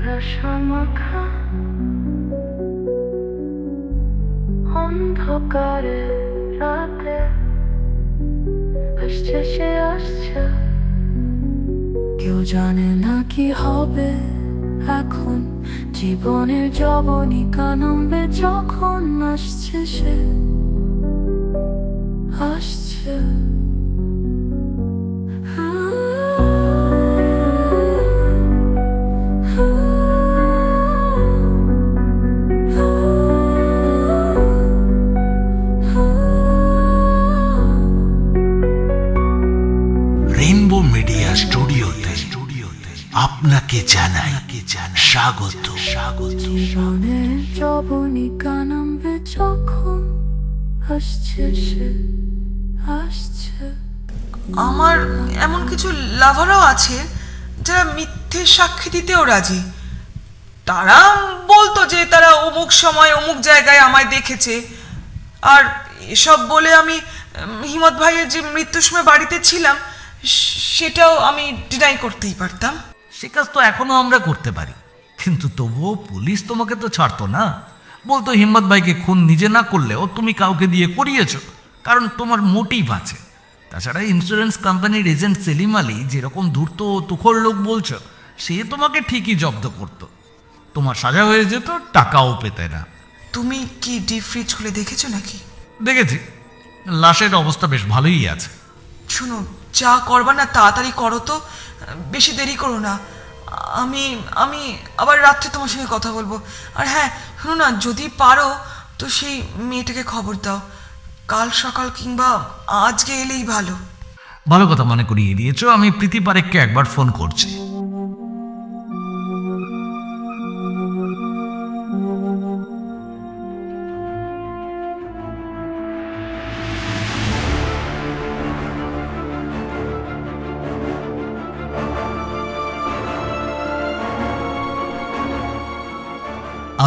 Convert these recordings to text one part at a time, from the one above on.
কুয়াশামাখা অন্ধকারে রাতে আসছে সে আসছে, কেউ জানে না কি হবে এখন। জীবনের যবনিকা নামবে যখন আসছে সে আসছে। রেইনবো মিডিয়া স্টুডিওতে আপনাকে জানাই স্বাগত। জীবনের যবনিকা নামবে যখন আসছে সে আসছে। আমার এমন কিছু লাভারও আছে যারা মিথ্যে সাক্ষী দিতেও রাজি। তারা বলতো যে তারা অমুক সময় অমুক জায়গায় আমায় দেখেছে, আর এসব বলে আমি হিমত ভাইয়ের যে মৃত্যুর সময় বাড়িতে ছিলাম সেটাও আমি ডিনাই করতেই পারতাম। সে কাজ তো এখনো আমরা করতে পারি, কিন্তু তবুও পুলিশ তোমাকে তো ছাড়তো না। বলতো হিম্মত ভাইকে খুন নিজে না করলেও তুমি কাউকে দিয়ে করিয়েছো, কারণ তোমার মোটিভ আছে। তাছাড়া ইন্স্যুরেন্স কোম্পানির এজেন্ট সেলিম আলী যেরকম ধূর্ত ও তুখোর লোক বলছো, সে তোমাকে ঠিকই জব্দ করত, তোমার সাজা হয়ে যেত, টাকাও পেতে না। তুমি কি ডিপ ফ্রিজ খুলে দেখেছো নাকি? দেখেছি, লাশের অবস্থা বেশ ভালোই আছে। শোনো, যা করবা না তাড়াতাড়ি করো তো, বেশি দেরি করো না। আমি আমি আবার রাত্রে তোমার সঙ্গে কথা বলবো। আর হ্যাঁ শোনো না, যদি পারো তো সেই মেয়েটাকে খবর দাও, কাল সকাল কিংবা আজকে এলেই ভালো। ভালো কথা মনে করিয়ে দিয়েছো। আমি প্রীতি পারেখকে একবার ফোন করছি।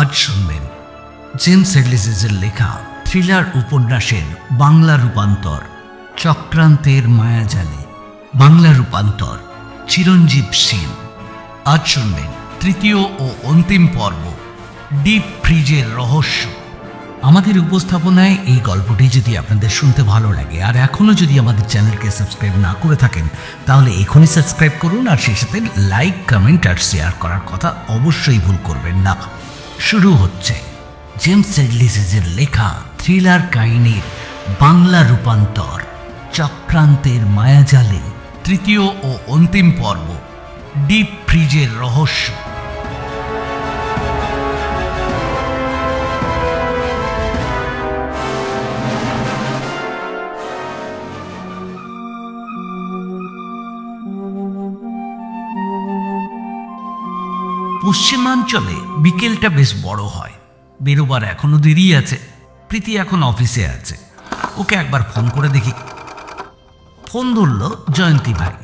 আজ শুনবেন জেমস হেডলিসের লেখা থ্রিলার উপন্যাসের বাংলা রূপান্তর চক্রান্তের মায়াজালে। বাংলা রূপান্তর চিরঞ্জীব সেন। আজ শুনবেন তৃতীয় ও অন্তিম পর্ব, ডিপ ফ্রিজের রহস্য। আমাদের উপস্থাপনায় এই গল্পটি যদি আপনাদের শুনতে ভালো লাগে আর এখনও যদি আমাদের চ্যানেলকে সাবস্ক্রাইব না করে থাকেন, তাহলে এখনই সাবস্ক্রাইব করুন, আর সেই সাথে লাইক, কমেন্ট আর শেয়ার করার কথা অবশ্যই ভুল করবেন না। শুরু হচ্ছে জেমস হেডলিসের লেখা থ্রিলার কাহিনীর বাংলা রূপান্তর চক্রান্তের মায়াজালে, তৃতীয় ও অন্তিম পর্ব, ডিপ ফ্রিজের রহস্য। পশ্চিমাঞ্চলে বিকেলটা বেশ বড় হয়, বেরোবার এখনো দেরি আছে। প্রীতি এখন অফিসে আছে, ওকে একবার ফোন করে দেখি। ফোন ধরল জয়ন্তী ভাই।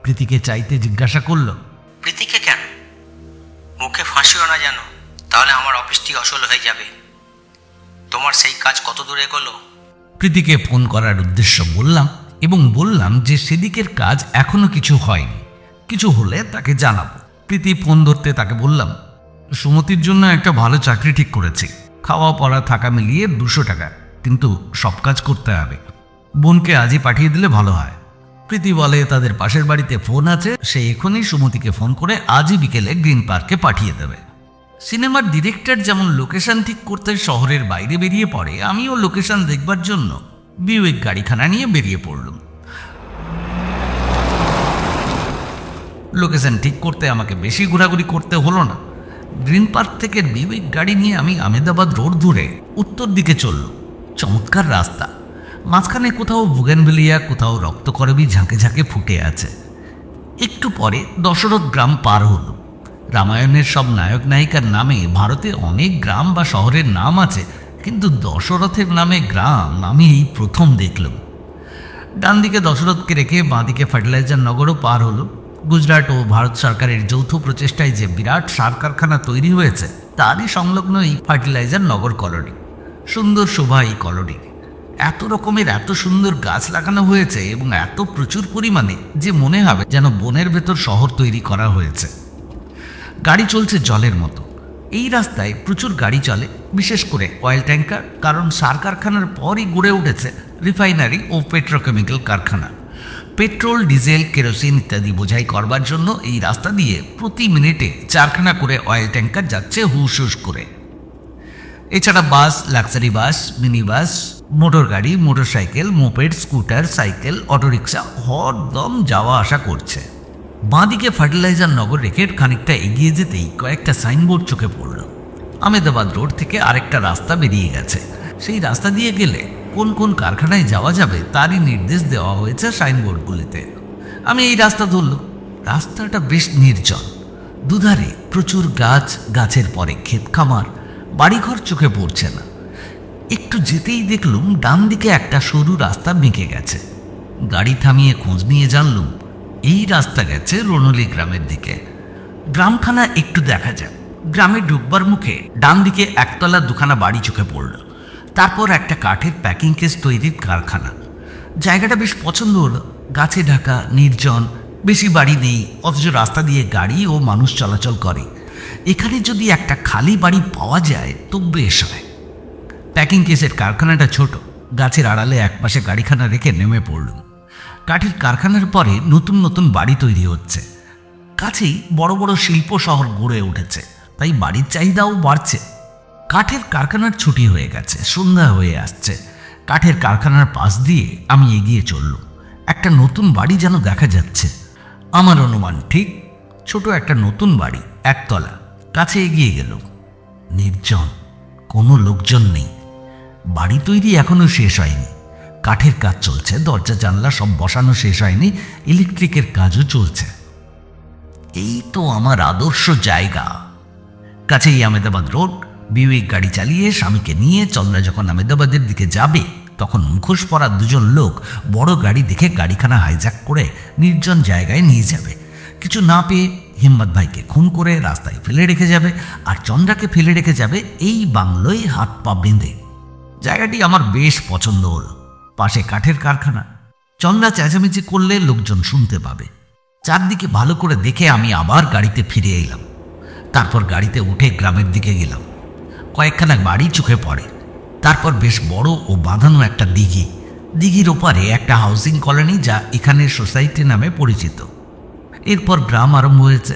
প্রীতিকে চাইতে জিজ্ঞাসা করলো, প্রীতিকে কেন? মুখে ফাঁসিও না জানো, তাহলে আমার অফিসটি অসল হয়ে যাবে। তোমার সেই কাজ কত দূরে এগোলো? প্রীতিকে ফোন করার উদ্দেশ্য বললাম এবং বললাম যে সেদিকের কাজ এখনো কিছু হয়নি, কিছু হলে তাকে জানাবো। প্রীতি ফোন ধরতে তাকে বললাম, সুমতির জন্য একটা ভালো চাকরি ঠিক করেছি, খাওয়া পড়া থাকা মিলিয়ে 200 টাকা, কিন্তু সব কাজ করতে হবে। বোনকে আজই পাঠিয়ে দিলে ভালো হয়। প্রীতি বলে তাদের পাশের বাড়িতে ফোন আছে, সে এখনই সুমতিকে ফোন করে আজই বিকেলে গ্রিন পার্কে পাঠিয়ে দেবে। সিনেমার ডিরেক্টর যেমন লোকেশন ঠিক করতে শহরের বাইরে বেরিয়ে পড়ে, আমিও লোকেশন দেখবার জন্য বিউইক গাড়িখানা নিয়ে বেরিয়ে পড়লাম। লোকেশন ঠিক করতে আমাকে বেশি ঘোরাঘুরি করতে হলো না। গ্রিন পার্ক থেকে বিউইক গাড়ি নিয়ে আমি আহমেদাবাদ রোড ধরে উত্তর দিকে চলল। চমৎকার রাস্তা, মাঝখানে কোথাও বুগেনভেলিয়া, কোথাও রক্তকরবী ঝাঁকে ঝাঁকে ফুটে আছে। একটু পরে দশরথ গ্রাম পার হল। রামায়ণের সব নায়ক নায়িকার নামে ভারতে অনেক গ্রাম বা শহরের নাম আছে, কিন্তু দশরথের নামে গ্রাম আমি এই প্রথম দেখলাম। ডান দিকে দশরথকে রেখে বাঁ দিকে ফার্টিলাইজার নগরও পার হলো। গুজরাট ও ভারত সরকারের যৌথ প্রচেষ্টায় যে বিরাট সার কারখানা তৈরি হয়েছে, তারই সংলগ্ন এই ফার্টিলাইজার নগর কলোনি। সুন্দর শোভা এই কলোনির। এত রকমের এত সুন্দর গাছ লাগানো হয়েছে এবং এত প্রচুর পরিমাণে যে মনে হবে যেন বনের ভেতর শহর তৈরি করা হয়েছে। গাড়ি চলছে জলের মতো। এই রাস্তায় প্রচুর গাড়ি চলে, বিশেষ করে অয়েল ট্যাঙ্কার, কারণ সার কারখানার পরই গড়ে উঠেছে রিফাইনারি ও পেট্রোকেমিক্যাল কারখানা। পেট্রোল, ডিজেল, কেরোসিন ইত্যাদি বোঝাই করবার জন্য এই রাস্তা দিয়ে প্রতি মিনিটে 4খানা করে অয়েল ট্যাঙ্কার যাচ্ছে হুস হুস করে। এছাড়া bus, luxury bus, mini bus, motor গাড়ি, motorcycle, moped, scooter, cycle, auto rickshaw হরদম যাওয়া আসা করছে। বাঁদিকে ফার্টিলাইজার নগর রেখে খানিকটা এগিয়ে যেতেই কয়েকটা সাইনবোর্ড চোখে পড়ল। আহমেদাবাদ রোড থেকে আরেকটা রাস্তা বেরিয়ে গেছে। সেই রাস্তা দিয়ে গেলে কোন কোন কারখানায় যাওয়া যাবে তারই নির্দেশ দেওয়া হয়েছে সাইনবোর্ডগুলিতে। আমি এই রাস্তা ধরলাম। রাস্তাটা বেশ নির্জন, দুধারে প্রচুর গাছ, গাছের পরে ক্ষেত খামার, বাড়িঘর চোখে পড়ছে না। একটু যেতেই দেখলুম ডান দিকে একটা সরু রাস্তা বেঁকে গেছে। গাড়ি থামিয়ে খোঁজ নিয়ে জানলুম এই রাস্তা গেছে রনলি গ্রামের দিকে। গ্রামখানা একটু দেখা যায়। গ্রামে ঢুকবার মুখে ডান দিকে একতলা দুখানা বাড়ি চোখে পড়ল, তারপর একটা কাঠের প্যাকিং কেস তৈরির কারখানা। জায়গাটা বেশ পছন্দ হলো, গাছে ঢাকা, নির্জন, বেশি বাড়ি নেই, অথচ রাস্তা দিয়ে গাড়ি ও মানুষ চলাচল করে। এখানে যদি একটা খালি বাড়ি পাওয়া যায় তো বেশ হয়। প্যাকিং কেসের কারখানাটা ছোট, গাছের আড়ালে একপাশে গাড়িখানা রেখে নেমে পড়ল। কাঠের কারখানার পরে নতুন নতুন বাড়ি তৈরি হচ্ছে। কাছেই বড় বড় শিল্প শহর গড়ে উঠেছে, তাই বাড়ির চাহিদাও বাড়ছে। কাঠের কারখানার ছুটি হয়ে গেছে, সন্ধ্যা হয়ে আসছে। কাঠের কারখানার পাশ দিয়ে আমি এগিয়ে চললুম। একটা নতুন বাড়ি যেন দেখা যাচ্ছে। আমার অনুমান ঠিক, ছোট একটা নতুন বাড়ি, একতলা। কাছে এগিয়ে গেল, নির্জন, কোনো লোকজন নেই। বাড়ি তৈরি এখনো শেষ হয়নি, কাঠের কাজ চলছে, দরজা জানলা সব বসানো শেষ হয়নি, ইলেকট্রিকের কাজও চলছে। এই তো আমার আদর্শ জায়গা। কাছেই আহমেদাবাদ রোড। বিবেক গাড়ি চালিয়ে স্বামীকে নিয়ে চন্দ্রা যখন আহমেদাবাদের দিকে যাবে, তখন মুখোশ পরা দুজন লোক বড় গাড়ি দেখে গাড়িখানা হাইজ্যাক করে নির্জন জায়গায় নিয়ে যাবে। কিছু না পেয়ে হিম্মত ভাইকে খুন করে রাস্তায় ফেলে রেখে যাবে, আর চন্দ্রাকে ফেলে রেখে যাবে এই বাংলোয় হাত পা বেঁধে। জায়গাটি আমার বেশ পছন্দ হলো। পাশে কাঠের কারখানা। চন্দ্রা চেঁচামেচি করলে লোকজন শুনতে পাবে। চারদিকে ভালো করে দেখে আমি আবার গাড়িতে ফিরে এলাম। তারপর গাড়িতে উঠে গ্রামের দিকে গেলাম। কয়েকখানা বাড়ি চোখে পড়ে, তারপর বেশ বড় ও বাঁধানো একটা দিঘি। দিঘির ওপারে একটা হাউসিং কলোনি, যা এখানের সোসাইটি নামে পরিচিত। এরপর গ্রাম আরম্ভ হয়েছে।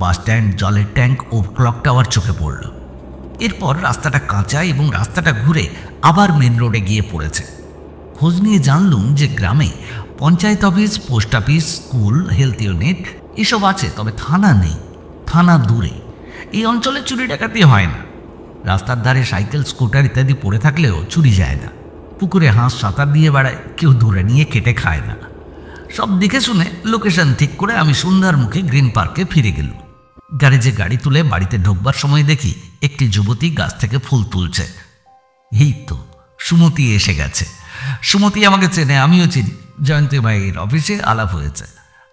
বাস স্ট্যান্ড, জলের ট্যাঙ্ক ও ক্লক টাওয়ার চোখে পড়ল। এরপর রাস্তাটা কাঁচা এবং রাস্তাটা ঘুরে আবার মেন রোডে গিয়ে পড়েছে। খোঁজ নিয়ে জানলুম যে গ্রামে panchayat office, post office, school, health unit এসব আছে, তবে থানা নেই। থানা দূরে। এই অঞ্চলে চুরি ডাকাতি হয় না। রাস্তার ধারে সাইকেল, স্কুটার ইত্যাদি পড়ে থাকলেও চুরি যায় না। পুকুরে হাঁস সাঁতার দিয়ে বেড়ায়, কেউ ধরে নিয়ে কেটে খায় না। সব দেখে শুনে লোকেশন ঠিক করে আমি সন্ধ্যার মুখে গ্রিন পার্কে ফিরে গেলুম। গ্যারেজে গাড়ি তুলে বাড়িতে ঢোকবার সময় দেখি একটি যুবতী গাছ থেকে ফুল তুলছে। এই তো সুমতি এসে গেছে। সুমতি আমাকে চেনে, আমিও চিনি। জয়ন্তী ভাইয়ের অফিসে আলাপ হয়েছে।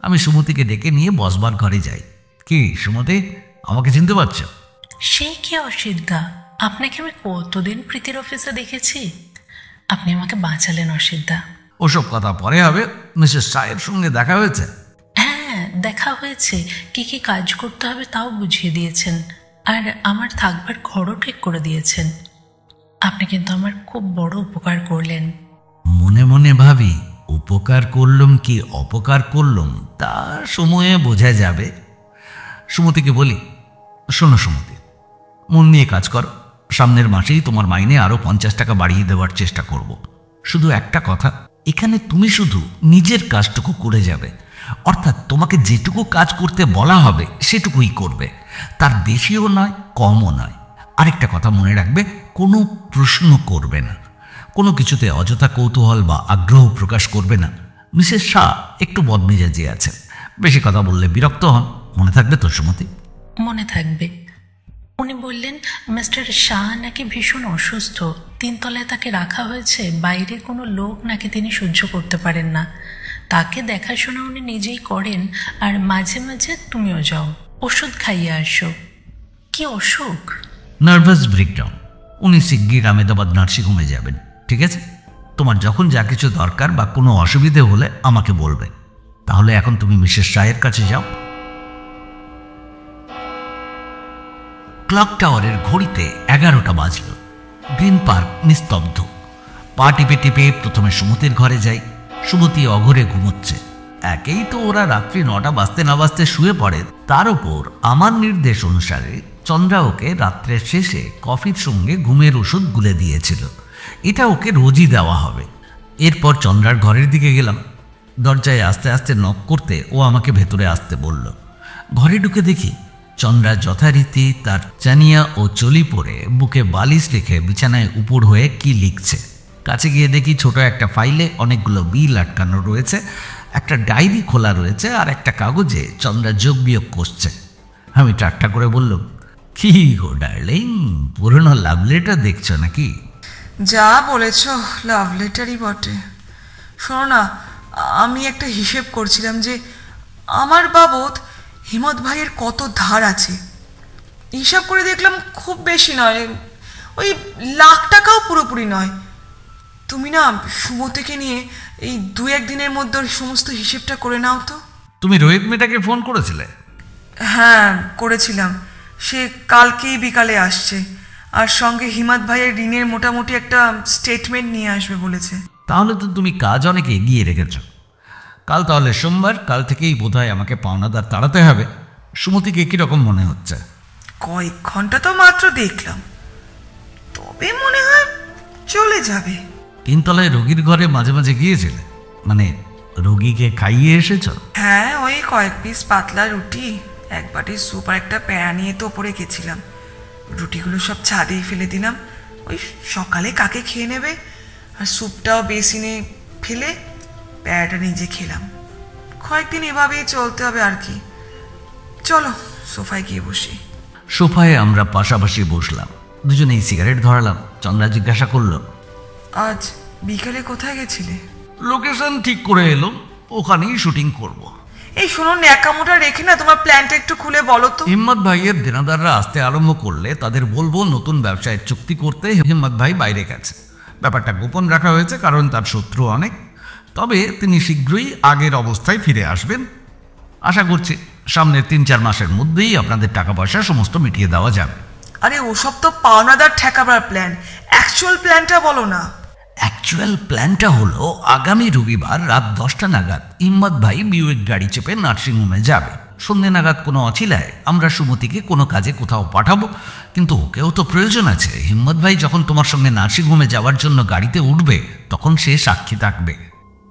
আমি সুমতিকে ডেকে নিয়ে বসবার ঘরে যাই। কি সুমতি, আমাকে চিনতে পারছ? সে কি অসিদ্ধা, আপনাকে আমি কতদিন প্রীতির অফিসে দেখেছি। আপনি আমাকে বাঁচালেন অসিদ্ধা। ওসব কথা পরে হবে। মিসেস সাহের সঙ্গে দেখা হয়েছে? হ্যাঁ, দেখা হয়েছে। কি কি কাজ করতে হবে তাও বুঝিয়ে দিয়েছেন, আর আমার থাকবার ঘরও ঠিক করে দিয়েছেন। আপনি কিন্তু আমার খুব বড় উপকার করলেন। মনে মনে ভাবি, উপকার করলুম কি অপকার করলুম তা সময়ে বোঝা যাবে। সুমতিকে বলি, শোনো সুমতি, মন নিয়ে কাজ করো। সামনের মাসেই তোমার মাইনে আরো 50 টাকা বাড়িয়ে দেওয়ার চেষ্টা করব। শুধু একটা কথা, এখানে তুমি শুধু নিজের কাজটুকু করে যাবে, অর্থাৎ তোমাকে যেটুকু কাজ করতে বলা হবে সেটুকুই করবে, তার বেশিও নয় কমও নয়। আরেকটা কথা মনে রাখবে, কোনো প্রশ্ন করবে না, কোনো কিছুতে অযথা কৌতূহল বা আগ্রহ প্রকাশ করবে না। মিসেস শাহ একটু বদমেজাজি আছেন, বেশি কথা বললে বিরক্ত হন। মনে থাকবে তো সুমতি? মনে থাকবে। উনি বললেন মিস্টার শাহ নাকি ভীষণ অসুস্থ, 3 তলায় তাকে রাখা হয়েছে। বাইরে কোনো লোক নাকি তিনি সহ্য করতে পারেন না। তাকে দেখাশোনা উনি নিজেই করেন, আর মাঝে মাঝে তুমিও যাও, ওষুধ খাইয়ে আসো। কি অসুখ? Nervous breakdown. উনি শিগগির আহমেদাবাদ নার্সিংহোমে যাবেন। ঠিক আছে, তোমার যখন যা কিছু দরকার বা কোনো অসুবিধে হলে আমাকে বলবে। তাহলে এখন তুমি মিসেস শাহের কাছে যাও। ক্লক টাওয়ারের ঘড়িতে 11টা বাজল। গ্রিন পার্ক নিস্তব্ধ। পা টিপে টিপে প্রথমে সুমতির ঘরে যাই। সুমতি অঘরে ঘুমোচ্ছে। একেই তো ওরা রাত্রি 9টা বাজতে না বাজতে শুয়ে পড়ে, তার উপর আমার নির্দেশ অনুসারে চন্দ্রা ওকে রাত্রের শেষে কফির সঙ্গে ঘুমের ওষুধ গুলে দিয়েছিল। এটা ওকে রোজই দেওয়া হবে। এরপর চন্দ্রার ঘরের দিকে গেলাম। দরজায় আস্তে আস্তে নক করতে ও আমাকে ভেতরে আসতে বলল। ঘরে ঢুকে দেখি চন্দ্রা যথারীতি তার চানিয়া ও চলি পরে বুকে বালিশ রেখে বিছানায় উপর হয়ে কি লিখছে। কাছে গিয়ে দেখি ছোট একটা ফাইলে অনেকগুলো বিল আটকানো রয়েছে, একটা ডায়েরি খোলা রয়েছে, আর একটা কাগজে চন্দ্রা যোগ বিয়োগ করছে। আমি ঠাট্টা করে বললাম, কি গো ডার্লিং, পুরনো লাভ লেটার দেখছো নাকি? যা বলেছ, লাভ লেটারই বটে। শোনো না, আমি একটা হিসেব করছিলাম যে আমার বাবদ হিমত ভাইয়ের কত ধার আছে। হিসাব করে দেখলাম খুব বেশি নয়, ওই লাখ টাকাও পুরোপুরি নয়। তুমি না সুমতিকে নিয়ে এই 2-1 দিনের মধ্যে সমস্ত হিসেবটা করে নাও তো। তুমি রোহিত মেয়েটাকে ফোন করেছিলে? হ্যাঁ, করেছিলাম। সে কালকেই বিকালে আসছে, আর সঙ্গে হিমত ভাইয়ের ঋণের মোটামুটি একটা স্টেটমেন্ট নিয়ে আসবে বলেছে। তাহলে তো তুমি কাজ অনেক এগিয়ে রেখেছ। কাল তাহলে সোমবার, কাল থেকেই বোধহয় আমাকে পাওনাদার তাড়াতে হবে। সুমতিকে কীরকম মনে হচ্ছে? কয়েক ঘন্টা তো মাত্র দেখলাম, তবে মনে হয় চলে যাবে। 3 তলায় রোগীর ঘরে মাঝে মাঝে গিয়েছিলে? মানে রোগীকে খাইয়ে এসেছ? হ্যাঁ, ওই কয়েক পিস পাতলা রুটি, এক বাটি স্যুপ আর একটা প্যারা নিয়ে তো ওপরে গেছিলাম। রুটিগুলো সব ছাদেই ফেলে দিলাম, ওই সকালে কাকে খেয়ে নেবে। আর স্যুপটাও বেসিনে ফেলে প্যারাটা নিজে খেলাম। কয়েকদিন এভাবেই চলতে হবে আর কি। চলো সোফায় গিয়ে বসি। সোফায় আমরা পাশাপাশি বসলাম, দুজনেই সিগারেট ধরালাম। চন্দ্রা জিজ্ঞাসা করলো, আজ বিকালে কোথায় গেছিলে? লোকেশন ঠিক করে এলো, ওখানেই শুটিং করব। এই শোনো, ন্যাকামোটা রেখে না তোমার প্ল্যানটা একটু খুলে বলো তো। হিম্মত ভাইয়ের দেনাদাররা আসতে আরম্ভ করলে তাদের বলবো নতুন ব্যবসায়ের চুক্তি করতে হিম্মত ভাই বাইরে গেছে। ব্যাপারটা গোপন রাখা হয়েছে কারণ তার শত্রু অনেক, তবে তিনি শীঘ্রই আগের অবস্থায় ফিরে আসবেন। আশা করছি সামনের 3-4 মাসের মধ্যেই আপনাদের টাকা পয়সা সমস্ত মিটিয়ে দেওয়া যাবে। আরে ওসব তো পাওনাদার ঠেকাবার প্ল্যান, অ্যাকচুয়াল প্ল্যানটা বলো না। অ্যাকচুয়াল প্ল্যানটা হলো আগামী রবিবার রাত 10টা নাগাদ হিম্মত ভাই বিউয়ের গাড়ি চেপে নার্সিংহোমে যাবে। সন্ধ্যে নাগাদ কোনো অছিলায় আমরা সুমতিকে কোনো কাজে কোথাও পাঠাবো, কিন্তু ওকেও তো প্রয়োজন আছে। হিম্মত ভাই যখন তোমার সঙ্গে নার্সিংহোমে যাওয়ার জন্য গাড়িতে উঠবে তখন সে সাক্ষী থাকবে।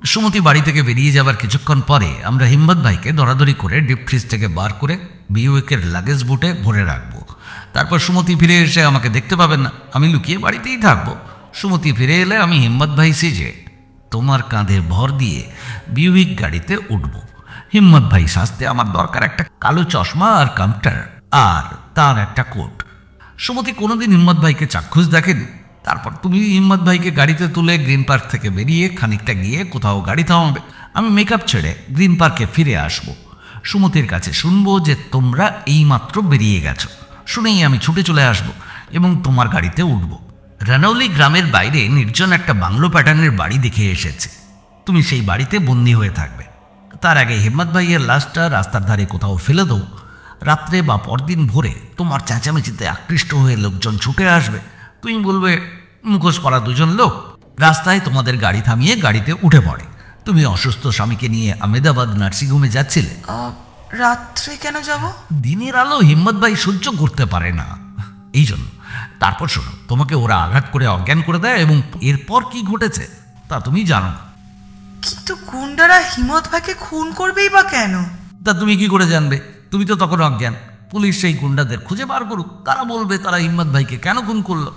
সুমতি বাড়ি থেকে বেরিয়ে যাবার কিছুক্ষণ পরে আমরা হিম্মত ভাইকে দরাদরি করে ডিপ ফ্রিজ থেকে বার করে বিউয়েকের লাগেজ বুটে ভরে রাখবো। তারপর সুমতি ফিরে এসে আমাকে দেখতে পাবেন না, আমি লুকিয়ে বাড়িতেই থাকবো। সুমতি ফিরে এলে আমি হিম্মত ভাই সেজে তোমার কাঁধে ভর দিয়ে বিউইক গাড়িতে উঠব। হিম্মত ভাই সাজতে আমার দরকার একটা কালো চশমা আর কামটার আর তার একটা কোট। সুমতি কোনোদিন হিম্মত ভাইকে চাক্ষুষ দেখেনি। তারপর তুমি হিম্মত ভাইকে গাড়িতে তুলে গ্রিন পার্ক থেকে বেরিয়ে খানিকটা গিয়ে কোথাও গাড়ি থামাবে। আমি মেকআপ ছেড়ে গ্রিন পার্কে ফিরে আসব। সুমতির কাছে শুনবো যে তোমরা এইমাত্র বেরিয়ে গেছো। শুনেই আমি ছুটে চলে আসব এবং তোমার গাড়িতে উঠব। রানৌলি গ্রামের বাইরে নির্জন একটা বাংলো প্যাটার্নের বাড়ি দেখে এসেছে। তুমি সেই বাড়িতে বন্দি হয়ে থাকবে। তার আগে হিম্মত ভাইয়ের লাশটা রাস্তার ধারে কোথাও ফেলে দাও। রাত্রে বা পরদিন ভোরে তোমার চেঁচামেচিতে আকৃষ্ট হয়ে লোকজন ছুটে আসবে। তুমি বলবে মুখোশ পরা 2জন লোক রাস্তায় তোমাদের গাড়ি থামিয়ে গাড়িতে উঠে পড়ে। তুমি অসুস্থ স্বামীকে নিয়ে আহমেদাবাদ নার্সিংহোমে যাচ্ছিলে। রাত্রে কেন যাব? দিনের আলো হিম্মত ভাই সহ্য করতে পারে না, এই জন্য। তারপর শোনো, তোমাকে ওরা আঘাত করে অজ্ঞান করে দেয় এবং এরপর কি ঘটেছে তা তুমি জানো না। কিন্তু গুন্ডারা হিম্মত ভাইকে খুন করবেই বা কেন? তা তুমি কি করে জানবে? তুমি তো তখন অজ্ঞান। পুলিশ সেই গুন্ডাদের খুঁজে বার করুক, তারা বলবে তারা হিম্মত ভাইকে কেন খুন করলো।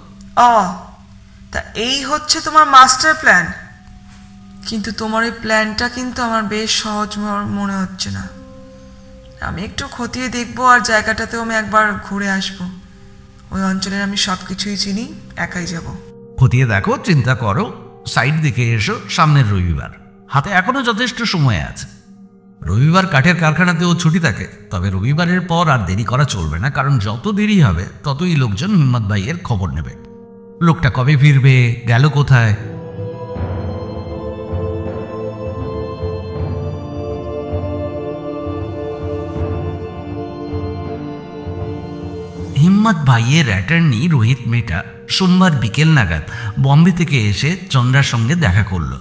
তা এই হচ্ছে তোমার মাস্টার প্ল্যান। কিন্তু তোমার এই প্ল্যানটা কিন্তু আমার বেশ সহজ মনে হচ্ছে না। আমি একটু খতিয়ে দেখবো, আর জায়গাটাতেও আমি একবার ঘুরে আসবো। ওই অঞ্চলের আমি সব কিছুই চিনি, একাই যাব। খতিয়ে দেখো, চিন্তা করো, সাইড দিকে এসো। সামনের রবিবার, হাতে এখনো যথেষ্ট সময় আছে। রবিবার কাঠের কারখানাতেও ছুটি থাকে, তবে রবিবারের পর আর দেরি করা চলবে না, কারণ যত দেরি হবে ততই লোকজন হিম্মত ভাইয়ের খবর নেবে। লোকটা কবে ফিরবে, গেল কোথায়। হিম্মত ভাইয়ের অ্যাটর্নি রোহিত মেটা সোমবার বিকেল নাগাদ বম্বে থেকে এসে চন্দ্রার সঙ্গে দেখা করল।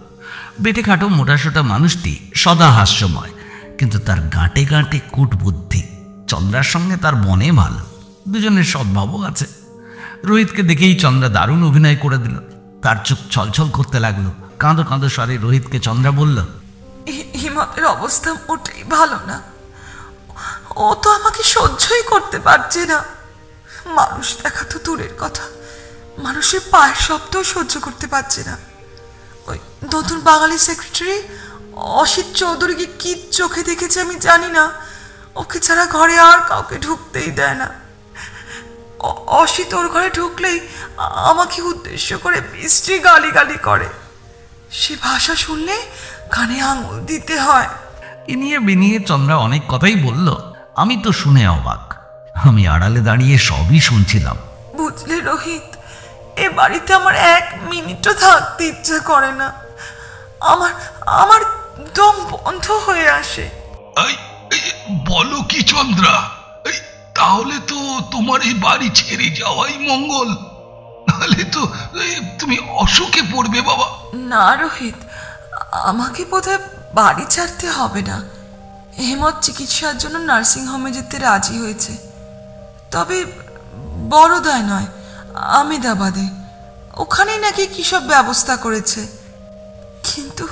বেটেখাটো মোটাসোটা মানুষটি সদা হাস্যময়, কিন্তু তার গাঁটে গাঁটে কূটবুদ্ধি। চন্দ্রার সঙ্গে তার মনে ভালো, দুজনের সদ্ভাবও আছে। রোহিতকে দেখেই চন্দ্রা দারুণ অভিনয় করে দিল। তার চোখ ছলছল করতে লাগলো। কাঁদো কাঁদো স্বরে রোহিতকে চন্দ্রা বলল, হিমতের অবস্থা মোটেই ভালো না। ও তো আমাকে সহ্যই করতে পারছে না। মানুষ দেখা তো দূরের কথা, মানুষের পায়ের শব্দও সহ্য করতে পারছে না। ওই নতুন বাঙালি সেক্রেটারি অসিত চৌধুরীকে কি চোখে দেখেছে আমি জানি না, ওকে ছাড়া ঘরে আর কাউকে ঢুকতেই দেয় না। অসিত ওর ঘরে ঢুকলেই আমাকে উদ্দেশ্য করে মিষ্টি গালিগালি করে। সে ভাষা শুনলে কানে আঙুল দিতে হয়। এ নিয়ে বিনিয়ে চন্দ্রা অনেক কথাই বলল। আমি তো শুনে অবাক। আমি আড়ালে দাঁড়িয়ে সবই শুনছিলাম। বুঝলে রোহিত, এ বাড়িতে আমার এক মিনিটও থাকতে ইচ্ছা করে না। আমার দম বন্ধ হয়ে আসে। বলো কি চন্দ্রা? তাহলে তো তোমার এই বাড়ি ছেড়ে যাওয়াই মঙ্গল, নাহলে তো তুমি অসুখে পড়বে বাবা। না রোহিত, আমাকে বোধহয় বাড়ি ছাড়তে হবে না। হেমত চিকিৎসার জন্য নার্সিং হোমে যেতে রাজি হয়েছে, তবে বড়োদায় নয়, আমেদাবাদে। ওখানেই নাকি কি সব ব্যবস্থা করেছে। কিন্তু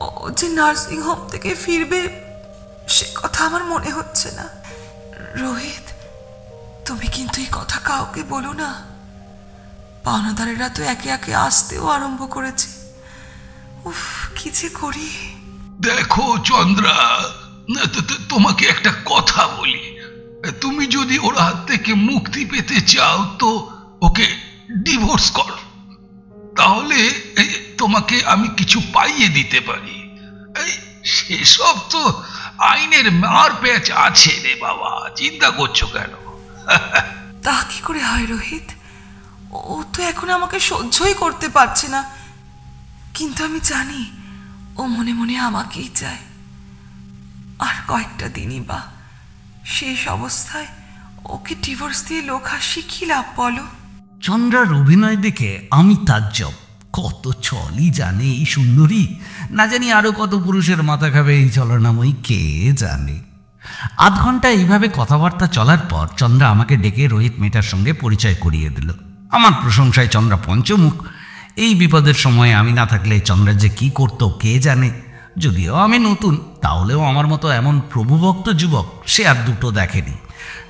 ও যে নার্সিং হোম থেকে ফিরবে সে কথা আমার মনে হচ্ছে না। রোহিত, তুমি কিন্তু এই কথা কাউকে বলো না। পাওনাদারেরা তো একে একে আসতেও আরম্ভ করেছে। উফ, কি যে করি। দেখো চন্দ্রা, তোমাকে একটা কথা বলি। তুমি যদি ওর হাত থেকে মুক্তি পেতে চাও তো ওকে ডিভোর্স করো, তাহলে তোমাকে আমি কিছু পাইয়ে দিতে পারি। সেসব তো আইনের মার প্যাচ আছে রে বাবা, চিন্তা করছো কেন? তা কি করে হয় রোহিত? ও তো এখন আমাকে সহ্যই করতে পারছে না, কিন্তু আমি জানি ও মনে মনে আমাকেই চায়। আর কয়েকটা দিনই বা, শেষ অবস্থায় ওকে ডিভোর্স দিয়ে লোক হাসি কি লাভ বলো? চন্দ্রার অভিনয় দেখে আমি তাজ্জব। কত চলই জানে এই সুন্দরী, না জানি আরো কত পুরুষের মাথা খাবে এই চলনাময়ী, কে জানে। আধ ঘন্টা এইভাবে কথাবার্তা চলার পর চন্দ্রা আমাকে ডেকে রোহিত মেটার সঙ্গে পরিচয় করিয়ে দিল। আমার প্রশংসায় চন্দ্রা পঞ্চমুখ। এই বিপদের সময় আমি না থাকলে চন্দ্রা যে কি করতো কে জানে। যদিও আমি নতুন, তাহলেও আমার মতো এমন প্রভুভক্ত যুবক সে আর দুটো দেখেনি।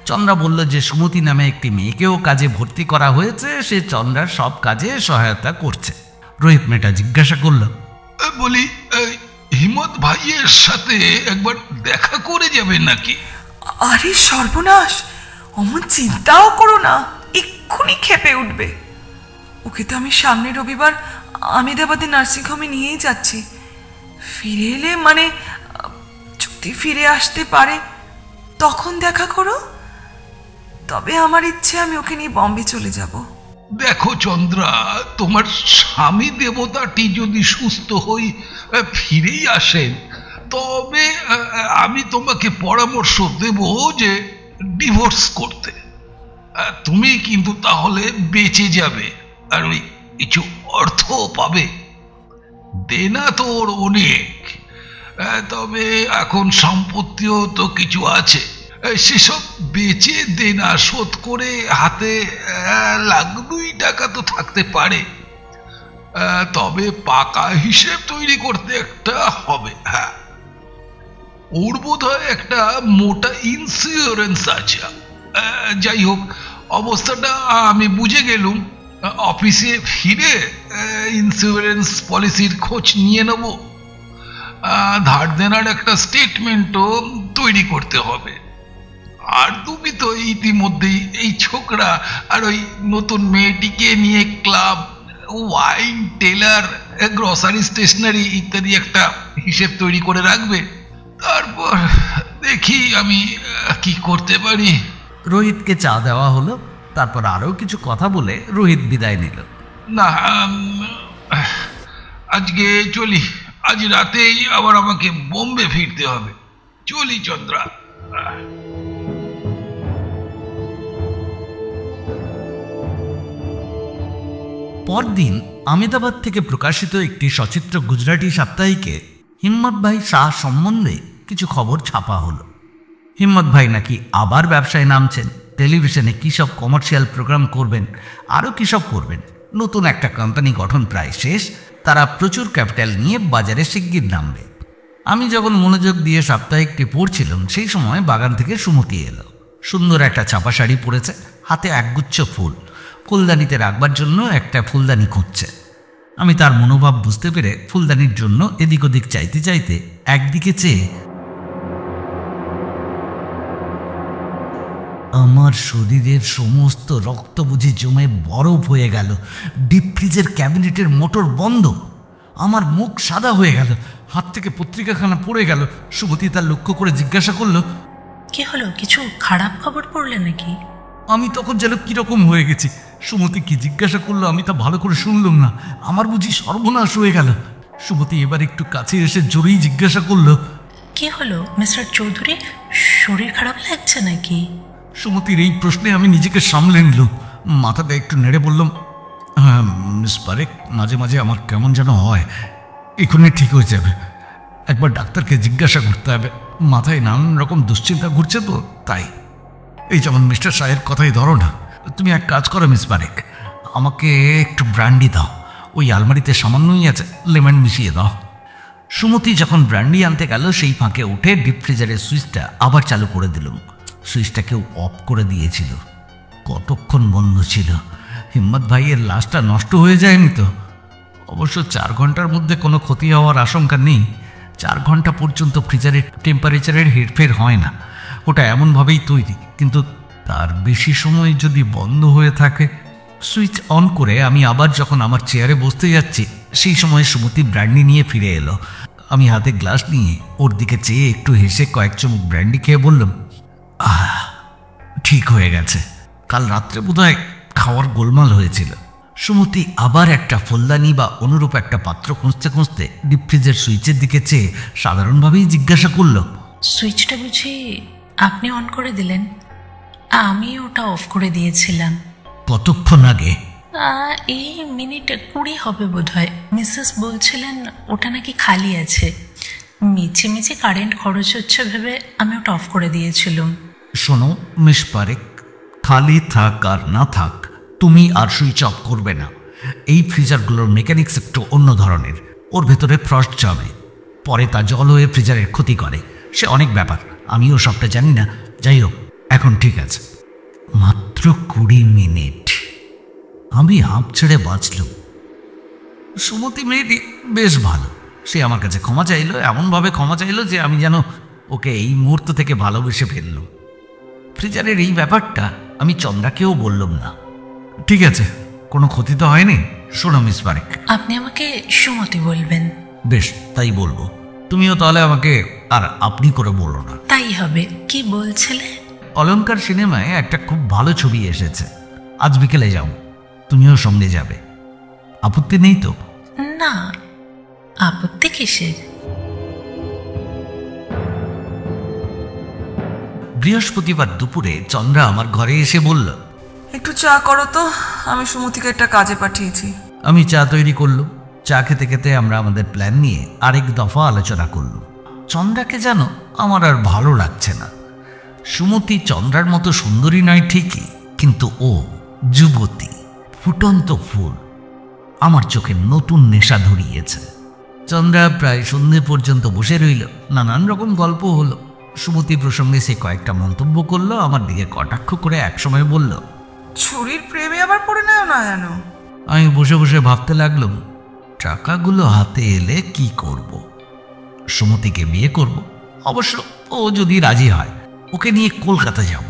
চন্দ্রা বলল যে সুমতি নামে একটি মেয়েকেও কাজে ভর্তি করা হয়েছে, সে চন্দ্রার সব কাজে সহায়তা করছে। রোহিত মেটা জিজ্ঞাসা করল, বলি হিমত ভাইয়ের সাথে একবার দেখা করে যাবেন নাকি? আরে সর্বনাশ, অমন চিন্তাও করো না, এক্ষুনি খেপে উঠবে। ওকে তো আমি সামনের রবিবার আমেদাবাদে নার্সিং হোমে নিয়েই যাচ্ছি। ফিরে এলে, মানে যদি ফিরে আসতে পারে তখন দেখা করো। তবে আমার ইচ্ছে আমি ওকে নিয়ে বম্বে চলে যাব। দেখো চন্দ্রা, তোমার স্বামী দেবতাটি যদি সুস্থ হই ফিরেই আসেন, তবে আমি তোমাকে পরামর্শ দেব যে ডিভোর্স করতে। তুমি কিন্তু তাহলে বেঁচে যাবে, আর ওই কিছু অর্থ পাবে। দেনা তো ওর অনেক, তবে এখন সম্পত্তিও তো কিছু আছে। সেসব বেচে দেনা শোধ করে হাতে $1,2,000 তো থাকতে পারে। তবে পাকা হিসেব তৈরি করতে একটা হবে। হ্যাঁ, ওর বোধহয় একটা মোটা ইন্স্যুরেন্স আছে। যাই হোক, অবস্থাটা আমি বুঝে গেলুম। অফিসে ফিরে ইন্স্যুরেন্স পলিসির খোঁজ নিয়ে নেব। ধার দেনার একটা স্টেটমেন্টও তৈরি করতে হবে। আর তুমি তো ইতিমধ্যেই এই ছোকরা আর ওই নতুন মেয়েটিকে নিয়ে club, wine, tailor, grocery, stationery ইত্যাদি একটা হিসেব তৈরি করে রাখবে। তারপর দেখি আমি কি করতে পারি। রোহিতকে চা দেওয়া হলো। তারপর আরও কিছু কথা বলে রোহিত বিদায় নিল। না, আজকে চলি। আজ রাতেই আবার আমাকে বোম্বে ফিরতে হবে। চলি চন্দ্রা। পরদিন আমেদাবাদ থেকে প্রকাশিত একটি সচিত্র গুজরাটি সাপ্তাহিকে হিম্মত ভাই শাহ সম্বন্ধে কিছু খবর ছাপা হলো। হিম্মত ভাই নাকি আবার ব্যবসায় নামছেন, টেলিভিশনে কী সব কমার্শিয়াল প্রোগ্রাম করবেন, আরও কী সব করবেন, নতুন একটা কোম্পানি গঠন প্রায় শেষ, তারা প্রচুর ক্যাপিটাল নিয়ে বাজারে শিগগির নামবে। আমি যখন মনোযোগ দিয়ে সাপ্তাহিকটি পড়ছিলাম সেই সময় বাগান থেকে সুমতি এলো। সুন্দর একটা ছাপা শাড়ি পরেছে, হাতে একগুচ্ছ ফুল, ফুলদানিতে রাখবার জন্য একটা ফুলদানি খুঁজছে। আমি তার মনোভাব বুঝতে পেরে ফুলদানির জন্য এদিক ওদিক চাইতে চাইতে একদিকে চেয়ে আমার শরীরের সমস্ত রক্ত বুঝি জমে বরফ হয়ে গেল। ডিপ ফ্রিজের ক্যাবিনেটের মোটর বন্ধ, আমার মুখ সাদা হয়ে গেল, হাত থেকে পত্রিকাখানা পড়ে গেল। সুমতি তার লক্ষ্য করে জিজ্ঞাসা করলো, কি হলো, কিছু খারাপ খবর পড়লে নাকি? আমি তখন যেন কিরকম হয়ে গেছি। সুমতি কি জিজ্ঞাসা করলো আমি তা ভালো করে শুনলাম না। আমার বুঝি সর্বনাশ হয়ে গেল। সুমতি এবার একটু কাছে এসে জোরেই জিজ্ঞাসা করলো, কি হলো মিস্টার চৌধুরী, শরীর খারাপ লাগছে নাকি? সুমতির এই প্রশ্নে আমি নিজেকে সামলে নিলাম, মাথাটা একটু নেড়ে বললাম, হ্যাঁ মিস পারেক, মাঝে মাঝে আমার কেমন যেন হয়, এখনই ঠিক হয়ে যাবে। একবার ডাক্তারকে জিজ্ঞাসা করতে হবে, মাথায় নানান রকম দুশ্চিন্তা ঘুরছে তো তাই। এই যেমন মিস্টার শাহের কথাই ধরো না, তুমি এক কাজ করো মিস পারেক, আমাকে একটু ব্র্যান্ডি দাও, ওই আলমারিতে সামান্যই আছে, লেমন মিশিয়ে দাও। সুমতি যখন ব্র্যান্ডি আনতে গেল সেই ফাঁকে উঠে ডিপ ফ্রিজারের সুইচটা আবার চালু করে দিলাম। সুইচটা কেউ অফ করে দিয়েছিল, কতক্ষণ বন্ধ ছিল। হিম্মত ভাইয়ের লাশটা নষ্ট হয়ে যায়নি তো? অবশ্য 4 ঘন্টার মধ্যে কোনো ক্ষতি হওয়ার আশঙ্কা নেই। 4 ঘন্টা পর্যন্ত ফ্রিজারের টেম্পারেচারের হেরফের হয় না, ওটা এমনভাবেই তৈরি। কিন্তু তার বেশি সময় যদি বন্ধ হয়ে থাকে। সুইচ অন করে আমি আবার যখন আমার চেয়ারে বসতে যাচ্ছি সেই সময় সুমতি ব্র্যান্ডি নিয়ে ফিরে এলো। আমি হাতে গ্লাস নিয়ে ওর দিকে চেয়ে একটু হেসে কয়েক চুমুক ব্র্যান্ডি খেয়ে বললাম, ঠিক হয়ে গেছে, কাল রাত্রে বোধহয় খাওয়ার গোলমাল হয়েছিল। সুমতি আবার একটা ফুলদানি বা অনুরূপ একটা পাত্র খুঁজতে খুঁজতে ডিপ ফ্রিজের সুইচের দিকে চেয়ে সাধারণভাবেই জিজ্ঞাসা করলো, সুইচটা বুঝি আপনি অন করে দিলেন? আমি ওটা অফ করে দিয়েছিলাম। কতক্ষণ আগে? এই মিনিট 20 হবে বোধ হয়। মিসেস বলছিলেন ওটা নাকি খালি আছে, মিছে মিছে কারেন্ট খরচ হচ্ছে ভেবে আমি ওটা অফ করে দিয়েছিলাম। শোনো মিস পারেক, খালি থাক আর না থাক, তুমি আর সুইচ অফ করবে না। এই ফ্রিজারগুলোর মেকানিক্স একটু অন্য ধরনের, ওর ভেতরে ফ্রস্ট জমে, পরে তা জল হয়ে ফ্রিজারের ক্ষতি করে, সে অনেক ব্যাপার, আমিও সবটা জানি না। যাই হোক, এখন ঠিক আছে। মাত্র 20 মিনিট, আমি হাঁপ ছেড়ে বাঁচলুম। সুমতি মেয়েটি বেশ ভালো, সে আমার কাছে ক্ষমা চাইলো, এমনভাবে ক্ষমা চাইলো যে আমি যেন ওকে এই মুহূর্ত থেকে ভালোবেসে ফেললুম। ফ্রিজারের এই ব্যাপারটা আমি চন্দ্রাকেও বললাম না। ঠিক আছে, কোনো ক্ষতি তো হয়নি। শোনো মিস পারেক, আপনি আমাকে সুমতি বলবেন? বেশ, তাই বলবো। তুমিও তাহলে আমাকে আর আপনি করে বলো না। তাই হবে। কি বলছিলে? অলঙ্কার সিনেমায় একটা খুব ভালো ছবি এসেছে, আজ বিকেলে যাও, তুমিও সঙ্গে যাবে, আপত্তি নেই তো? না, আপত্তি কিসের? বৃহস্পতিবার দুপুরে চন্দ্রা আমার ঘরে এসে বলল, একটু চা করো তো, আমি সুমতিকে একটা কাজে পাঠিয়েছি। আমি চা তৈরি করলাম। চা খেতে খেতে আমরা আমাদের প্ল্যান নিয়ে আরেক দফা আলোচনা করলাম। চন্দ্রাকে যেন আমার আর ভালো লাগছে না। সুমতি চন্দ্রার মতো সুন্দরী নয় ঠিকই, কিন্তু ও যুবতী, ফুটন্ত ফুল, আমার চোখে নতুন নেশা ধরিয়েছে। চন্দ্রা প্রায় সন্ধে পর্যন্ত বসে রইল, নানান রকম গল্প হলো। সুমতি প্রসঙ্গে সে কয়েকটা মন্তব্য করলো, আমার দিকে কটাক্ষ করে একসময় বলল, ছুরির প্রেমে আবার পড়ে নাও না যেন। আমি বসে বসে ভাবতে লাগলাম, টাকাগুলো হাতে এলে কি করব। সুমতিকে বিয়ে করব, অবশ্য ও যদি রাজি হয়, ওকে নিয়ে কলকাতা যাব,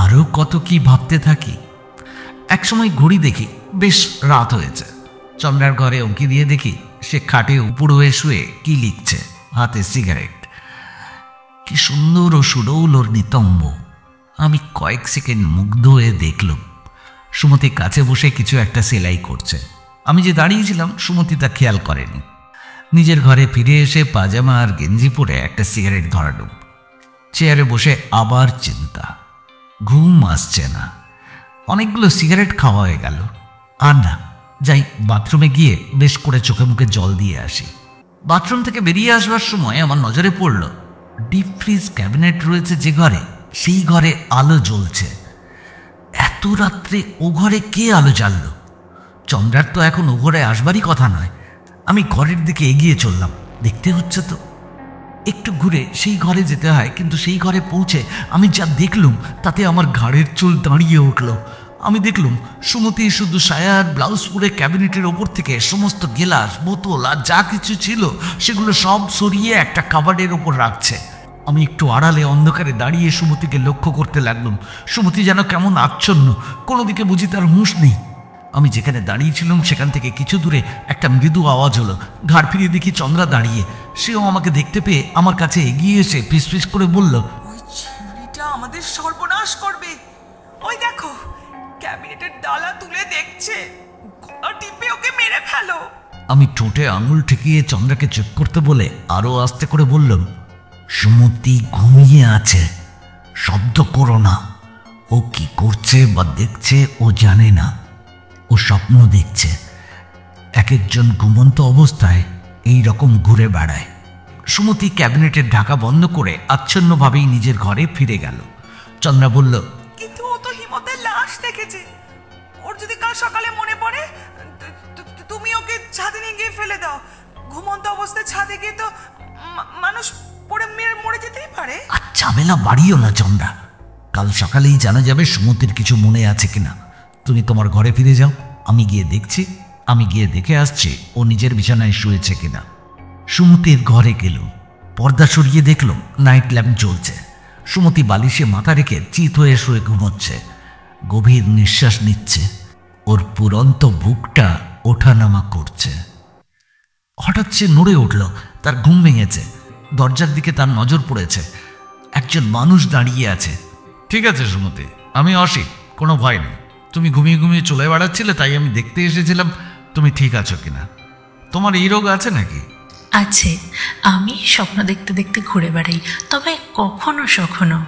আরও কত কি ভাবতে থাকি। একসময় ঘড়ি দেখি বেশ রাত হয়েছে। চন্দ্রার ঘরে উঁকি দিয়ে দেখি সে খাটে উপর হয়ে শুয়ে কি লিখছে, হাতে সিগারেট। কি সুন্দর ও সুডৌল ওর নিতম্ব। আমি কয়েক সেকেন্ড মুগ্ধ হয়ে দেখলাম সুমতি কাছে বসে কিছু একটা সেলাই করছে। আমি যে দাঁড়িয়েছিলাম সুমতি তা খেয়াল করেনি। নিজের ঘরে ফিরে এসে পাজামা আর গেঞ্জি পরে একটা সিগারেট ধরালুম। চেয়ারে বসে আবার চিন্তা, ঘুম আসছে না। অনেকগুলো সিগারেট খাওয়া হয়ে গেল, আর না, যাই, বাথরুমে গিয়ে বেশ করে চোখে মুখে জল দিয়ে আসি। বাথরুম থেকে বেরিয়ে আসবার সময় আমার নজরে পড়ল ডিপ ফ্রিজ ক্যাবিনেট রয়েছে যে ঘরে, সেই ঘরে আলো জ্বলছে। এত রাত্রে ও ঘরে কে আলো জ্বালল? চন্দ্রার তো এখন ও ঘরে আসবারই কথা নয়। আমি ঘরের দিকে এগিয়ে চললাম, দেখতে হচ্ছে তো। একটু ঘুরে সেই ঘরে যেতে হয়, কিন্তু সেই ঘরে পৌঁছে আমি যা দেখলুম তাতে আমার ঘাড়ের চুল দাঁড়িয়ে উঠল। আমি দেখলুম সুমতি শুধু সায়া আর ব্লাউজ পরে ক্যাবিনেটের ওপর থেকে সমস্ত গেলাস, বোতল আর যা কিছু ছিল সেগুলো সব সরিয়ে একটা কাবার্ডের ওপর রাখছে। আমি একটু আড়ালে অন্ধকারে দাঁড়িয়ে সুমতিকে লক্ষ্য করতে লাগলাম। সুমতি যেন কেমন আচ্ছন্ন, কোনো দিকে বুঝি তার হুঁশ নেই। আমি যেখানে দাঁড়িয়েছিলাম সেখান থেকে কিছু দূরে একটা মৃদু আওয়াজ হলো। ঘাড় ফিরিয়ে দেখি চন্দ্রা দাঁড়িয়ে। সেও আমাকে দেখতে পেয়ে আমার কাছে এগিয়ে এসে ফিসফিস করে বলল, ওই ছেলেটা আমাদের সর্বনাশ করবে। ওই দেখো, ক্যাবিনেটের ডালা তুলে দেখছে, টিপে ওকে মেরে ফেলো। আমি ঠোঁটে আঙুল ঠেকিয়ে চন্দ্রাকে চুপ করতে বলে আরো আস্তে করে বললাম, সুমতি ঘুমিয়ে আছে, শব্দ করো না। ও কি করছে বা দেখছে ও জানে না, ও স্বপ্ন দেখছে। এক একজন ঘুমন্ত অবস্থায় এই রকম ঘুরে বেড়ায়। সুমতি ক্যাবিনেটের ঢাকা বন্ধ করে আচ্ছন্নভাবেই নিজের ঘরে ফিরে গেল। চন্দ্রা বলল, কিন্তু ও তো হিমতের লাশ দেখেছে। ওর যদি কাল সকালে মনে পড়ে, তুমি ওকে ছাদে নিয়ে গিয়ে ফেলে দাও। ঘুমন্ত অবস্থায় ছাদে গিয়ে তো মানুষ পড়ে মরে যেতেই পারে। ঝামেলা বাড়িও না চন্দ্রা, কাল সকালেই জানা যাবে সুমতির কিছু মনে আছে কিনা। তুমি তোমার ঘরে ফিরে যাও, আমি গিয়ে দেখছি। আমি গিয়ে দেখে আসছি ও নিজের বিছানায় শুয়েছে কিনা। সুমতির ঘরে গেল, পর্দা সরিয়ে দেখলাম নাইট ল্যাম্প জ্বলছে। সুমতি বালিশে মাথা রেখে চিত হয়ে শুয়ে ঘুমোচ্ছে, গভীর নিঃশ্বাস নিচ্ছে। ওর পুরন্ত বুকটা ওঠানামা করছে। হঠাৎ সে নড়ে উঠল, তার ঘুম ভেঙেছে। দরজার দিকে তার নজর পড়েছে, একজন মানুষ দাঁড়িয়ে আছে। ঠিক আছে সুমতি, আমি অসি, কোনো ভয় নেই। তুমি ঘুমিয়ে ঘুমিয়ে চলে বেড়াচ্ছিলে, তাই আমি দেখতে এসেছিলাম তুমি ঠিক আছো কিনা। তোমার এই রোগ আছে নাকি? আছে, আমি স্বপ্ন দেখতে দেখতে ঘুরে বেড়াই, তবে কখনো সখনো।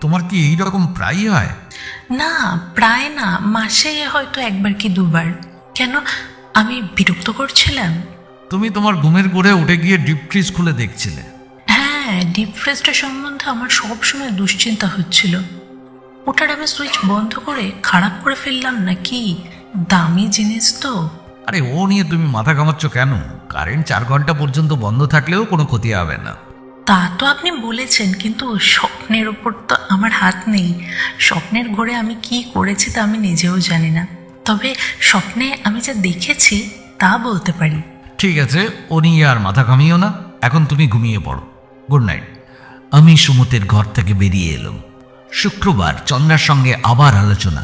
তোমার কি এইরকম প্রায়ই হয়? না, প্রায় না, মাসে হয়তো একবার কি দুবার। কেন, আমি বিরক্ত করছিলাম? তুমি তোমার ঘুমের ঘোরে উঠে গিয়ে ডিপ ফ্রিজ খুলে দেখছিলে। হ্যাঁ, ডিপ ফ্রিজটা সম্বন্ধে আমার সবসময় দুশ্চিন্তা হচ্ছিল। ওটার আমি সুইচ বন্ধ করে খারাপ করে ফেললাম নাকি? দামি জিনিস তো। আরে ও নিয়ে তুমি মাথা ঘামাচ্ছ কেন? কারেন্ট 4 ঘন্টা পর্যন্ত বন্ধ থাকলেও কোনো ক্ষতি হবে না। তা তো আপনি বলেছেন, কিন্তু স্বপ্নের ওপর তো আমার হাত নেই। স্বপ্নের ঘোরে আমি কি করেছি তা আমি নিজেও জানি না, তবে স্বপ্নে আমি যা দেখেছি তা বলতে পারি। ঠিক আছে, ও নিয়ে আর মাথা ঘামিও না, এখন তুমি ঘুমিয়ে পড়ো। Good night. আমি সুমতির ঘর থেকে বেরিয়ে এলাম। শুক্রবার চন্দ্রার সঙ্গে আবার আলোচনা।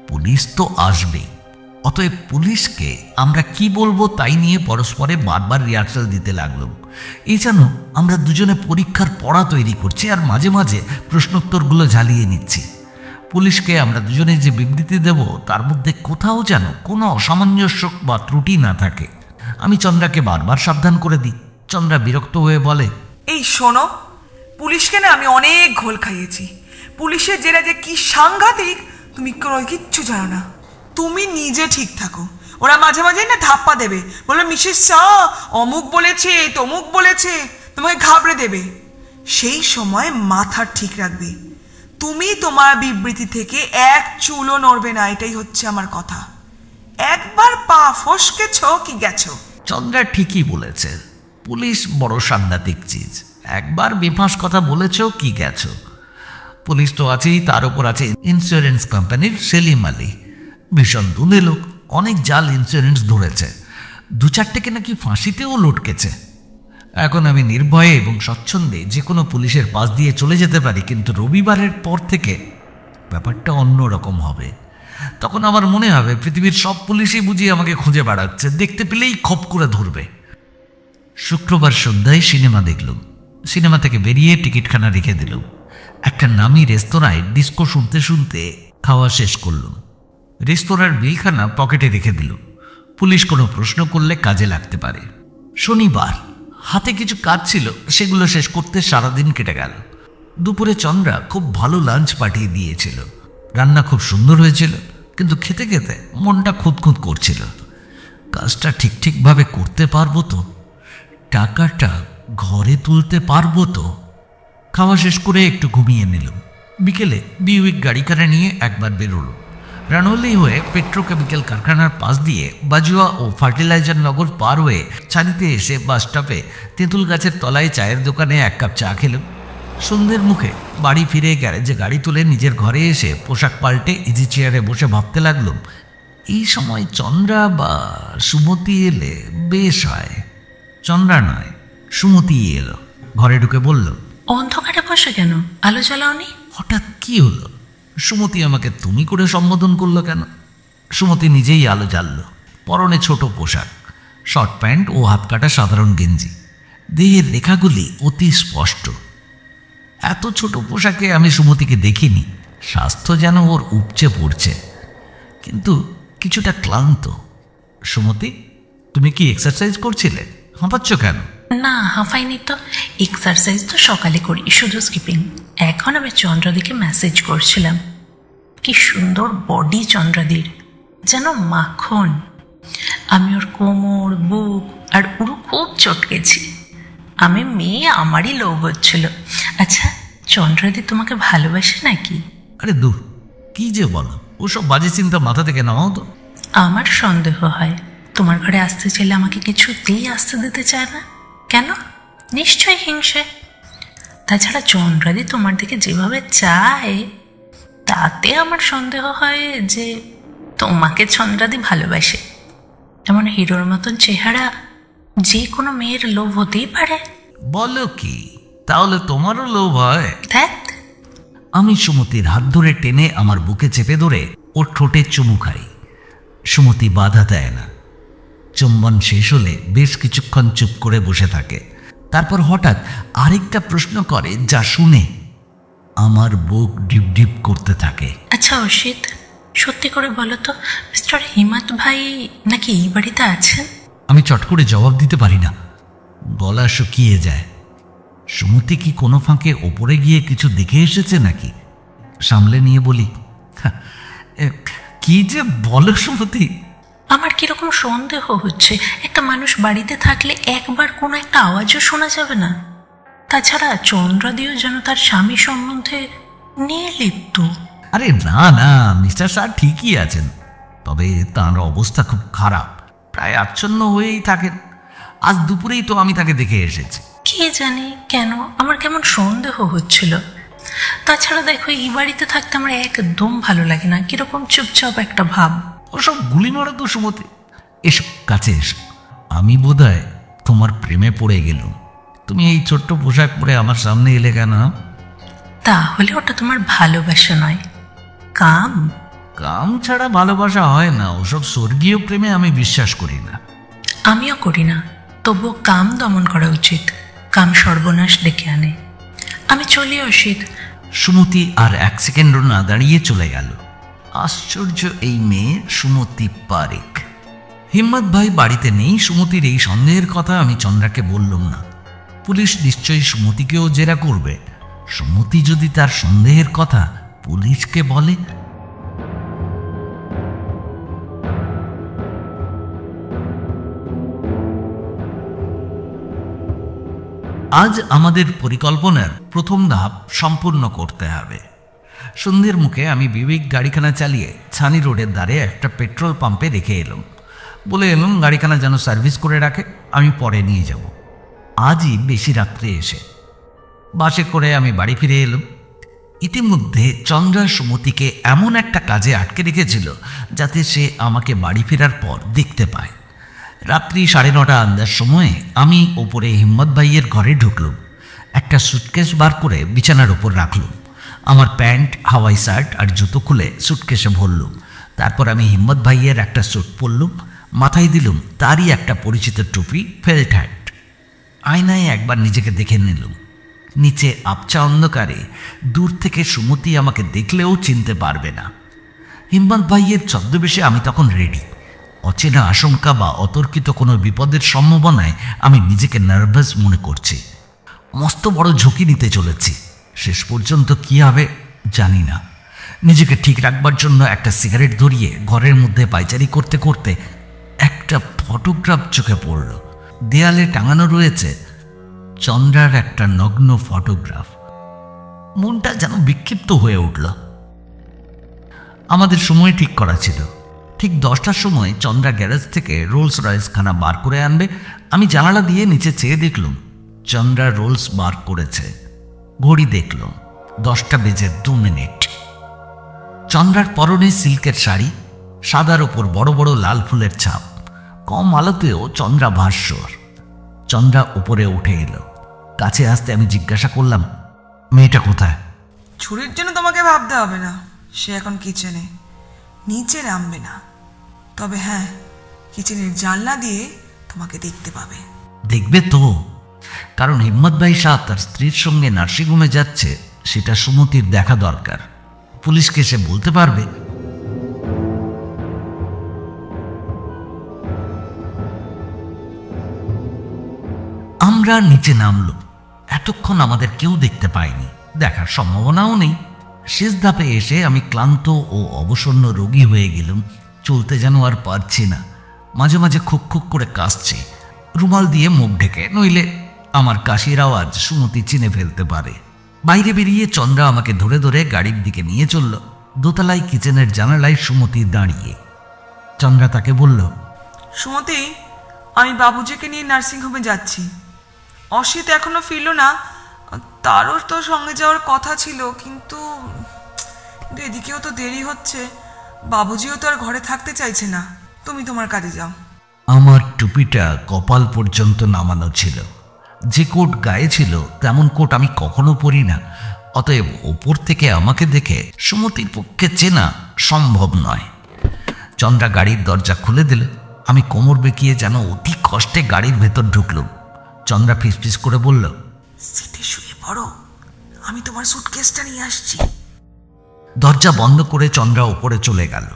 পুলিশ তো আসবেই, অতএব পুলিশকে আমরা কি বলবো তাই নিয়ে পরস্পরে বারবার রিহার্সাল দিতে লাগলাম। এই যেন আমরা দুজনে পরীক্ষার পড়া তৈরি করছি আর মাঝে মাঝে প্রশ্নোত্তরগুলো ঝালিয়ে নিচ্ছি। পুলিশকে আমরা দুজনে যে বিবৃতি দেব তার মধ্যে কোথাও যেন কোনো অসামঞ্জস্য বা ত্রুটি না থাকে। আমি চন্দ্রাকে বারবার সাবধান করে দিই। চন্দ্রা বিরক্ত হয়ে বলে, এই শোনো, পুলিশকে না আমি অনেক ঘোল খাইয়েছি। পুলিশের জেরা যে কি সাংঘাতিক তুমি কোনো কিচ্ছু জানো না। তুমি নিজে ঠিক থাকো, ওরা মাঝে মাঝেই না ধাপ্পা দেবে, বলবে মিসেস শাহ অমুক বলেছে তমুক বলেছে, তোমাকে ঘাবড়ে দেবে। সেই সময় মাথা ঠিক রাখবে, তুমি তোমার বিবৃতি থেকে এক চুলও নড়বে না, এটাই হচ্ছে আমার কথা। একবার পা ফসকেছ কি গেছো। চন্দ্রা ঠিকই বলেছে, পুলিশ বড় সাংঘাতিক চিজ। একবার বেফাঁস কথা বলেছ কি গেছো। পুলিশ তো আছেই, তার উপর আছে ইন্স্যুরেন্স কোম্পানির সেলিম আলী, ভীষণ দুলে লোক, অনেক জাল ইন্স্যুরেন্স ধরেছে, 2-4টেকে নাকি ফাঁসিতেও লটকেছে। এখন আমি নির্ভয়ে এবং স্বচ্ছন্দে যে কোনো পুলিশের পাশ দিয়ে চলে যেতে পারি, কিন্তু রবিবারের পর থেকে ব্যাপারটা অন্যরকম হবে। তখন আমার মনে হবে পৃথিবীর সব পুলিশই বুঝি আমাকে খুঁজে বেড়াচ্ছে, দেখতে পেলেই খপ করে ধরবে। শুক্রবার সন্ধ্যায় সিনেমা দেখলাম। সিনেমা থেকে বেরিয়ে টিকিটখানা রেখে দিলাম। একটা নামি রেস্তোরাঁয় ডিস্কো শুনতে শুনতে খাওয়া শেষ করলাম। রেস্তোরাঁর বিলখানা পকেটে রেখে দিলাম, পুলিশ কোনো প্রশ্ন করলে কাজে লাগতে পারে। শনিবার হাতে কিছু কাজ ছিল, সেগুলো শেষ করতে সারাদিন কেটে গেল। দুপুরে চন্দ্রা খুব ভালো লাঞ্চ পাঠিয়ে দিয়েছিল। রান্না খুব সুন্দর হয়েছিল, কিন্তু খেতে খেতে মনটা খুঁতখুঁত করছিল। কাজটা ঠিকভাবে করতে পারবো তো? টাকাটা ঘরে তুলতে পারবো তো? খাওয়া শেষ করে একটু ঘুমিয়ে নিলাম। বিকেলে বিউইক গাড়িখানা নিয়ে একবার বেরোলো। রানওয়ালি হয়ে পেট্রোকেমিক্যাল কারখানার পাশ দিয়ে বাজুয়া ও ফার্টিলাইজার নগর পার হয়ে ছাড়িতে এসে বাস স্টপে তেঁতুল গাছের তলায় চায়ের দোকানে এক কাপ চা খেলাম। সন্ধ্যের মুখে বাড়ি ফিরে গ্যারেজে গাড়ি তুলে নিজের ঘরে এসে পোশাক পাল্টে ইজি চেয়ারে বসে ভাবতে লাগলাম, এই সময় চন্দ্রা বা সুমতি এলে বেশ হয়। চন্দ্রা নয়, সুমতি এলো। ঘরে ঢুকে বলল, অন্ধকারে বসে কেন? আলো জ্বালাওনি? হঠাৎ কি হলো? সুমতি আমাকে তুমি করে সম্বোধন করলো কেন? সুমতি নিজেই আলো জ্বালল। পরনে ছোট পোশাক, শর্ট প্যান্ট ও হাত কাটা সাধারণ গেঞ্জি। দেহের রেখাগুলি অতি স্পষ্ট। এত ছোট পোশাকে আমি সুমতিকে দেখিনি। স্বাস্থ্য যেন ওর উপচে পড়ছে, কিন্তু কিছুটা ক্লান্ত। সুমতি, তুমি কি এক্সারসাইজ করছিলে? হাঁপাচ্ছ কেন? না, হাঁফাইনি তো। এক্সারসাইজ তো সকালে করি, শুধু স্কিপিং। এখন আমি চন্দ্রাদিকে মেসেজ করছিলাম। কি সুন্দর বডি চন্দ্রাদির, যেন মাখন। আমি ওর কোমর, বুক আর উড়ু খুব চটকেছি। আমি মেয়ে, আমারই লোভ হচ্ছিল। আচ্ছা, চন্দ্রাদি তোমাকে ভালোবাসে নাকি? আরে দূর, কি যে বলো, ওসব বাজে চিন্তা মাথা থেকে নামাও তো। আমার সন্দেহ হয় তোমার ঘরে আসতে চাইলে আমাকে কিছুতেই আসতে দিতে চায় না। কেন? নিশ্চয়ই হিংসে। তাছাড়া চন্দ্রাদি তোমার দিকে যেভাবে চায়, তাতে আমার সন্দেহ হয় যে তোমাকে চন্দ্রাদি ভালোবাসে। এমন হিরোর মতন চেহারা যে কোনো মেয়ের লোভ হতেই পারে। বলো কি? তাহলে তোমারও লোভ হয়? ধ্যাৎ। আমি সুমতির হাত ধরে টেনে আমার বুকে চেপে ধরে ওর ঠোঁটে চুমু খাই। সুমতি বাধা দেয় না। চুম্বন শেষ হলে বেশ কিছুক্ষণ চুপ করে বসে থাকে। তারপর হঠাৎ আরেকটা প্রশ্ন করে, যা শুনে আমার বুক ডিপ ডিপ করতে থাকে। আচ্ছা অসিত, সত্যি করে বলো তো, মিস্টার হিমাত ভাই নাকি এই বাড়িতে আছেন? আমি চট করে জবাব দিতে পারি না, গলা শুকিয়ে যায়। সুমতি কি কোনো ফাঁকে ওপরে গিয়ে কিছু দেখে এসেছে নাকি? সামলে নিয়ে বলি, কি যে বলো সুমতি। আমার কিরকম সন্দেহ হচ্ছে, একটা মানুষ বাড়িতে থাকলে একবার কোনো একটা আওয়াজও শোনা যাবে না? তাছাড়া চন্দ্রাদিও যেন তার স্বামী সম্বন্ধে নির্লিপ্ত। আরে না না, মিস্টার স্যার ঠিকই আছেন, তবে তাঁর অবস্থা খুব খারাপ, প্রায় আচ্ছন্ন হয়েই থাকেন। আজ দুপুরেই তো আমি তাকে দেখে এসেছি। কে জানি কেন আমার কেমন সন্দেহ হচ্ছিল। তাছাড়া দেখো, এই বাড়িতে থাকতে আমার একদম ভালো লাগে না, কিরকম চুপচাপ একটা ভাব। ওসব গুলি মারা তো সুমতি। এসো কাছে এসো, আমি বোধহয় তোমার প্রেমে পড়ে গেলুম। তুমি এই ছোট্ট পোশাক পরে আমার সামনে এলে কেন? তাহলে ওটা তোমার ভালোবাসা নয়, কাম। কাম ছাড়া ভালোবাসা হয় না, ওসব স্বর্গীয় প্রেমে আমি বিশ্বাস করি না। আমিও করি না, তবুও কাম দমন করা উচিত। কাম সর্বনাশ ডেকে আনে। আমি চলি অসিত। সুমতি আর এক সেকেন্ডও না দাঁড়িয়ে চলে গেল। আশ্চর্য এই মেয়ে সুমতি পারেক। হিম্মত ভাই বাড়িতে নেই, সুমতির এই সন্দেহের কথা আমি চন্দ্রাকে বললাম না। পুলিশ নিশ্চয়ই সুমতিকেও জেরা করবে। সুমতি যদি তার সন্দেহের কথা পুলিশকে বলে। আজ আমাদের পরিকল্পনার প্রথম ধাপ সম্পূর্ণ করতে হবে। সন্ধ্যের মুখে আমি বিবেক গাড়িখানা চালিয়ে ছানি রোডের ধারে একটা পেট্রোল পাম্পে রেখে এলাম। বলে এলাম গাড়িখানা যেন সার্ভিস করে রাখে, আমি পরে নিয়ে যাব। আজই বেশি রাত্রে এসে বাসে করে আমি বাড়ি ফিরে এলাম। ইতিমধ্যে চন্দ্রা সুমতিকে এমন একটা কাজে আটকে রেখেছিল যাতে সে আমাকে বাড়ি ফেরার পর দেখতে পায়। রাত্রি 9:30 আন্দার সময়ে আমি ওপরে হিম্মত ভাইয়ের ঘরে ঢুকলুম। একটা সুটকেস বার করে বিছানার ওপর রাখলুম। আমার প্যান্ট, হাওয়াই শার্ট আর জুতো খুলে সুটকেসে ভরলুম। তারপর আমি হিম্মত ভাইয়ের একটা স্যুট পরলুম, মাথায় দিলুম তারই একটা পরিচিত টুপি, ফেল্ট হ্যাট। আয়নায় একবার নিজেকে দেখে নিলুম। নিচে আবছা অন্ধকারে দূর থেকে সুমতি আমাকে দেখলেও চিনতে পারবে না। হিম্মত ভাইয়ের ছদ্মবেশে আমি তখন রেডি। অচেনা আশঙ্কা বা অতর্কিত কোনো বিপদের সম্ভাবনায় আমি নিজেকে নার্ভাস মনে করছি। মস্ত বড় ঝুঁকি নিতে চলেছি। শেষ পর্যন্ত কী হবে জানি না। নিজেকে ঠিক রাখবার জন্য একটা সিগারেট ধরিয়ে ঘরের মধ্যে পায়চারি করতে করতে একটা ফটোগ্রাফ চোখে পড়ল। দেয়ালে টাঙানো রয়েছে চন্দ্রার একটা নগ্ন ফটোগ্রাফ। মনটা যেন বিক্ষিপ্ত হয়ে উঠল। আমাদের সময় ঠিক করা ছিল, ঠিক 10টার সময় চন্দ্রা গ্যারেজ থেকে রোলস রয়েস খানা বার করে আনবে। আমি জানালা দিয়ে নিচে চেয়ে দেখলাম চন্দ্রা রোলস বার করেছে। ঘড়ি দেখলাম 10:02। চন্দ্রার পরনে সিল্কের শাড়ি, সাদার ওপর বড় বড় লাল ফুলের ছাপ। কম আলোতেও চন্দ্রা ভাস্বর। চন্দ্রা উপরে উঠে এলো। কাছে আসতে আমি জিজ্ঞাসা করলাম, মেয়েটা কোথায়? ছুরির জন্য তোমাকে ভাবতে হবে না, সে এখন কিচেনে, নিচে নামবে না। তবে হ্যাঁ, কিচেনের জানলা দিয়ে তোমাকে দেখতে পাবে। দেখবে তো, কারণ হিম্মত ভাই শাহ তার স্ত্রীর সঙ্গে নার্সিংহোমে যাচ্ছে, সেটা সুমতির দেখা দরকার। পুলিশকে সে বলতে পারবে। আমরা নিচে নামল। এতক্ষণ আমাদের কেউ দেখতে পায়নি, দেখার সম্ভাবনাও নেই। শেষ ধাপে এসে আমি ক্লান্ত ও অবসন্ন রোগী হয়ে গেলাম। চলতে যেন আর পারছি না। মাঝে মাঝে খুক খুক করে কাশছি, রুমাল দিয়ে মুখ ঢেকে, নইলে আমার কাশির আওয়াজ সুমতি চিনে ফেলতে পারে। বাইরে বেরিয়ে চন্দ্রা আমাকে ধরে ধরে গাড়ির দিকে নিয়ে চলল। দোতলায় কিচেনের জানালায় সুমতি দাঁড়িয়ে। চন্দ্রা তাকে বলল, সুমতি, আমি বাবুজিকে নিয়ে নার্সিংহোমে যাচ্ছি। অসিত এখনো ফিরল না, তারও তো সঙ্গে যাওয়ার কথা ছিল, কিন্তু এদিকেও তো দেরি হচ্ছে। বাবুজিও তো আর ঘরে থাকতে চাইছে না। তুমি তোমার কাজে যাও। আমার টুপিটা কপাল পর্যন্ত নামানো ছিল। যে কোট গায়ে ছিল তেমন কোট আমি কখনো পরি না। অতএব ওপর থেকে আমাকে দেখে সুমতির পক্ষে চেনা সম্ভব নয়। চন্দ্রা গাড়ির দরজা খুলে দিল। আমি কোমর বেঁকিয়ে যেন অতি কষ্টে গাড়ির ভেতর ঢুকলুম। চন্দ্রা ফিসফিস করে বলল, সিটে শুয়ে পড়ো, আমি তোমার সুটকেসটা নিয়ে আসছি। দরজা বন্ধ করে চন্দ্রা ওপরে চলে গেল।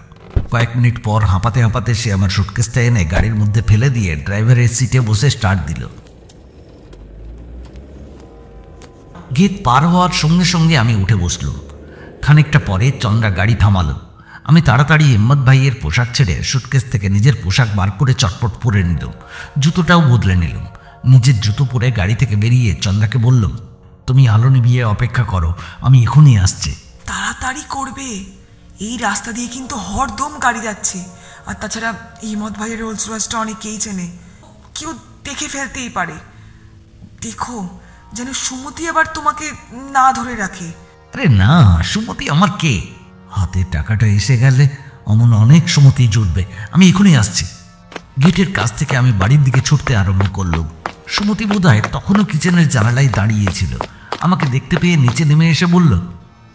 কয়েক মিনিট পর হাঁপাতে হাঁপাতে সে আমার সুটকেসটা এনে গাড়ির মধ্যে ফেলে দিয়ে ড্রাইভারের সিটে বসে স্টার্ট দিল। গেট পার হওয়ার সঙ্গে সঙ্গে আমি উঠে বসলুম। খানিকটা পরে চন্দ্রা গাড়ি থামালো। আমি তাড়াতাড়ি হিম্মত ভাইয়ের পোশাক ছেড়ে সুটকেস থেকে নিজের পোশাক বার করে চটপট পরে নিলাম। জুতোটাও বদলে নিলাম। নিজের জুতো পরে গাড়ি থেকে বেরিয়ে চন্দ্রাকে বললাম, তুমি আলো নিভিয়ে অপেক্ষা করো, আমি এখনই আসছি। তাড়াতাড়ি করবে, এই রাস্তা দিয়ে কিন্তু হরদম গাড়ি যাচ্ছে। আর তাছাড়া হিম্মত ভাইয়ের রোলস রয়েসটা অনেকেই চেনে, কেউ দেখে ফেলতেই পারে। দেখো যেন সুমতি আবার তোমাকে না ধরে রাখে। আরে না, সুমতি আমার কে? হাতে টাকাটা এসে গেলে অমন অনেক সুমতি জুটবে। আমি এখনই আসছি। গেটের কাছ থেকে আমি বাড়ির দিকে ছুটতে আরম্ভ করলাম। সুমতি বোধহয় তখনও কিচেনের জানালায় দাঁড়িয়েছিল। আমাকে দেখতে পেয়ে নিচে নেমে এসে বলল,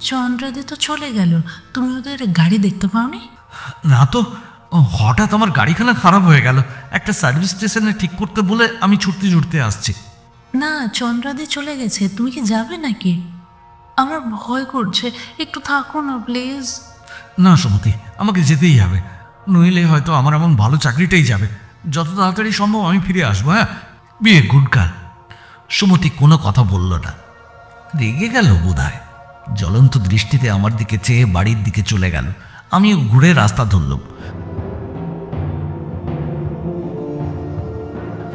চন্দ্রাদি তো চলে গেল, তুমি ওদের গাড়ি দেখতে পাওনি? না তো, হঠাৎ আমার গাড়িখানা খারাপ হয়ে গেল। একটা সার্ভিস স্টেশনে ঠিক করতে বলে আমি ছুটতে ছুটতে আসছি। না, চন্দ্রাদি চলে গেছে, তুমি কি যাবে নাকি? আমার ভয় করছে, একটু থাকো না প্লিজ। না সুমতি, আমাকে যেতেই হবে, নইলে হয়তো আমার এমন ভালো চাকরিটাই যাবে। যত তাড়াতাড়ি সম্ভব আমি ফিরে আসবো। হ্যাঁ, বিয়ে গুডকাল। সুমতি কোনো কথা বলল না, রেগে গেল বোধহয়। জ্বলন্ত দৃষ্টিতে আমার দিকে চেয়ে বাড়ির দিকে চলে গেল। আমিও ঘুরে রাস্তা ধরলাম।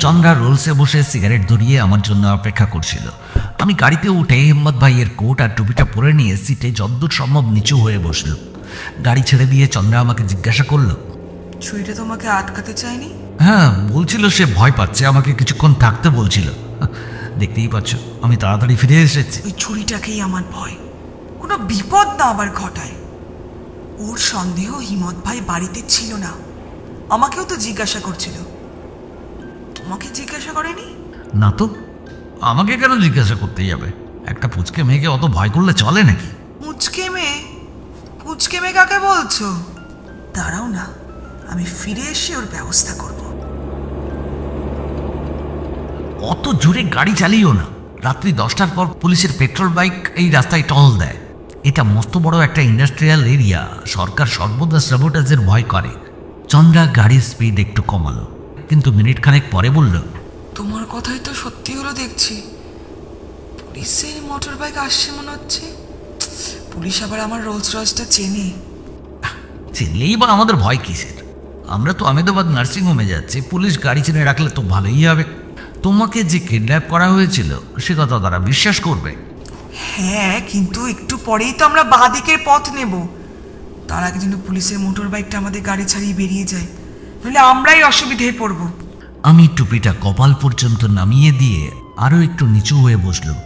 চন্দ্রা রোলসে বসে সিগারেট ধরিয়ে আমার জন্য অপেক্ষা করছিল। আমি গাড়িতে উঠে হিম্মত ভাইয়ের কোট আর টুপিটা পরে নিয়ে সিটে যদ্দূর সম্ভব নিচু হয়ে বসল। গাড়ি ছেড়ে দিয়ে চন্দ্রা আমাকে জিজ্ঞাসা করলো, ছুরিটা তোমাকে আটকাতে চাইনি? হ্যাঁ, বলছিল সে ভয় পাচ্ছে, আমাকে কিছুক্ষণ থাকতে বলছিল। দেখতেই পাচ্ছ আমি তাড়াতাড়ি ফিরে এসেছি। ওই ছুরিটাকেই আমার ভয়, কোনো বিপদ না আবার ঘটায়। ওর সন্দেহ হিম্মত ভাই বাড়িতে ছিল না। আমাকেও তো জিজ্ঞাসা করছিল, তোমাকে জিজ্ঞাসা করেনি? না তো, আমাকে কেন জিজ্ঞাসা করতে যাবে? একটা পুচকে মেয়েকে অত ভয় করলে চলে নাকি? পুচকে মেয়ে? পুচকে মেয়ে কাকে বলছো? দাঁড়াও না, আমি ফিরে এসে ওর ব্যবস্থা করব। অত জোরে গাড়ি চালিও না। রাত্রি 10টার পর পুলিশের পেট্রোল বাইক এই রাস্তায় টহল দেয়। এটা মস্ত বড় একটা ইন্ডাস্ট্রিয়াল এরিয়া। সরকার সর্বদা সাবোটাজের ভয় করে। চন্দ্রা গাড়ির স্পিড একটু কমালো, কিন্তু মিনিট খানেক পরে বলল, তোমার কথাই তো সত্যি হলো দেখছি। পুলিশের মোটর বাইক আসছে মনে হচ্ছে। পুলিশ আবার আমার রোলস রয়েসটা চেনে। চিনলেই বা আমাদের ভয় কিসের? আমরা তো আহমেদাবাদ নার্সিংহোমে যাচ্ছি, পুলিশ গাড়ি চিনে রাখলে তো ভালোই হবে। তোমাকে যে কিডন্যাপ করা হয়েছিল সে কথা তারা বিশ্বাস করবে। হ্যাঁ, কিন্তু একটু পরেই তো আমরা বাঁ দিকের পথ নেব। তার আগে যেন পুলিশের মোটর বাইকটা আমাদের গাড়ি ছাড়িয়ে বেরিয়ে যায়, নইলে আমরাই অসুবিধায় পড়ব। আমি টুপিটা কপাল পর্যন্ত নামিয়ে দিয়ে আরো একটু নিচু হয়ে বসলাম।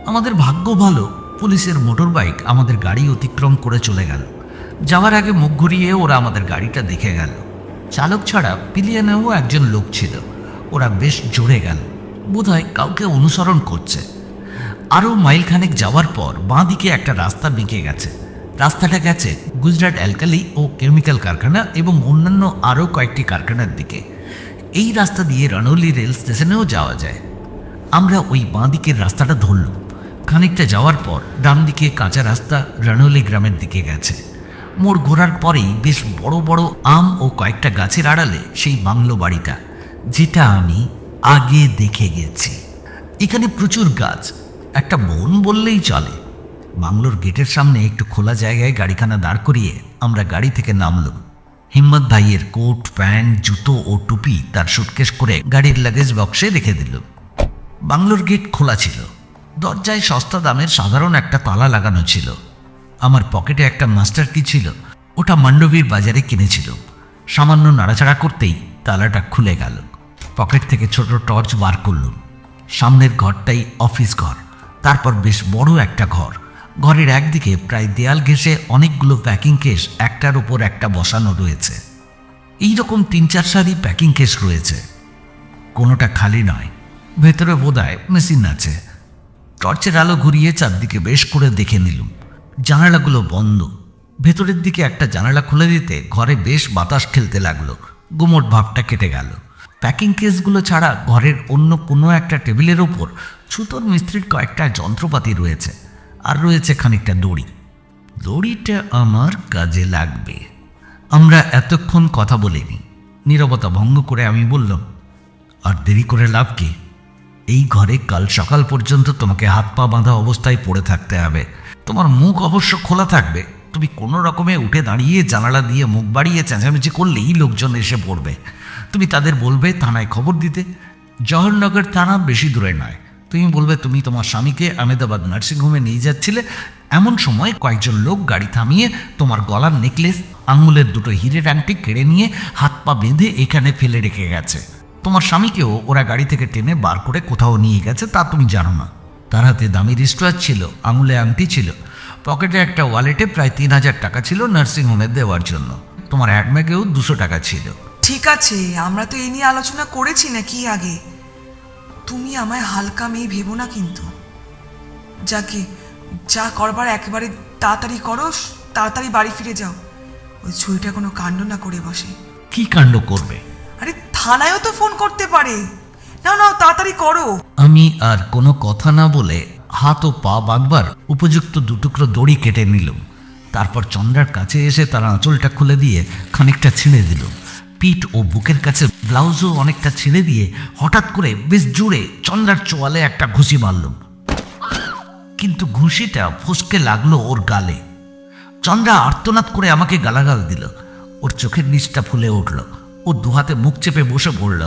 আমাদের ভাগ্য ভালো, পুলিশের মোটর বাইক আমাদের গাড়ি অতিক্রম করে চলে গেল। যাওয়ার আগে মুখ ঘুরিয়ে ওরা আমাদের গাড়িটা দেখে গেল। চালক ছাড়া পিলিয়নেও একজন লোক ছিল। ওরা বেশ জোরে গেল, বোধহয় কাউকে অনুসরণ করছে। আরও মাইলখানেক যাওয়ার পর বাঁ দিকে একটা রাস্তা বেঁকে গেছে। রাস্তাটা গেছে গুজরাট অ্যালকালি ও কেমিক্যাল কারখানা এবং অন্যান্য আরও কয়েকটি কারখানার দিকে। এই রাস্তা দিয়ে রানৌলি রেল স্টেশনেও যাওয়া যায়। আমরা ওই বাঁ দিকের রাস্তাটা ধরলাম। খানিকটা যাওয়ার পর ডান দিকে কাঁচা রাস্তা রানৌলি গ্রামের দিকে গেছে। মোড় ঘোরার পরেই বেশ বড় বড় আম ও কয়েকটা গাছের আড়ালে সেই বাংলো বাড়িটা, যেটা আমি আগে দেখে গেছি। এখানে প্রচুর গাছ, একটা বন বললেই চলে। বাংলোর গেটের সামনে একটু খোলা জায়গায় গাড়িখানা দাঁড় করিয়ে আমরা গাড়ি থেকে নামলাম। হিম্মত ভাইয়ের কোট, প্যান্ট, জুতো ও টুপি তার সুটকেস করে গাড়ির লাগেজ বক্সে রেখে দিল। বাংলোর গেট খোলা ছিল। দরজায় সস্তা দামের সাধারণ একটা তালা লাগানো ছিল। আমার পকেটে একটা মাস্টার কি ছিল, ওটা মান্ডবীর বাজারে কিনেছিল। সামান্য নাড়াচাড়া করতেই তালাটা খুলে গেল। পকেট থেকে ছোট টর্চ বার করলাম। সামনের ঘরটাই অফিস ঘর, তারপর বেশ বড় একটা ঘর। ঘরের একদিকে প্রায় দেয়াল ঘেঁষে অনেকগুলো প্যাকিং কেস একটার উপর একটা বসানো রয়েছে। এইরকম 3-4 সারি প্যাকিং কেস রয়েছে, কোনোটা খালি নয়। ভেতরে বোধহয় মেশিন আছে। টর্চের আলো ঘুরিয়ে চারদিকে বেশ করে দেখে নিলুম। জানালাগুলো বন্ধ। ভেতরের দিকে একটা জানালা খুলে দিতে ঘরে বেশ বাতাস খেলতে লাগলো। গুমোট ভাবটা কেটে গেল। প্যাকিং কেসগুলো ছাড়া ঘরের অন্য কোনো একটা টেবিলের ওপর ছুতোর মিস্ত্রির কয়েকটা যন্ত্রপাতি রয়েছে, আর রয়েছে খানিকটা দড়ি। দড়িটা আমার কাজে লাগবে। আমরা এতক্ষণ কথা বলিনি। নীরবতা ভঙ্গ করে আমি বললাম, আর দেরি করে লাভ কি? এই ঘরে কাল সকাল পর্যন্ত তোমাকে হাত পা বাঁধা অবস্থায় পড়ে থাকতে হবে। তোমার মুখ অবশ্য খোলা থাকবে। তুমি কোনো রকমে উঠে দাঁড়িয়ে জানালা দিয়ে মুখ বাড়িয়ে চেঁচামেচি করলেই লোকজন এসে পড়বে। তুমি তাদের বলবে থানায় খবর দিতে। জওহরনগর থানা বেশি দূরে নয়। তুমি বলবে তুমি তোমার স্বামীকে আহমেদাবাদ নার্সিংহোমে নিয়ে যাচ্ছিলে। এমন সময় কয়েকজন লোক গাড়ি থামিয়ে তোমার গলার নেকলেস, আঙুলের দুটো হিরের আংটি কেড়ে নিয়ে হাত পা বেঁধে এখানে ফেলে রেখে গেছে। তোমার স্বামীকেও ওরা গাড়ি থেকে টেনে বার করে কোথাও নিয়ে গেছে, তা তুমি জানো না। তার হাতে দামি রিস্টওয়াচ ছিল, আঙুলে আংটি ছিল, পকেটে একটা ওয়ালেটে প্রায় 3000 টাকা ছিল নার্সিংহোমে দেওয়ার জন্য। তোমার হ্যান্ডব্যাগেও 200 টাকা ছিল। ঠিক আছে, আমরা তো এই নিয়ে আলোচনা করেছি নাকি আগে? তুমি আমায় হালকা মেয়ে ভেবো না কিন্তু। যাকে যা করবার একেবারে তাড়াতাড়ি করো, তাড়াতাড়ি বাড়ি ফিরে যাও। ওই ছুরিটা কোনো কাণ্ড না করে বসে। কি কাণ্ড করবে? আরে থানায়ও তো ফোন করতে পারে। নাও নাও, তাড়াতাড়ি করো। আমি আর কোনো কথা না বলে হাত ও পা বাঁধবার উপযুক্ত 2 টুকরো দড়ি কেটে নিলাম। তারপর চন্দ্রার কাছে এসে তার আঁচলটা খুলে দিয়ে খানিকটা ছিঁড়ে দিল। পিঠ ও বুকের কাছে ব্লাউজও অনেকটা ছিঁড়ে দিয়ে হঠাৎ করে বেশ জোরে চন্দ্রার চোয়ালে একটা ঘুষি মারলাম। কিন্তু ঘুষিটা ফসকে লাগলো ওর গালে। চন্দ্রা আর্তনাদ করে আমাকে গালাগাল দিল। ওর চোখের নিচটা ফুলে উঠল। ও দুহাতে মুখ চেপে বসে পড়ল।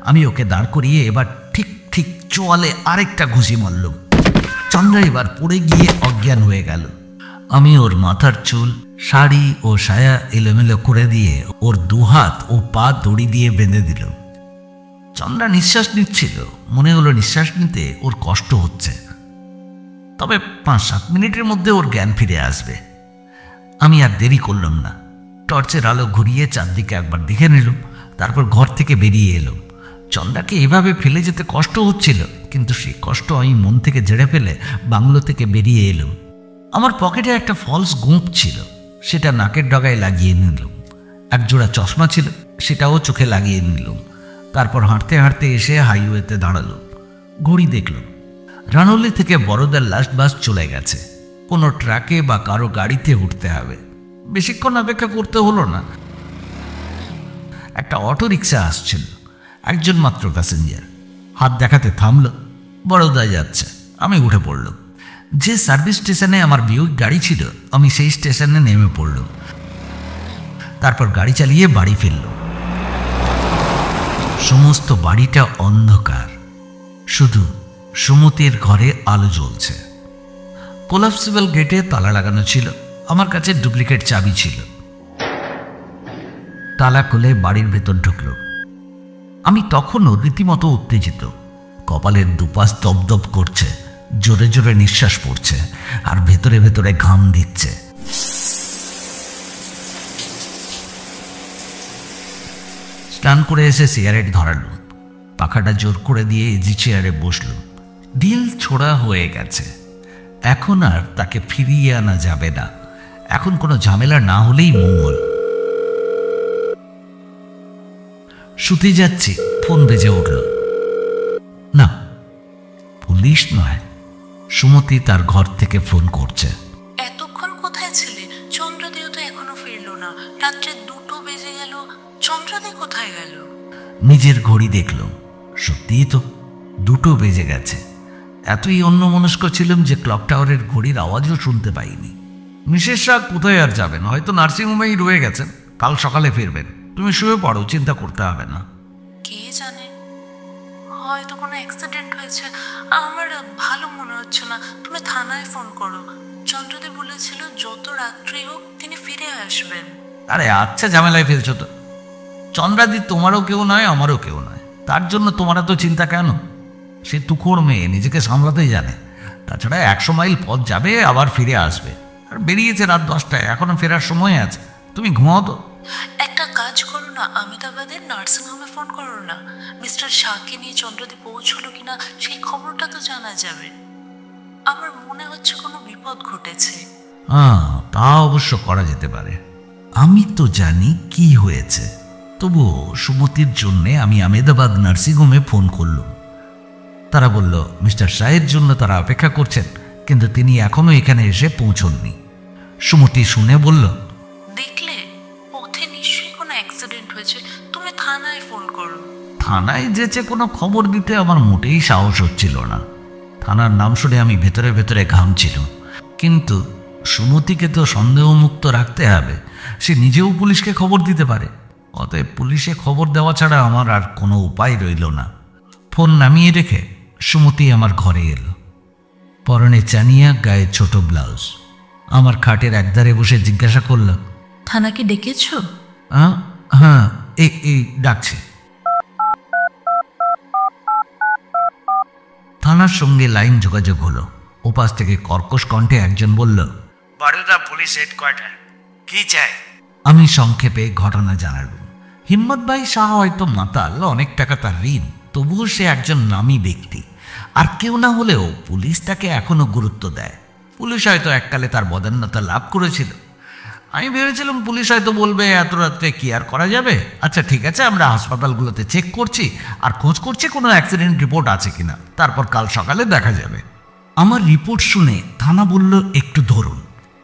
আমি ওকে দাঁড় করিয়ে এবার ঠিক ঠিক চোয়ালে আরেকটা ঘুষি মারলাম। চন্দ্রা এবার পড়ে গিয়ে অজ্ঞান হয়ে গেল। আমি ওর মাথার চুল, শাড়ি ও সায়া এলোমেলো করে দিয়ে ওর দুহাত ও পা দড়ি দিয়ে বেঁধে দিলাম। চন্দ্রা নিঃশ্বাস নিচ্ছিল। মনে হলো নিঃশ্বাস নিতে ওর কষ্ট হচ্ছে, তবে 5-7 মিনিটের মধ্যে ওর জ্ঞান ফিরে আসবে। আমি আর দেরি করলাম না। টর্চের আলো ঘুরিয়ে চারদিকে একবার দেখে নিলাম, তারপর ঘর থেকে বেরিয়ে এলাম। চন্দ্রাকে এভাবে ফেলে যেতে কষ্ট হচ্ছিল, কিন্তু সেই কষ্ট আমি মন থেকে ঝেড়ে ফেলে বাংলো থেকে বেরিয়ে এলাম। আমার পকেটে একটা ফলস গোঁপ ছিল, সেটা নাকের ডগায় লাগিয়ে নিলাম। একজোড়া চশমা ছিল, সেটাও চোখে লাগিয়ে নিলাম। তারপর হাঁটতে হাঁটতে এসে হাইওয়েতে দাঁড়ালো। ঘড়ি দেখলাম, রানৌলি থেকে বড়দার লাস্ট বাস চলে গেছে। কোনো ট্রাকে বা কারো গাড়িতে উঠতে হবে। বেশিক্ষণ অপেক্ষা করতে হলো না। একটা অটো রিক্সা আসছিল, একজন মাত্র প্যাসেঞ্জার। হাত দেখাতে থামল। বড়দা যাচ্ছে। আমি উঠে পড়লাম। যে সার্ভিস স্টেশনে আমার বিউক গাড়ি ছিল আমি সেই স্টেশনে নেমে পড়লাম। তারপর গাড়ি চালিয়ে বাড়ি ফিরল। সমস্ত বাড়িটা অন্ধকার, শুধু সুমতির ঘরে আলো জ্বলছে। কোলাপসিবল গেটে তালা লাগানো ছিল, আমার কাছে ডুপ্লিকেট চাবি ছিল। তালা খুলে বাড়ির ভেতর ঢুকল। আমি তখনও রীতিমতো উত্তেজিত। কপালের দুপাশ দপদপ করছে, জোরে জোরে নিঃশ্বাস পড়ছে, আর ভেতরে ভেতরে ঘাম দিচ্ছে। স্নান করে এসে সিগারেট ধরালো, পাখাটা জোর করে দিয়ে ইজি চেয়ারে বসল। ডিল ছোড়া হয়ে গেছে, এখন আর তাকে ফিরিয়ে আনা যাবে না। এখন কোনো ঝামেলা না হলেই মঙ্গল। শুতে যাচ্ছি, ফোন বেজে উঠল। না, পুলিশ নয়, সুমতি তার ঘর থেকে ফোন করছে। এতক্ষণ কোথায় ছিলে? চন্দ্রদেও তো এখনো ফিরল না। রাত্রে 2টো বেজে গেল, চন্দ্রদে কোথায় গেল? নিজের ঘড়ি দেখল, সত্যিই তো 2টো বেজে গেছে। এতই অন্যমনস্ক ছিলাম যে ক্লক টাওয়ারের ঘড়ির আওয়াজও শুনতে পাইনি। মিসেসরা কোথায় আর যাবেন, হয়তো নার্সিংহোমেই রয়ে গেছেন, কাল সকালে ফিরবেন। তুমি শুয়ে পড়ো, চিন্তা করতে হবে না। কে জানে, হয়তো কোনো অ্যাক্সিডেন্ট হয়েছে। আমার ভালো মনে হচ্ছে না, তুমি থানায় ফোন করো। চন্দ্রদে বলেছিল যত রাত্রি হোক তিনি ফিরে আসবেন। আরে আচ্ছা, ঝামেলায় ফেলছো তো। চন্দ্রাদি তোমারও কেউ নয়, আমারও কেউ নয়, তার জন্য তোমার তো চিন্তা কেন? সে তুখোড় মেয়ে, নিজেকে সামলাতেই জানে। তাছাড়া 100 মাইল পথ যাবে, আবার ফিরে আসবে। আর বেরিয়েছে রাত 10টায়, এখনো ফেরার সময় আছে। তুমি ঘুমাও তো। একটা কাজ করো না, আহমেদাবাদের নার্সিংহোমে ফোন করো না। মিস্টার শাহকে নিয়ে চন্দ্রদে পৌঁছলো কিনা সেই খবরটা তো জানা যাবে। আমার মনে হচ্ছে কোনো বিপদ ঘটেছে। হ্যাঁ, তা অবশ্য করা যেতে পারে। আমি তো জানি কি হয়েছে, তবুও সুমতির জন্যে আমি আহমেদাবাদ নার্সিংহোমে ফোন করলাম। তারা বলল মিস্টার শাহের জন্য তারা অপেক্ষা করছেন, কিন্তু তিনি এখনো এখানে এসে পৌঁছননি। সুমতি শুনে বলল, দেখলে পথে নিশ্চয়ই কোনো অ্যাক্সিডেন্ট হয়েছে, তুমি থানায় ফোন করো। থানায় যেচে কোনো খবর দিতে আমার মোটেই সাহস হচ্ছিল না। থানার নাম শুনে আমি ভেতরে ভেতরে ঘামছিল। কিন্তু সুমতিকে তো সন্দেহমুক্ত রাখতে হবে, সে নিজেও পুলিশকে খবর দিতে পারে। অতএব পুলিশে খবর দেওয়া ছাড়া আমার আর কোনো উপায় রইল না। ফোন নামিয়ে রেখে সুমতি আমার ঘরে এলো। পরনে চানিয়া, গায়ে ছোট ব্লাউজ। আমার খাটের একধারে বসে জিজ্ঞাসা করল, থানাকে ডেকেছ? হ্যাঁ, এই ডাকছে। থানার সঙ্গে লাইন যোগাযোগ হলো। ওপাশ থেকে কর্কশ কণ্ঠে একজন বলল, বরোদা পুলিশ হেডকোয়ার্টার, কি চাই? আমি সংক্ষেপে ঘটনা জানালাম। হিম্মত ভাই শাহ হয়তো মাতাল, অনেক টাকা তার ঋণ, তবুও সে একজন নামী ব্যক্তি। আর কেউ না হলেও পুলিশ তাকে এখনো গুরুত্ব দেয়। পুলিশ হয়তো এককালে তার বদান্যতা লাভ করেছিল। আমি ভেবেছিলাম পুলিশ হয়তো বলবে এত রাত্রে কি আর করা যাবে, আচ্ছা ঠিক আছে, আমরা হাসপাতালগুলোতে চেক করছি আর খোঁজ করছি কোনো অ্যাক্সিডেন্ট রিপোর্ট আছে কিনা, তারপর কাল সকালে দেখা যাবে। আমার রিপোর্ট শুনে থানা বলল একটু ধরুন,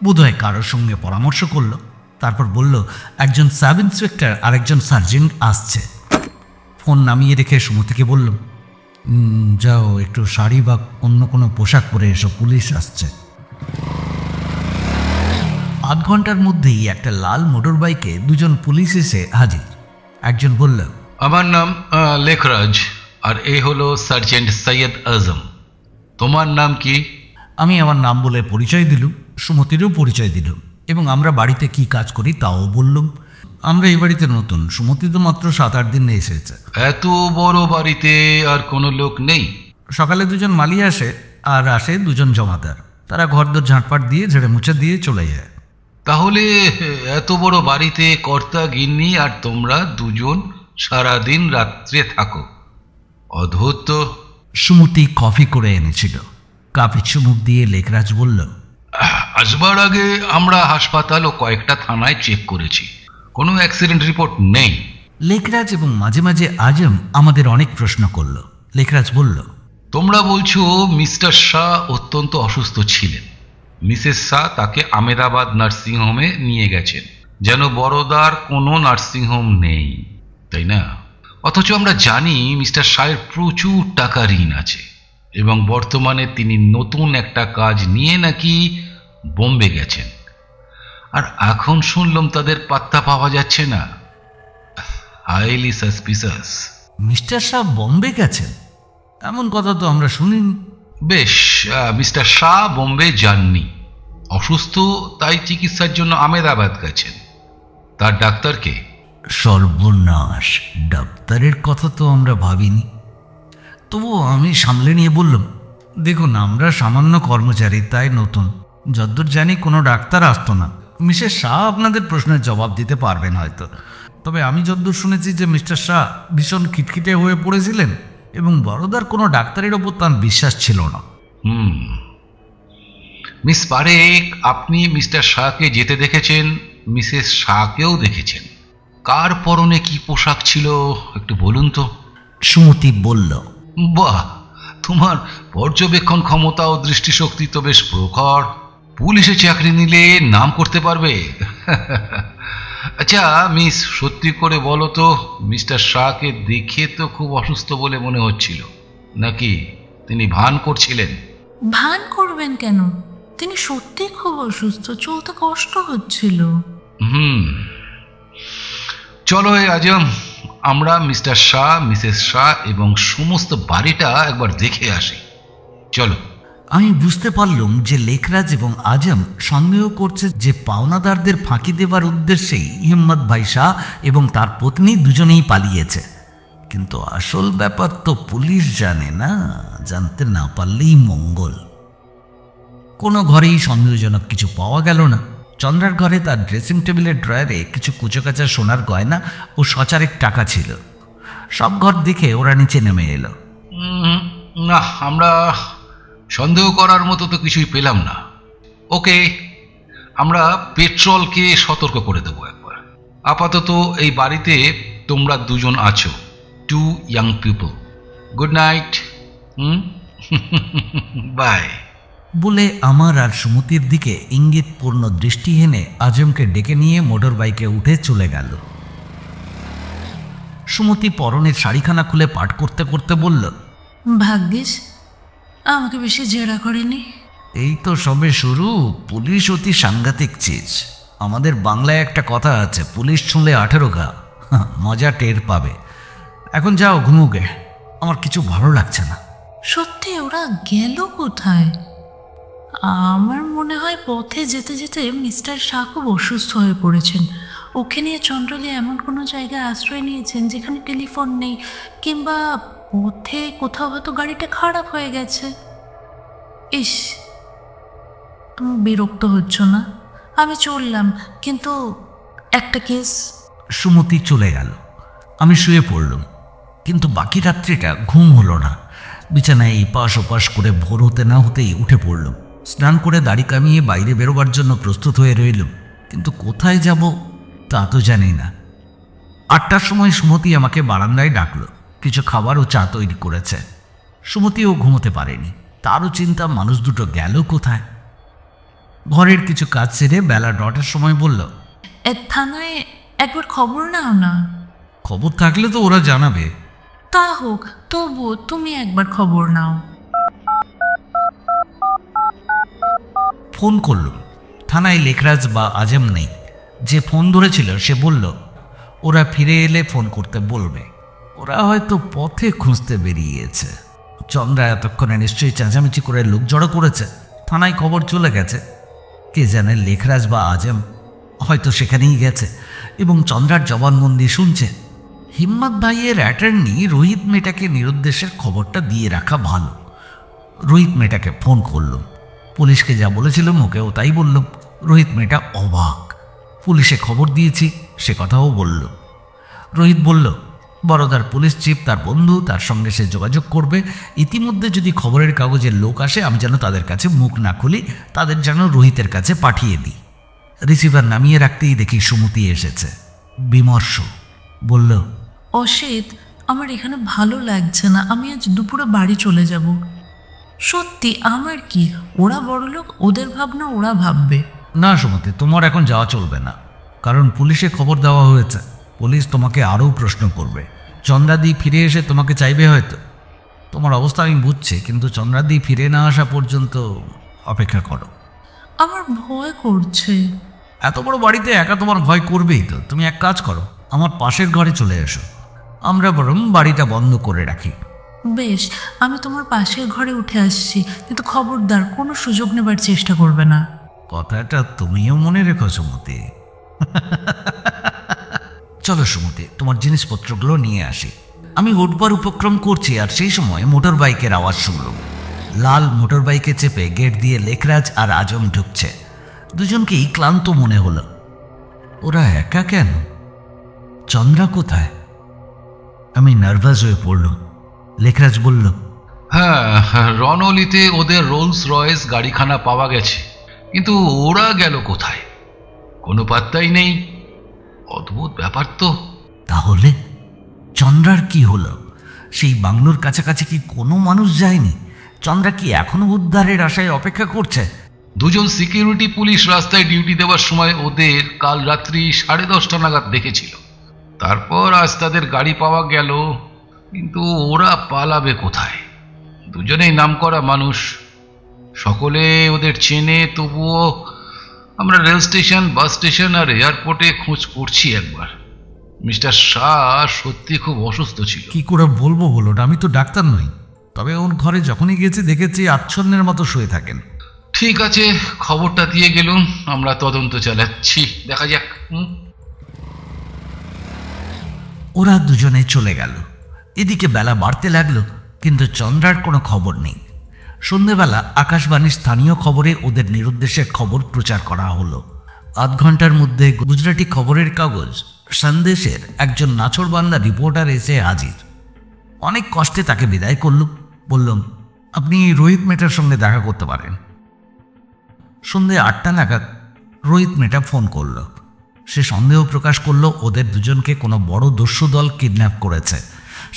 বোধহয় কারোর সঙ্গে পরামর্শ করলো। তারপর বলল একজন সাব ইন্সপেক্টর আর একজন সার্জেন্ট আসছে। ফোন নামিয়ে রেখে সুমতিকে বললাম, যাও একটু শাড়ি বা অন্য কোনো পোশাক পরে এসো, পুলিশ আসছে। 8 ঘন্টার মধ্যেই একটা লাল মোটর বাইকে 2জন পুলিশ এসে হাজির। একজন বলল, আমার নাম লেখরাজ, আর এ হলো সার্জেন্ট সৈয়দ আজম। তোমার নাম কি? আমি আমার নাম বলে পরিচয় দিলুম, সুমতিরও পরিচয় দিলুম, এবং আমরা বাড়িতে কি কাজ করি তাও বললুম। আমরা এই বাড়িতে নতুন, সুমতি তো মাত্র 7-8 দিন এসেছে। এত বড় বাড়িতে আর কোনো লোক নেই? সকালে 2জন মালি আসে, আর আসে 2জন জমাদার। তারা ঘরদোর ঝাঁটপাট দিয়ে ঝেড়ে মুছে দিয়ে চলে যায়। তাহলে এত বড় বাড়িতে কর্তা গিন্নি আর তোমরা 2জন সারাদিন রাত্রে থাকো? অদ্ভুত তো। সুমতি কফি করে এনেছিল। কাপে চুমুক দিয়ে লেখরাজ বলল, আসবার আগে আমরা হাসপাতাল ও কয়েকটা থানায় চেক করেছি, কোনো অ্যাক্সিডেন্ট রিপোর্ট নেই। লেখরাজ এবং মাঝে মাঝে আজম আমাদের অনেক প্রশ্ন করল। লেখরাজ বলল, তোমরা বলছো মিস্টার শাহ অত্যন্ত অসুস্থ ছিলেন, মিসেস শাহ তাকে আহমেদাবাদ নার্সিংহোমে নিয়ে গেছেন, যেন বরোদার কোনো নার্সিংহোম নেই, তাই না? অথচ আমরা জানি মিস্টার শাহের প্রচুর টাকা ঋণ আছে। এবং বর্তমানে তিনি নতুন একটা কাজ নিয়ে নাকি বোম্বে গেছেন। আর এখন শুনলাম তাদের পাত্তা পাওয়া যাচ্ছে না। হাইলি সাসপিসাস। মিস্টার শাহ বোম্বে গেছেন? এমন কথা তো আমরা শুনিনি। বেশ, মিস্টার শাহ বোম্বে যাননি, অসুস্থ, তাই চিকিৎসার জন্য আহমেদাবাদ গেছেন। তার ডাক্তারকে? সর্বনাশ, ডাক্তারের কথা তো আমরা ভাবিনি। তবু আমি সামলে নিয়ে বললাম, দেখুন আমরা সামান্য কর্মচারী, তাই নতুন, যদ্দূর জানি কোনো ডাক্তার আসতো না। মিসেস শাহ আপনাদের প্রশ্নের জবাব দিতে পারবেন হয়তো, তবে আমি যদ্দূর শুনেছি যে মিস্টার শাহ ভীষণ খিটখিটে হয়ে পড়েছিলেন এবং বড়দার কোনো ডাক্তারের ওপর তার বিশ্বাস ছিল না। মিস পারেক, আপনি মিস্টার শাহকে যেতে দেখেছেন, মিসেস শাহকেও দেখেছেন। কার পরনে কি পোশাক ছিল একটু বলুন তো। সুমতি বলল, বাহ, তোমার পর্যবেক্ষণ ক্ষমতা ও দৃষ্টিশক্তি তো বেশ প্রখর। পুলিশে চাকরি নিলে নাম করতে পারবে। আচ্ছা মিস, সত্যি করে বলো তো, মিস্টার শাহকে দেখে তো খুব অসুস্থ বলে মনে হচ্ছিল, নাকি তিনি ভান করছিলেন? ভান করবেন কেন? তিনি সত্যি খুব অসুস্থ, চলতে কষ্ট হচ্ছিল। চলো আজম, আমরা মিস্টার শাহ, মিসেস শাহ এবং সমস্ত বাড়িটা একবার দেখে আসি। চলো। আমি বুঝতে পারলাম যে লেখরাজ এবং আজম সন্দেহ করছে যে পাওনাদারদের ফাঁকি দেবার উদ্দেশ্যেই হিম্মত ভাই শাহ এবং তার পত্নী দুজনেই পালিয়েছে। কিন্তু আসল ব্যাপার তো পুলিশ জানে না, জানতে না পারলেই মঙ্গল। কোনো ঘরেই সন্দেহজনক কিছু পাওয়া গেল না। চন্দ্রার ঘরে তার ড্রেসিং টেবিলের ড্রয়ারে কিছু কুচোকাচা সোনার গয়না ও সচারেক টাকা ছিল। সব ঘর দেখে ওরা নিচে নেমে এলো। না, আমরা সন্দেহ করার মতো তো কিছুই পেলাম না। ওকে, আমরা পেট্রোলকে সতর্ক করে দেবো একবার। আপাতত এই বাড়িতে তোমরা দুজন আছো, 2 young people. Good night. Bye. বলে আমার আর সুমতির দিকে ইঙ্গিতপূর্ণ দৃষ্টি হেনে আজমকে ডেকে নিয়ে মোটর বাইকে উঠে চলে গেল। সুমতি পরনের শাড়িখানা খুলে পাঠ করতে করতে বলল, ভাগ্যিস আমাকে বেশি জেরা করেনি। এই তো সবে শুরু। পুলিশ অতি সাংঘাতিক চিজ। আমাদের বাংলায় একটা কথা আছে, পুলিশ ছুঁলে 18 ঘা। মজা টের পাবে। এখন যাও ঘুমোগে, আমার কিছু ভালো লাগছে না। সত্যি ওরা গেল কোথায়? আমার মনে হয় পথে যেতে যেতে মিস্টার শাহ খুব অসুস্থ হয়ে পড়েছেন। ওকে নিয়ে চন্দ্রলি এমন কোনো জায়গায় আশ্রয় নিয়েছেন যেখানে টেলিফোন নেই, কিংবা পথে কোথাও হয়তো গাড়িটা খারাপ হয়ে গেছে। ইস, তুমি বিরক্ত হচ্ছ না? আমি চললাম, কিন্তু একটা কেস। সুমতি চলে গেল। আমি শুয়ে পড়লাম, কিন্তু বাকি রাত্রিটা ঘুম হলো না। বিছানায় এপাশ ওপাশ করে ভোর হতে না হতেই উঠে পড়লাম। স্নান করে দাড়ি কামিয়ে বাইরে বেরোবার জন্য প্রস্তুত হয়ে রইলাম, কিন্তু কোথায় যাব তা তো জানি না। 8টার সময় সুমতি আমাকে বারান্দায় ডাকলো। কিছু খাবার ও চা তৈরি করেছে। সুমতিও ঘুমোতে পারেনি, তারও চিন্তা মানুষ দুটো গেল কোথায়। ঘরের কিছু কাজ সেরে বেলা 9টার সময় বলল, থানায় একবার খবর নাও না। খবর থাকলে তো ওরা জানাবে। তা হোক, তবু তুমি একবার খবর নাও। ফোন করলুম। থানায় লেখরাজ বা আজম নেই। যে ফোন ধরেছিল সে বলল ওরা ফিরে এলে ফোন করতে বলবে। ওরা হয়তো পথে খুঁজতে বেরিয়েছে। চন্দ্রা এতক্ষণে নিশ্চয়ই চেঁচামেচি করে লোক জড়ো করেছে। থানায় খবর চলে গেছে। কে জানে লেখরাজ বা আজম হয়তো সেখানেই গেছে এবং চন্দ্রার জবানবন্দি শুনছে। হিম্মত ভাইয়ের অ্যাটর্নি রোহিত মেয়েটাকে নিরুদ্দেশের খবরটা দিয়ে রাখা ভালো। রোহিত মেয়েটাকে ফোন করলাম। পুলিশকে যা বলেছিলাম ওকেও তাই বললাম। রোহিত মেয়েটা অবাক। পুলিশে খবর দিয়েছি সে কথাও বলল। রোহিত বলল বড়দার পুলিশ চিফ তার বন্ধু, তার সঙ্গে সে যোগাযোগ করবে। ইতিমধ্যে যদি খবরের কাগজের লোক আসে আমি যেন তাদের কাছে মুখ না খুলি, তাদের যেন রোহিতের কাছে পাঠিয়ে দিই। রিসিভার নামিয়ে রাখতেই দেখি সুমতি এসেছে, বিমর্ষ। বলল, অসিত, আমার এখানে ভালো লাগছে না, আমি আজ দুপুরে বাড়ি চলে যাব। সত্যি, আমার কি, ওরা বড়লোক, ওদের ভাবনা ওরা ভাববে। না সুমতি, তোমার এখন যাওয়া চলবে না, কারণ পুলিশে খবর দেওয়া হয়েছে। পুলিশ তোমাকে আরও প্রশ্ন করবে। চন্দ্রাদি ফিরে এসে তোমাকে চাইবে হয়তো। তোমার অবস্থা আমি বুঝছি, কিন্তু চন্দ্রাদি ফিরে না আসা পর্যন্ত অপেক্ষা করো। আমার ভয় করছে। এত বড় বাড়িতে একা তোমার ভয় করবেই তো। তুমি এক কাজ করো, আমার পাশের ঘরে চলে এসো, আমরা বরং বাড়িটা বন্ধ করে রাখি। বেশ, আমি তোমার পাশের ঘরে উঠে আসছি, কিন্তু খবরদার কোনো সুযোগ নেবার চেষ্টা করবে না। কথাটা তুমিও মনে রেখো সুমতি। চলো সুমতি, তোমার জিনিসপত্রগুলো নিয়ে আসি। আমি উঠবার উপক্রম করছি, আর সেই সময় মোটর বাইকের আওয়াজ শুনলাম। লাল মোটর বাইকে চেপে গেট দিয়ে লেখরাজ আর আজম ঢুকছে। দুজনকেই ক্লান্ত মনে হলো। ওরা একা কেন? চন্দ্রা কোথায়? আমি নার্ভাস হয়ে পড়লাম। লেখরাজ বলল, হ্যাঁ, রণলিতে ওদের রোলস রয়েস গাড়িখানা পাওয়া গেছে, কিন্তু ওরা গেল কোথায়? কোনো পাত্তাই নেই। অদ্ভুত ব্যাপার তো। তাহলে চন্দ্রার কি হলো? সেই বাংলোর কাছাকাছি কি কোনো মানুষ যায়নি? চন্দ্রা কি এখনো উদ্ধারের আশায় অপেক্ষা করছে? দুজন সিকিউরিটি পুলিশ রাস্তায় ডিউটি দেওয়ার সময় ওদের কাল রাত্রি 10:30 নাগাদ দেখেছিল। তারপর আজ তাদের গাড়ি পাওয়া গেল, কিন্তু ওরা পালাবে কোথায়? দুজনেই নামকরা মানুষ, সকলে ওদের চেনে। তবুও আমরা রেল স্টেশন, বাস স্টেশন আর এয়ারপোর্টে খোঁজ করছি একবার। মিস্টার শাহ সত্যি খুব অসুস্থ ছিল। কি করে বলবো বলুন, আমি তো ডাক্তার নই। তবে ওর ঘরে যখনই গেছি দেখেছি আচ্ছন্নের মতো শুয়ে থাকেন। ঠিক আছে, খবরটা দিয়ে গেলুম, আমরা তদন্ত চালাচ্ছি, দেখা যাক। ওরা দুজনে চলে গেল। এদিকে বেলা বাড়তে লাগলো, কিন্তু চন্দ্রার কোনো খবর নেই। সন্ধেবেলা আকাশবাণীর স্থানীয় খবরে ওদের নিরুদ্দেশের খবর প্রচার করা হলো। আধ ঘন্টার মধ্যে গুজরাটি খবরের কাগজ সন্দেশের একজন নাছোড়বান্দা রিপোর্টার এসে হাজির। অনেক কষ্টে তাকে বিদায় করল। বললাম, আপনি রোহিত মেটার সঙ্গে দেখা করতে পারেন। সন্ধে 8টা নাগাদ রোহিত মেটা ফোন করল। সে সন্দেহ প্রকাশ করল ওদের দুজনকে কোনো বড় দস্যু দল কিডন্যাপ করেছে।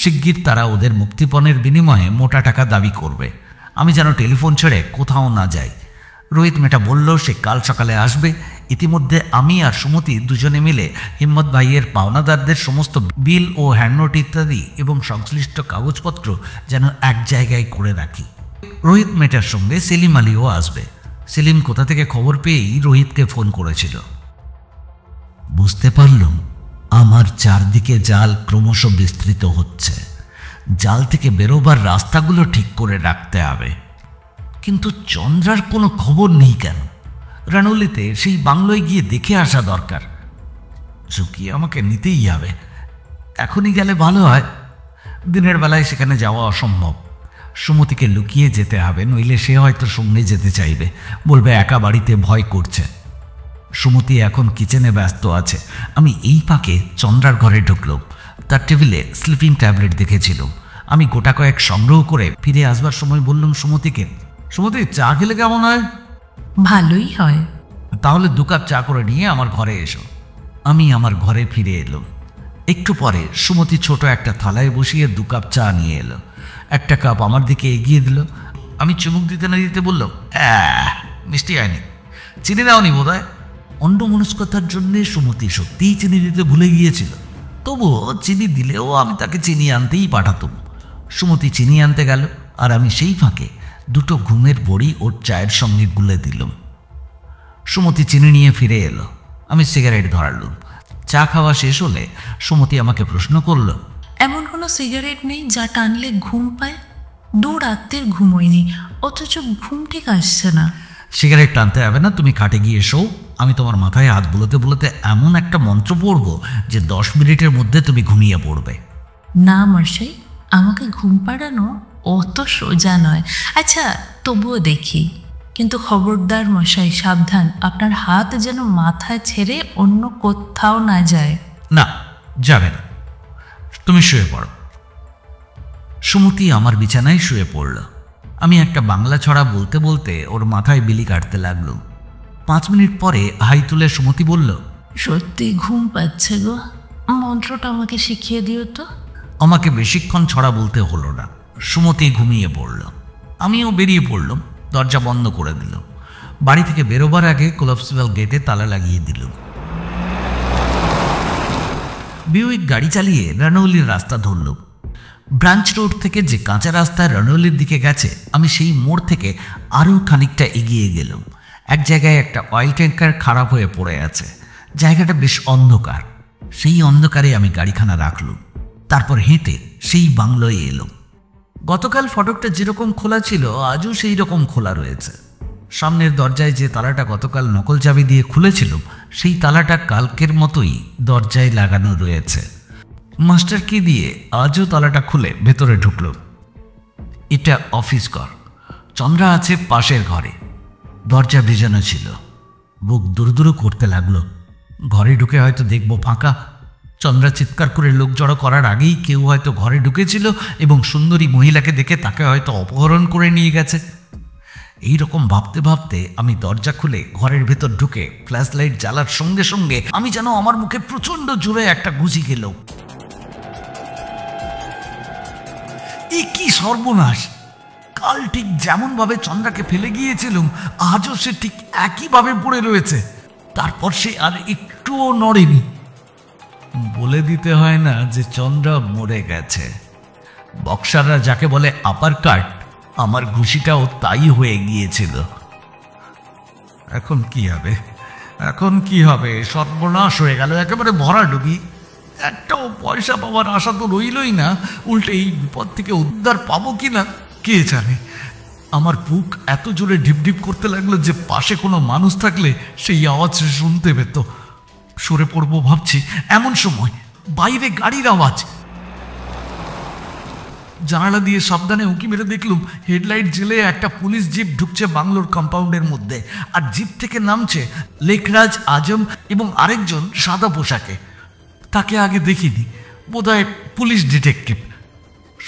শিগগির তারা ওদের মুক্তিপণের বিনিময়ে মোটা টাকা দাবি করবে। আমি যেন টেলিফোন ছেড়ে কোথাও না যাই। রোহিত মেটা বলল সে কাল সকালে আসবে। ইতিমধ্যে আমি আর সুমতি দুজনে মিলে হিম্মত ভাইয়ের পাওনাদারদের সমস্ত বিল ও হ্যান্ডনোট ইত্যাদি এবং সংশ্লিষ্ট কাগজপত্র যেন এক জায়গায় করে রাখি। রোহিত মেটার সঙ্গে সেলিম আলীও আসবে। সেলিম কোথা থেকে খবর পেয়েই রোহিতকে ফোন করেছিল। বুঝতে পারলাম আমার চারদিকে জাল ক্রমশ বিস্তৃত হচ্ছে। জাল থেকে বেরোবার রাস্তাগুলো ঠিক করে রাখতে হবে। কিন্তু চন্দ্রার কোনো খবর নেই কেন? রানুলিতে সেই বাংলোয় গিয়ে দেখে আসা দরকার। ঝুঁকি আমাকে নিতেই হবে। এখনই গেলে ভালো হয়। দিনের বেলায় সেখানে যাওয়া অসম্ভব। সুমতিকে লুকিয়ে যেতে হবে, নইলে সে হয়তো সঙ্গে যেতে চাইবে, বলবে একা বাড়িতে ভয় করছে। সুমতি এখন কিচেনে ব্যস্ত আছে। আমি এই ফাঁকে চন্দ্রার ঘরে ঢুকলাম। তার টেবিলে স্লিপিং ট্যাবলেট দেখেছিল। আমি গোটা কয়েক সংগ্রহ করে ফিরে আসবার সময় বললাম সুমতিকে, সুমতি চা খেলে কেমন হয়? ভালোই হয়। তাহলে 2 কাপ চা করে নিয়ে আমার ঘরে এসো। আমি আমার ঘরে ফিরে এলাম। একটু পরে সুমতি ছোট একটা থালায় বসিয়ে 2 কাপ চা নিয়ে এলো। একটা কাপ আমার দিকে এগিয়ে দিল। আমি চুমুক দিতে না দিতে বললাম, মিষ্টি হয়নি, চিনি দাওনি বোধ হয়। অন্যমনস্কতার জন্যে সুমতি সত্যিই চিনি দিতে ভুলে গিয়েছিল। তবুও চিনি দিলেও আমি তাকে চিনি আনতেই পাঠাতাম। সুমতি চিনি আনতে গেল, আর আমি সেই ফাঁকে 2টো ঘুমের বড়ি ওর চায়ের সঙ্গে গুলে দিলাম। সুমতি চিনি নিয়ে ফিরে এলো। আমি সিগারেট ধরালাম। চা খাওয়া শেষ হলে সুমতি আমাকে প্রশ্ন করল, এমন কোনো সিগারেট নেই যা টানলে ঘুম পায়? 2 রাতের ঘুমোয়নি, অথচ ঘুম ঠিক আসছে না। সিগারেট টানতে হবে না, তুমি খাটে গিয়ে শো। আমি তোমার মাথায় হাত বুলোতে বুলোতে এমন একটা মন্ত্র পড়ব যে 10 মিনিটের মধ্যে তুমি ঘুমিয়ে পড়বে। না মশাই, আমাকে ঘুম পাড়ানো অত সোজা নয়। আচ্ছা, তবুও দেখি। কিন্তু খবরদার মশাই, সাবধান, আপনার হাত যেন মাথায় ছেড়ে অন্য কোথাও না যায়। না, যাবে না, তুমি শুয়ে পড়ো। সুমতি আমার বিছানায় শুয়ে পড়ল। আমি একটা বাংলা ছড়া বলতে বলতে ওর মাথায় বিলি কাটতে লাগলো। 5 মিনিট পরে হাই তুলে সুমতি বলল, সত্যি ঘুম পাচ্ছে গো, মন্ত্রটা আমাকে শিখিয়ে দিও তো। আমাকে বেশিক্ষণ ছড়া বলতে হলো না। সুমতি ঘুমিয়ে পড়ল। আমিও বেরিয়ে পড়লাম। দরজা বন্ধ করে দিল। বাড়ি থেকে বেরোবার আগে কোলাপসিবল গেটে তালা লাগিয়ে দিল। বিউইক গাড়ি চালিয়ে রানৌলির রাস্তা ধরল। ব্রাঞ্চ রোড থেকে যে কাঁচা রাস্তায় রণলির দিকে গেছে, আমি সেই মোড় থেকে আরও খানিকটা এগিয়ে গেলাম। এক জায়গায় একটা অয়েল ট্যাঙ্কার খারাপ হয়ে পড়ে আছে। জায়গাটা বেশ অন্ধকার। সেই অন্ধকারে আমি গাড়িখানা রাখলাম, তারপর হেঁটে সেই বাংলোয় এলাম। গতকাল ফটকটা যেরকম খোলা ছিল আজও সেই রকম খোলা রয়েছে। সামনের দরজায় যে তালাটা গতকাল নকল চাবি দিয়ে খুলেছিলাম, সেই তালাটা কালকের মতোই দরজায় লাগানো রয়েছে। মাস্টার কি দিয়ে আজও তালাটা খুলে ভেতরে ঢুকল। এটা অফিস ঘর। চন্দ্রা আছে পাশের ঘরে। দরজা ভিজানো ছিল। বুক দুরুদুরু করতে লাগলো। ঘরে ঢুকে হয়তো দেখবো ফাঁকা। চন্দ্রা চিৎকার করে লোক জড়ো করার আগেই কেউ হয়তো ঘরে ঢুকেছিল এবং সুন্দরী মহিলাকে দেখে তাকে হয়তো অপহরণ করে নিয়ে গেছে। এই রকম ভাবতে ভাবতে আমি দরজা খুলে ঘরের ভেতর ঢুকে ফ্ল্যাশ লাইট জ্বালার সঙ্গে সঙ্গে আমি যেন আমার মুখে প্রচন্ড জোরে একটা ঘুষি গেল। কি সর্বনাশ! কাল ঠিক যেমন ভাবে চন্দ্রাকে ফেলে গিয়েছিলাম আজও সে ঠিক একইভাবে পড়ে রয়েছে। তারপর সে আর একটুও নড়েনি। বলে দিতে হয় না যে চন্দ্রা মরে গেছে। বক্সাররা যাকে বলে আপার কাট, আমার ঘুষিটাও তাই হয়ে গিয়েছিল। এখন কি হবে? এখন কি হবে? সর্বনাশ হয়ে গেল, একেবারে ভরাডুবি। একটাও পয়সা পাওয়ার আশা তো রইলই না, উল্টে এই বিপদ থেকে উদ্ধার পাবো কি না কে জানে। আমার বুক এত জোরে ঢিপঢিপ করতে লাগলো যে পাশে কোনো মানুষ থাকলে সেই আওয়াজ শুনতে পেত। সরে পড়বো ভাবছি, এমন সময় বাইরে গাড়ির আওয়াজ। জানালা দিয়ে সাবধানে উঁকি মেরে দেখলুম হেডলাইট জেলে একটা পুলিশ জিপ ঢুকছে বাংলোর কম্পাউন্ডের মধ্যে, আর জিপ থেকে নামছে লেখরাজ, আজম এবং আরেকজন সাদা পোশাকে। তাকে আগে দেখিনি, বোধহয় পুলিশ ডিটেকটিভ।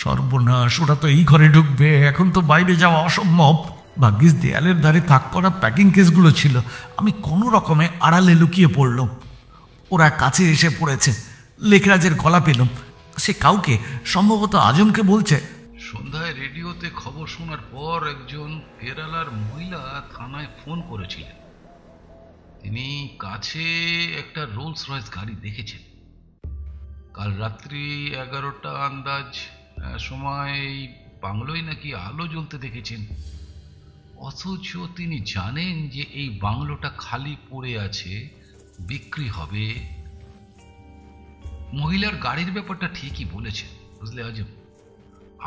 সর্বনাশ, ওরা তো এই ঘরে ঢুকবে, এখন তো বাইরে যাওয়া অসম্ভব। ভাগ্যিস দেয়ালের ধারে থাক করা প্যাকিং কেসগুলো ছিল। আমি কোনো রকমে আড়ালে লুকিয়ে পড়লাম। ওরা কাছে এসে পড়েছে। লেখরাজের গলা পেলাম। সে কাউকে, সম্ভবত আজমকে বলছে। সন্ধ্যায় রেডিওতে খবর শোনার পর একজন কেরালার মহিলা থানায় ফোন করেছিলেন। তিনি কাছে একটা রোলস রয়েস গাড়ি দেখেছেন। কাল রাত্রি 11টা আন্দাজ সময় বাংলোয় নাকি আলো জ্বলতে দেখেছেন। অথচ তিনি জানেন যে এই বাংলোটা খালি পড়ে আছে, বিক্রি হবে। মহিলার গাড়ির ব্যাপারটা ঠিকই বলেছেন, বুঝলে আজম।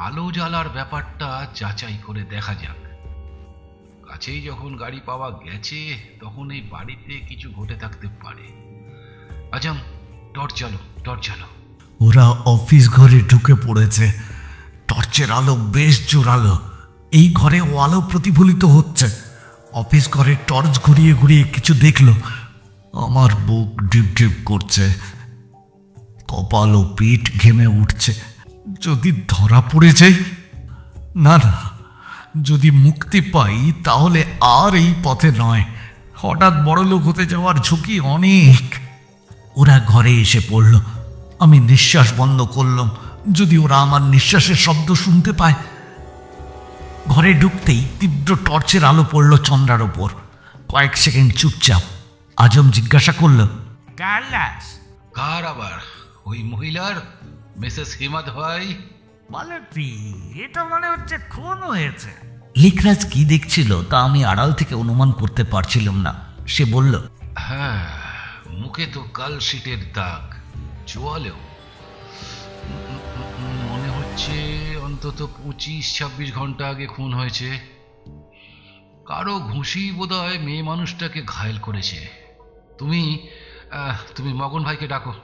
আলো জ্বালার ব্যাপারটা যাচাই করে দেখা যাক। কাছেই যখন গাড়ি পাওয়া গেছে তখন এই বাড়িতে কিছু ঘটে থাকতে পারে। আজম, টর্চ জ্বালো, টর্চ জ্বালো। ওরা অফিস ঘরে ঢুকে পড়েছে। টর্চের আলো বেশ জোরালো। এই ঘরে ও আলো প্রতিফলিত হচ্ছে। অফিস ঘরে টর্চ ঘুরিয়ে ঘুরিয়ে কিছু দেখলো। আমার বুক ডিপ ডিপ করছে, কপাল ও পিঠ ঘেমে উঠছে। যদি ধরা পড়ে যাই, না না, যদি মুক্তি পাই তাহলে আর এই পথে নয়। হঠাৎ বড়লোক হতে যাওয়ার ঝুঁকি অনেক। ওরা ঘরে এসে পড়ল। আমি নিঃশ্বাস বন্ধ করলাম, যদি ওরা আমার নিঃশ্বাসের শব্দ শুনতে পায়। ঘরে ঢুকতেই তীব্র টর্চের আলো পড়ল চন্দ্রার ওপর। কয়েক সেকেন্ড চুপচাপ। আজম জিজ্ঞাসা করল, কার আবার? ওই মহিলার, মিসেস হিমাদ ভাই? এটা মনে হচ্ছে খুন হয়েছে। লেখরাজ কি দেখছিল তা আমি আড়াল থেকে অনুমান করতে পারছিলাম না। সে বলল, হ্যাঁ, মুখে তো কাল শীটের দাগ, চোয়ালেও। মনে হচ্ছে অন্তত 25-26 ঘন্টা আগে খুন হয়েছে। কারো ঘুষি বোধহয় মেয়ে মানুষটাকে ঘায়েল করেছে। তুমি মগন ভাইকে ডাকো।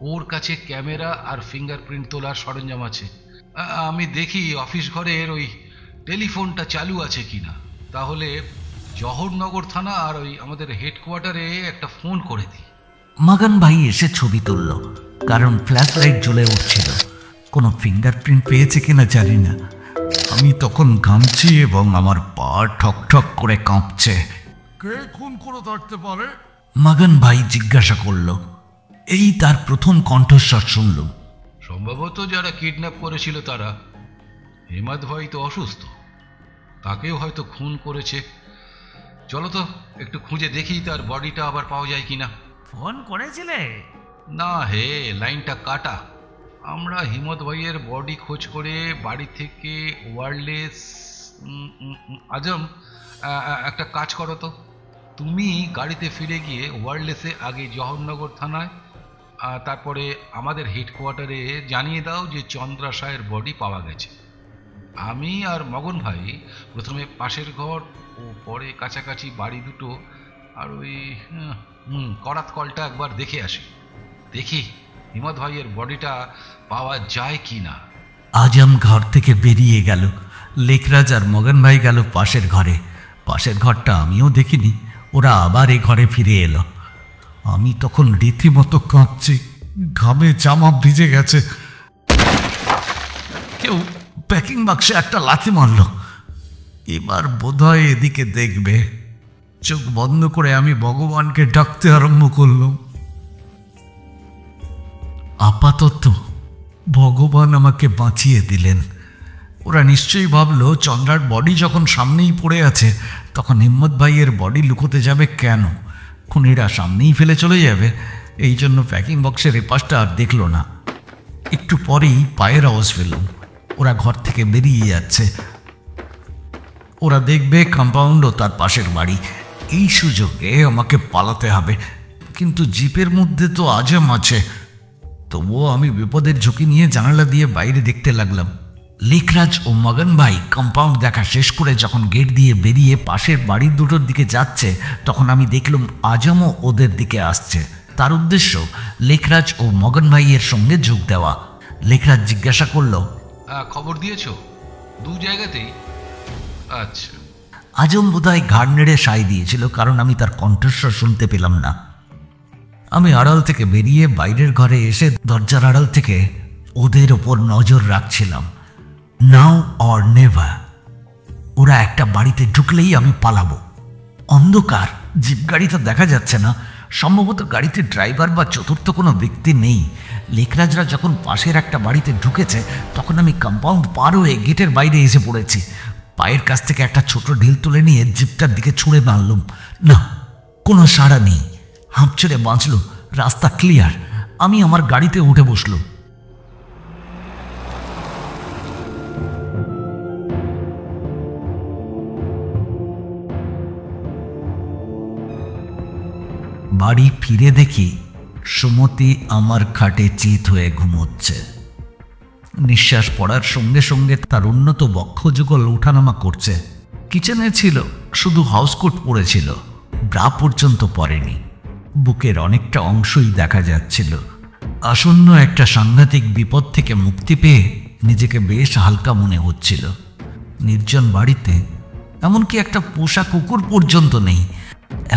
ওর কাছে ক্যামেরা আর ফিঙ্গারপ্রিন্ট তোলার সরঞ্জাম আছে। আমি দেখি অফিস ঘরের ওই টেলিফোনটা চালু আছে কিনা। তাহলে জওহরনগর থানা আর ওই আমাদের হেডকোয়ার্টারে একটা ফোন করে দিই। মগন ভাই এসে ছবি তুলল, কারণ ফ্ল্যাশ লাইট জ্বলে উঠছিল। কোনো ফিঙ্গারপ্রিন্ট পেয়েছে কিনা জানি না। আমি তখন ঘামছি এবং আমার পা ঠক ঠক করে কাঁপছে। কে খুন করে থাকতে পারে? মগন ভাই জিজ্ঞাসা করল। এই তার প্রথম কণ্ঠস্বর শুনল। সম্ভবত যারা কিডন্যাপ করেছিল তারা। হিমাদ ভাই তো অসুস্থ, তাকেও হয়তো খুন করেছে। চলো তো একটু খুঁজে দেখি তার বডিটা আবার পাওয়া যায় কিনা। ফোন করেছিলে? না হে, লাইনটা কাটা। আমরা হিমত ভাইয়ের বডি খোঁজ করে বাড়ি থেকে ওয়্যারলেস। আজম, একটা কাজ করো তো, তুমি গাড়িতে ফিরে গিয়ে ওয়্যারলেসে আগে জওহরনগর থানায়, তারপরে আমাদের হেডকোয়ার্টারে জানিয়ে দাও যে চন্দ্রা শাহের বডি পাওয়া গেছে। আমি আর মগন ভাই প্রথমে পাশের ঘর ও পরে কাছাকাছি বাড়ি দুটো আর ওই করাত কলটা একবার দেখে আসি, দেখি হিমত ভাইয়ের বডিটা পাওয়া যায় কি না। আজম ঘর থেকে বেরিয়ে গেল। লেখরাজ আর মগন ভাই গেল পাশের ঘরে। পাশের ঘরটা আমিও দেখিনি। ওরা আবার এ ঘরে ফিরে এলো। আমি তখন রীতিমতো কাঁদছি, ঘামে জামা ভিজে গেছে। কেউ প্যাকিং বাক্সে একটা লাথি মারল। এবার বোধহয় এদিকে দেখবে। চোখ বন্ধ করে আমি ভগবানকে ডাকতে আরম্ভ করলাম। আপাতত ভগবান আমাকে বাঁচিয়ে দিলেন। ওরা নিশ্চয়ই ভাবলো চন্দ্রার বডি যখন সামনেই পড়ে আছে তখন হিম্মত ভাইয়ের বডি লুকোতে যাবে কেন, খুনিরা সামনেই ফেলে চলে যাবে। এই জন্য প্যাকিং বক্সের এপাশটা আর দেখলো না। একটু পরেই পায়ের আওয়াজ পেলাম। ওরা ঘর থেকে বেরিয়ে যাচ্ছে। ওরা দেখবে কম্পাউন্ড ও তার পাশের বাড়ি। এই সুযোগে আমাকে পালাতে হবে, কিন্তু জিপের মধ্যে তো আজম আছে। তবুও আমি বিপদের ঝুঁকি নিয়ে জানালা দিয়ে বাইরে দেখতে লাগলাম। লেখরাজ ও মগন ভাই কম্পাউন্ড দেখা শেষ করে যখন গেট দিয়ে বেরিয়ে পাশের বাড়ির দুটোর দিকে যাচ্ছে তখন আমি দেখলাম আজমও ওদের দিকে আসছে। তার উদ্দেশ্য লেখরাজ ও মগন ভাইয়ের সঙ্গে যোগ দেওয়া। লেখরাজ জিজ্ঞাসা করল, খবর দিয়েছ দু জায়গাতেই? আচ্ছা। আজম বোধহয় ঘাড় নেড়ে সায় দিয়েছিল, কারণ আমি তার কণ্ঠস্বর শুনতে পেলাম না। আমি আড়াল থেকে বেরিয়ে বাইরের ঘরে এসে দরজার আড়াল থেকে ওদের ওপর নজর রাখছিলাম। নাও অর নেভার। ওরা একটা বাড়িতে ঢুকলেই আমি পালাবো। অন্ধকার, জিপ গাড়িটা দেখা যাচ্ছে না। সম্ভবত গাড়িতে ড্রাইভার বা চতুর্থ কোনো ব্যক্তি নেই। লেখরাজরা যখন পাশের একটা বাড়িতে ঢুকেছে তখন আমি কম্পাউন্ড পার হয়ে গেটের বাইরে এসে পড়েছি। পায়ের কাছ থেকে একটা ছোট ঢিল তুলে নিয়ে জিপটার দিকে ছুঁড়ে মারলুম। না, কোনো সাড়া নেই। হাঁপ ছেড়ে বাঁচল। রাস্তা ক্লিয়ার। আমি আমার গাড়িতে উঠে বসলুম। বাড়ি ফিরে দেখি সুমতি আমার খাটে চিত হয়ে ঘুমোচ্ছে। নিঃশ্বাস পড়ার সঙ্গে সঙ্গে তার উন্নত বক্ষযুগল ওঠানামা করছে। কিচেনে ছিল, শুধু হাউসকোট পরেছিল, ব্রা পর্যন্ত পরেনি। বুকের অনেকটা অংশই দেখা যাচ্ছিল। আসন্ন একটা সাংঘাতিক বিপদ থেকে মুক্তি পেয়ে নিজেকে বেশ হালকা মনে হচ্ছিল। নির্জন বাড়িতে এমনকি একটা পোষা কুকুর পর্যন্ত নেই।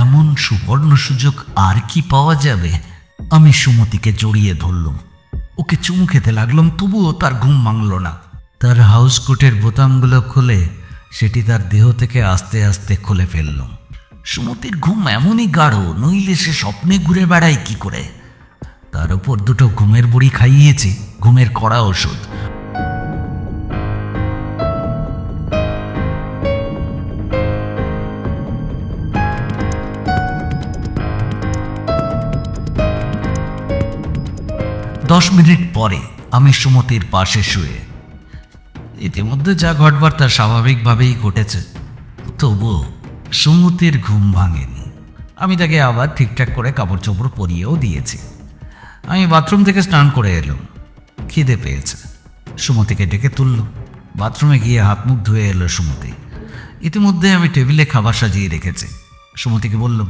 এমন সুবর্ণ সুযোগ আর কি পাওয়া যাবে? আমি সুমতিকে জড়িয়ে ধরলুম, ওকে চুমু খেতে লাগলাম। তবুও তার ঘুম ভাঙল না। তার হাউসকোটের বোতামগুলো খুলে সেটি তার দেহ থেকে আস্তে আস্তে খুলে ফেললাম। সুমতির ঘুম এমনই গাঢ়, নইলে সে স্বপ্নে ঘুরে বেড়ায় কি করে। তার উপর দুটো ঘুমের বড়ি খাইয়েছি, ঘুমের কড়া ওষুধ। দশ মিনিট পরে আমি সুমতির পাশে শুয়ে। ইতিমধ্যে যা ঘটবার তা স্বাভাবিকভাবেই ঘটেছে, তবুও সুমতির ঘুম ভাঙেনি। আমি তাকে আবার ঠিকঠাক করে কাপড় চোপড় পরিয়েও দিয়েছি। আমি বাথরুম থেকে স্নান করে এলাম। খিদে পেয়েছে। সুমতিকে ডেকে তুললাম। বাথরুমে গিয়ে হাত মুখ ধুয়ে এলো সুমতি। ইতিমধ্যে আমি টেবিলে খাবার সাজিয়ে রেখেছি। সুমতিকে বললাম,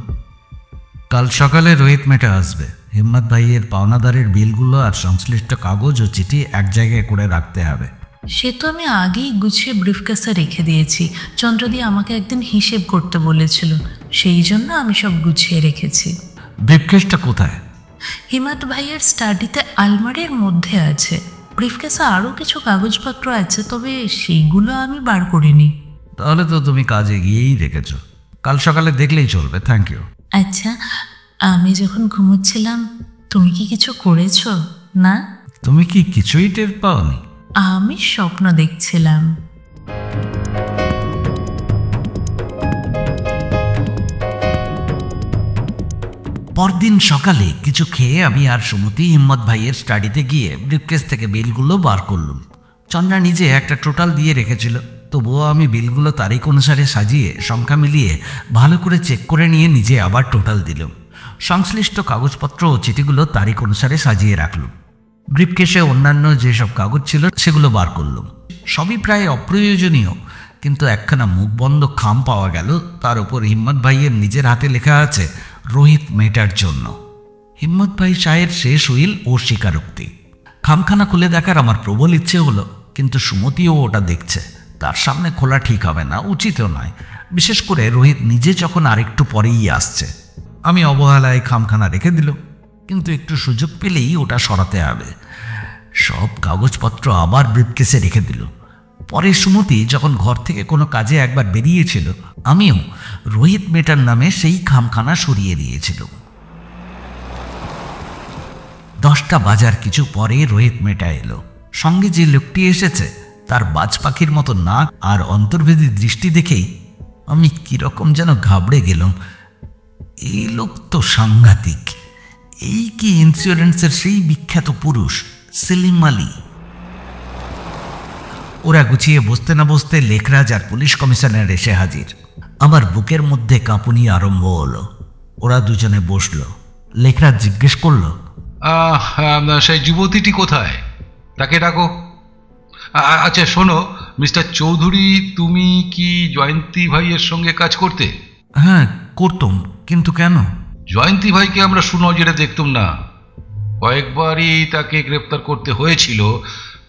কাল সকালে রোহিত মেটা আসবে। হিম্মত ভাইয়ের পাওনাদারের বিলগুলো আর সংশ্লিষ্ট কাগজ ও চিঠি এক জায়গায় করে রাখতে হবে। সে তো আমি আগেই গুছিয়ে ব্রিফকেসে রেখে দিয়েছি। চন্দ্রদি আমাকে একদিন হিসেব করতে বলেছিল, সেই জন্য আমি সব গুছিয়ে রেখেছি। ব্রিফকেসটা কোথায়? হিম্মত ভাইয়ের স্টাডিতে আলমারির মধ্যে আছে। ব্রিফকেসে আরও কিছু কাগজপত্র আছে, তবে সেইগুলো আমি বার করিনি। তাহলে তো তুমি কাজে গিয়েই রেখেছ। কাল সকালে দেখলেই চলবে। Thank you. আচ্ছা, আমি যখন ঘুমোচ্ছিলাম তুমি কি কিছু করেছো? না, তুমি কি কিছুই টের পাওনি? আমি স্বপ্ন দেখছিলাম। পরদিন সকালে কিছু খেয়ে আমি আর সুমতি হিম্মত ভাইয়ের স্টাডিতে গিয়ে ব্রিফকেস থেকে বিলগুলো বার করলাম। চন্দ্রা নিজে একটা টোটাল দিয়ে রেখেছিল, তবুও আমি বিলগুলো তারিখ অনুসারে সাজিয়ে সংখ্যা মিলিয়ে ভালো করে চেক করে নিয়ে নিজে আবার টোটাল দিলাম। সংশ্লিষ্ট কাগজপত্র ও চিঠিগুলো তারিখ অনুসারে সাজিয়ে রাখলাম। ব্রিফকেসে অন্যান্য যেসব কাগজ ছিল সেগুলো বার করলাম। সবই প্রায় অপ্রয়োজনীয়, কিন্তু একখানা মুখ বন্ধ খাম পাওয়া গেল, তার উপর হিম্মত ভাইয়ের নিজের হাতে লেখা আছে রোহিত মেটার জন্য। হিম্মত ভাই শাহের শেষ উইল ও স্বীকারোক্তি। খামখানা খুলে দেখার আমার প্রবল ইচ্ছে হলো, কিন্তু সুমতিও ওটা দেখছে। তার সামনে খোলা ঠিক হবে না, উচিতও নয়, বিশেষ করে রোহিত নিজে যখন আরেকটু পরেই আসছে। আমি অবহেলায় খামখানা রেখে দিল, কিন্তু একটু সুযোগ পেলেই ওটা সরাতে হবে। সব কাগজপত্র আবার ব্রিফকেসে রেখে দিল। পরে সুমতি যখন ঘর থেকে কোনো কাজে একবার বেরিয়েছিল, আমিও রোহিত মেটার নামে সেই খামখানা সরিয়ে দিয়েছিল। 10টা বাজার কিছু পরে রোহিত মেটা এলো। সঙ্গে যে লোকটি এসেছে তার বাজ পাখির মতো নাক আর অন্তর্ভেদী দৃষ্টি দেখেই আমি কিরকম যেন ঘাবড়ে গেলাম। এই লোক তো সাংঘাতিক। এই কি ইন্স্যুরেন্সের সেই বিখ্যাত পুরুষ সেলিম আলী? ওরা গুছিয়ে বসতে না বসতে লেখরাজ আর পুলিশ কমিশনার এসে হাজির। আমার বুকের মধ্যে কাঁপুনি আরম্ভ হলো। ওরা দুজনে বসলো। লেখরাজ জিজ্ঞেস করলো, সেই যুবতীটি কোথায়? তাকে ডাকো। আচ্ছা শোনো মিস্টার চৌধুরী, তুমি কি জয়ন্তী ভাইয়ের সঙ্গে কাজ করতে? হ্যাঁ করতাম, কিন্তু কেন? জয়ন্তী ভাইকে আমরা সুনজরে দেখতাম না। কয়েকবারই তাকে গ্রেপ্তার করতে হয়েছিল,